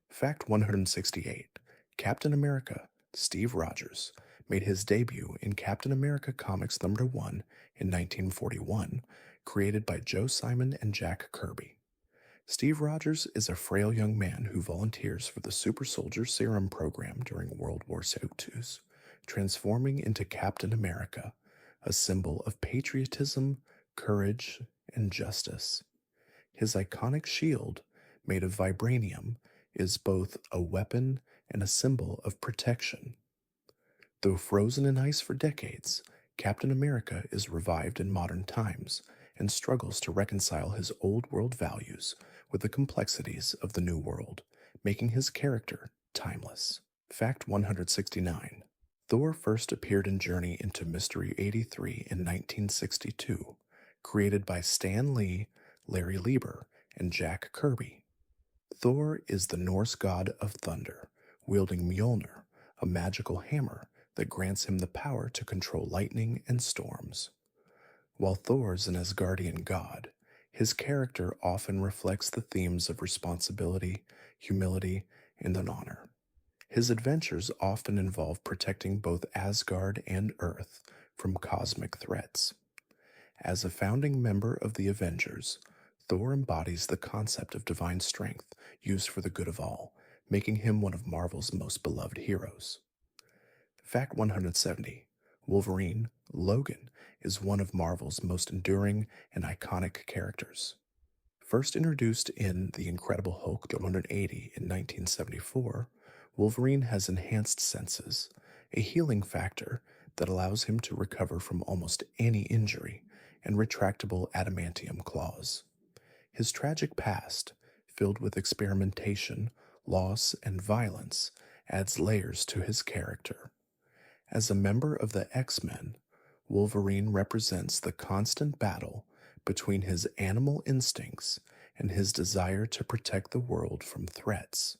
Fact 168: Captain America, Steve Rogers, made his debut in Captain America Comics number 1 in 1941, created by Joe Simon and Jack Kirby. Steve Rogers is a frail young man who volunteers for the Super Soldier Serum program during World War II, transforming into Captain America, a symbol of patriotism, courage, and justice. His iconic shield, made of vibranium, is both a weapon and a symbol of protection. Though frozen in ice for decades, Captain America is revived in modern times and struggles to reconcile his old world values with the complexities of the new world, making his character timeless. Fact 169: Thor first appeared in Journey into Mystery 83 in 1962, created by Stan Lee, Larry Lieber, and Jack Kirby. Thor is the Norse god of thunder, wielding Mjolnir, a magical hammer that grants him the power to control lightning and storms. While Thor's an Asgardian god, his character often reflects the themes of responsibility, humility, and honor. His adventures often involve protecting both Asgard and Earth from cosmic threats. As a founding member of the Avengers, Thor embodies the concept of divine strength used for the good of all, making him one of Marvel's most beloved heroes. Fact 170: Wolverine, Logan, is one of Marvel's most enduring and iconic characters. First introduced in The Incredible Hulk 180 in 1974, Wolverine has enhanced senses, a healing factor that allows him to recover from almost any injury, and retractable adamantium claws. His tragic past, filled with experimentation, loss, and violence, adds layers to his character. As a member of the X-Men, Wolverine represents the constant battle between his animal instincts and his desire to protect the world from threats.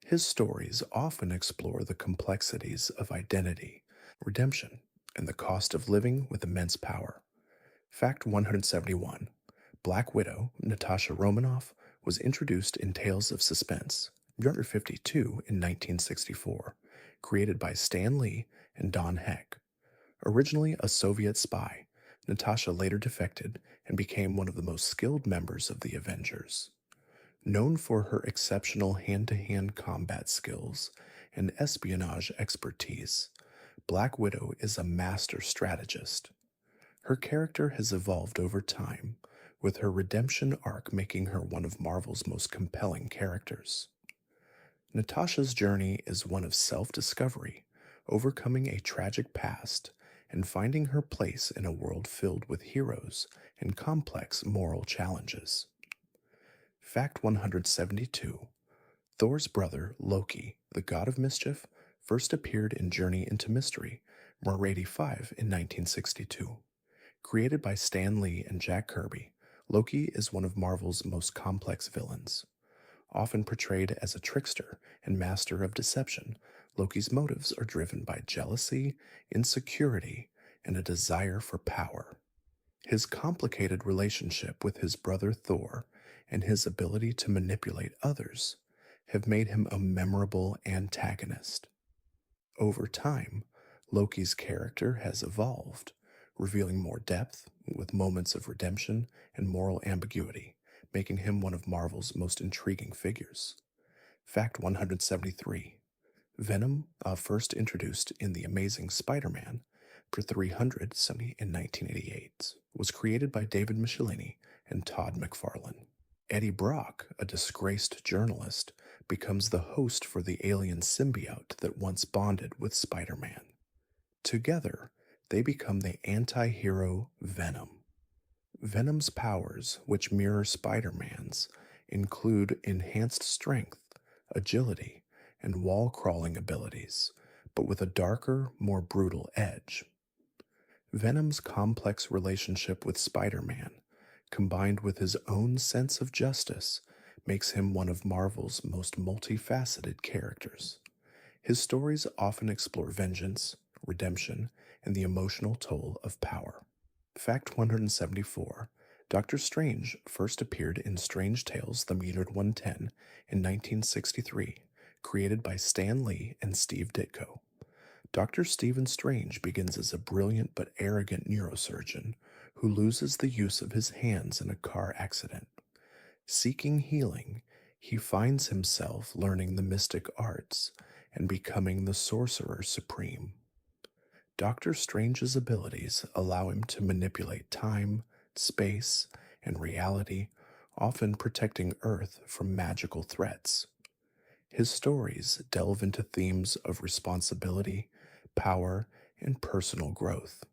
His stories often explore the complexities of identity, redemption, and the cost of living with immense power. Fact 171: Black Widow, Natasha Romanoff, was introduced in Tales of Suspense, 52 in 1964, created by Stan Lee and Don Heck. Originally a Soviet spy, Natasha later defected and became one of the most skilled members of the Avengers. Known for her exceptional hand-to-hand combat skills and espionage expertise, Black Widow is a master strategist. Her character has evolved over time, with her redemption arc making her one of Marvel's most compelling characters. Natasha's journey is one of self-discovery, overcoming a tragic past, and finding her place in a world filled with heroes and complex moral challenges. Fact 172: Thor's brother, Loki, the god of mischief, first appeared in Journey into Mystery, 85 in 1962. Created by Stan Lee and Jack Kirby, Loki is one of Marvel's most complex villains. Often portrayed as a trickster and master of deception, Loki's motives are driven by jealousy, insecurity, and a desire for power. His complicated relationship with his brother Thor and his ability to manipulate others have made him a memorable antagonist. Over time, Loki's character has evolved, revealing more depth with moments of redemption and moral ambiguity, making him one of Marvel's most intriguing figures. Fact 173: Venom, first introduced in The Amazing Spider-Man for 370 in 1988, was created by David Michelinie and Todd McFarlane. Eddie Brock, a disgraced journalist, becomes the host for the alien symbiote that once bonded with Spider-Man. Together, they become the anti-hero Venom. Venom's powers, which mirror Spider-Man's, include enhanced strength, agility, and wall-crawling abilities, but with a darker, more brutal edge. Venom's complex relationship with Spider-Man, combined with his own sense of justice, makes him one of Marvel's most multifaceted characters. His stories often explore vengeance, redemption, and the emotional toll of power. Fact 174: Doctor Strange first appeared in Strange Tales The Mutant 110 in 1963, created by Stan Lee and Steve Ditko. Dr. Stephen Strange begins as a brilliant but arrogant neurosurgeon who loses the use of his hands in a car accident. Seeking healing, he finds himself learning the mystic arts and becoming the Sorcerer Supreme. Doctor Strange's abilities allow him to manipulate time, space, and reality, often protecting Earth from magical threats. His stories delve into themes of responsibility, power, and personal growth,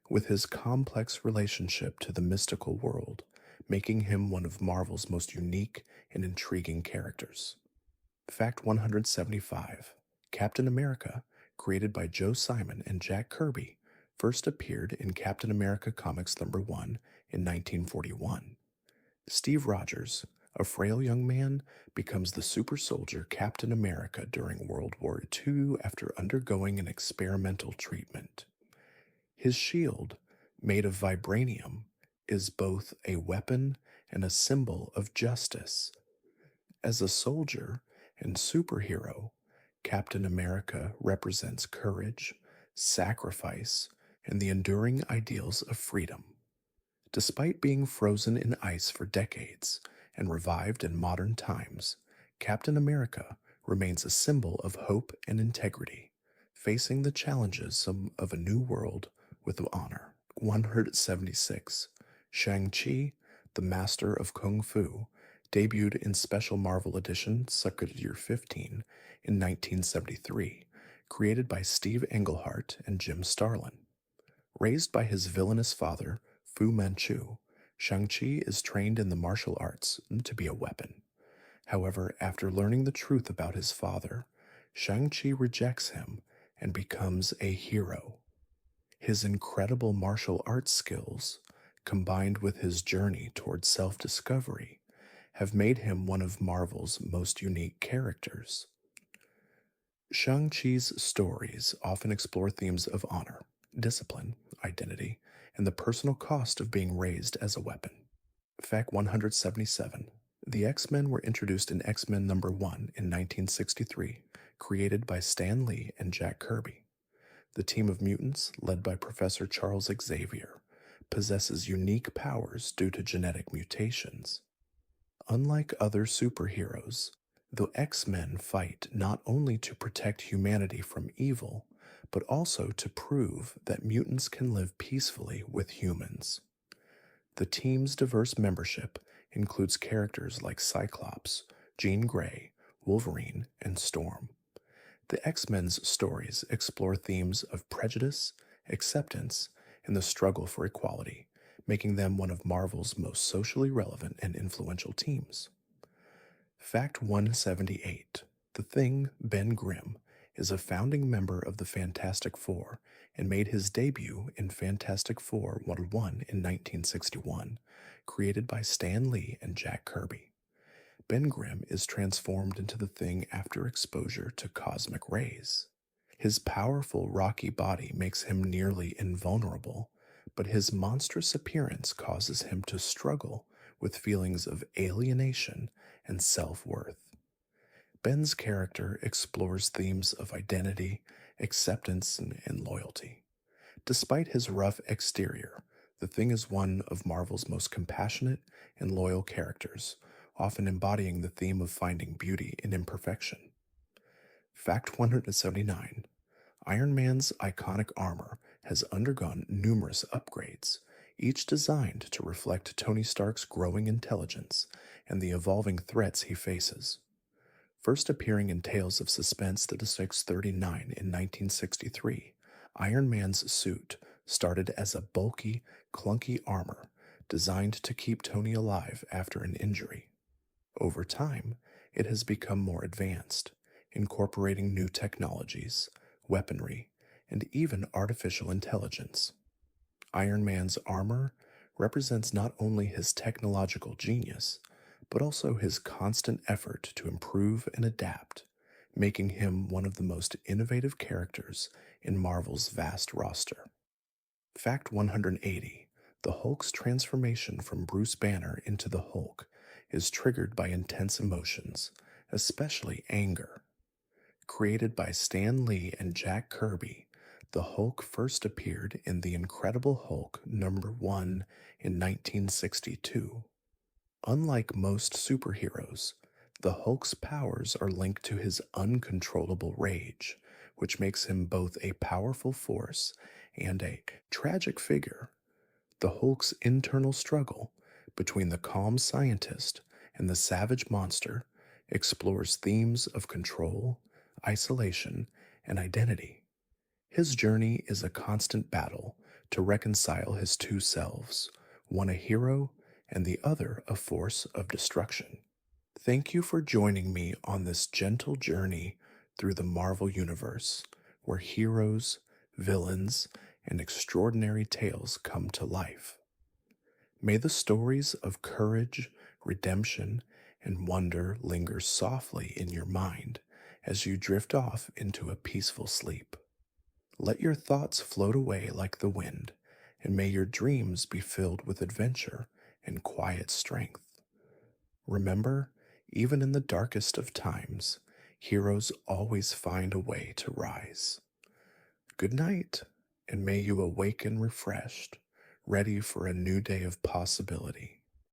with his complex relationship to the mystical world making him one of Marvel's most unique and intriguing characters. Fact 175: Captain America, created by Joe Simon and Jack Kirby, first appeared in Captain America Comics #1 in 1941. Steve Rogers, a frail young man, becomes the super soldier Captain America during World War II after undergoing an experimental treatment. His shield, made of vibranium, is both a weapon and a symbol of justice. As a soldier and superhero, Captain America represents courage, sacrifice, and the enduring ideals of freedom. Despite being frozen in ice for decades and revived in modern times, Captain America remains a symbol of hope and integrity, facing the challenges of a new world with honor. 176. Shang-Chi, the Master of Kung Fu, debuted in Special Marvel Edition Secret Year 15 in 1973, created by Steve Englehart and Jim Starlin. Raised by his villainous father, Fu Manchu, Shang-Chi is trained in the martial arts to be a weapon. However, after learning the truth about his father, Shang-Chi rejects him and becomes a hero. His incredible martial arts skills, combined with his journey toward self-discovery, have made him one of Marvel's most unique characters. Shang-Chi's stories often explore themes of honor, discipline, identity, and the personal cost of being raised as a weapon. Fact 177. The X-Men were introduced in X-Men number 1 in 1963, created by Stan Lee and Jack Kirby. The team of mutants, led by Professor Charles Xavier, possesses unique powers due to genetic mutations. Unlike other superheroes, the X-Men fight not only to protect humanity from evil, but also to prove that mutants can live peacefully with humans. The team's diverse membership includes characters like Cyclops, Jean Grey, Wolverine, and Storm. The X-Men's stories explore themes of prejudice, acceptance, and the struggle for equality, making them one of Marvel's most socially relevant and influential teams. Fact 178. The Thing, Ben Grimm, is a founding member of the Fantastic Four and made his debut in Fantastic Four 101 in 1961, created by Stan Lee and Jack Kirby. Ben Grimm is transformed into the Thing after exposure to cosmic rays. His powerful, rocky body makes him nearly invulnerable, but his monstrous appearance causes him to struggle with feelings of alienation and self-worth. Ben's character explores themes of identity, acceptance, and loyalty. Despite his rough exterior, the Thing is one of Marvel's most compassionate and loyal characters, often embodying the theme of finding beauty in imperfection. Fact 179. Iron Man's iconic armor has undergone numerous upgrades, each designed to reflect Tony Stark's growing intelligence and the evolving threats he faces. First appearing in Tales of Suspense 639 in 1963, Iron Man's suit started as a bulky, clunky armor designed to keep Tony alive after an injury. Over time, it has become more advanced, incorporating new technologies, weaponry, and even artificial intelligence. Iron Man's armor represents not only his technological genius, but also his constant effort to improve and adapt, making him one of the most innovative characters in Marvel's vast roster. Fact 180. The Hulk's transformation from Bruce Banner into the Hulk is triggered by intense emotions, especially anger. Created by Stan Lee and Jack Kirby, the Hulk first appeared in The Incredible Hulk number 1 in 1962. Unlike most superheroes, the Hulk's powers are linked to his uncontrollable rage, which makes him both a powerful force and a tragic figure. The Hulk's internal struggle between the calm scientist and the savage monster explores themes of control, isolation, and identity. His journey is a constant battle to reconcile his two selves, one a hero and the other a force of destruction. Thank you for joining me on this gentle journey through the Marvel Universe, where heroes, villains, and extraordinary tales come to life. May the stories of courage, redemption, and wonder linger softly in your mind as you drift off into a peaceful sleep. Let your thoughts float away like the wind, and may your dreams be filled with adventure and quiet strength. Remember, even in the darkest of times, Heroes always find a way to rise. Good night, and may you awaken refreshed, ready for a new day of possibility.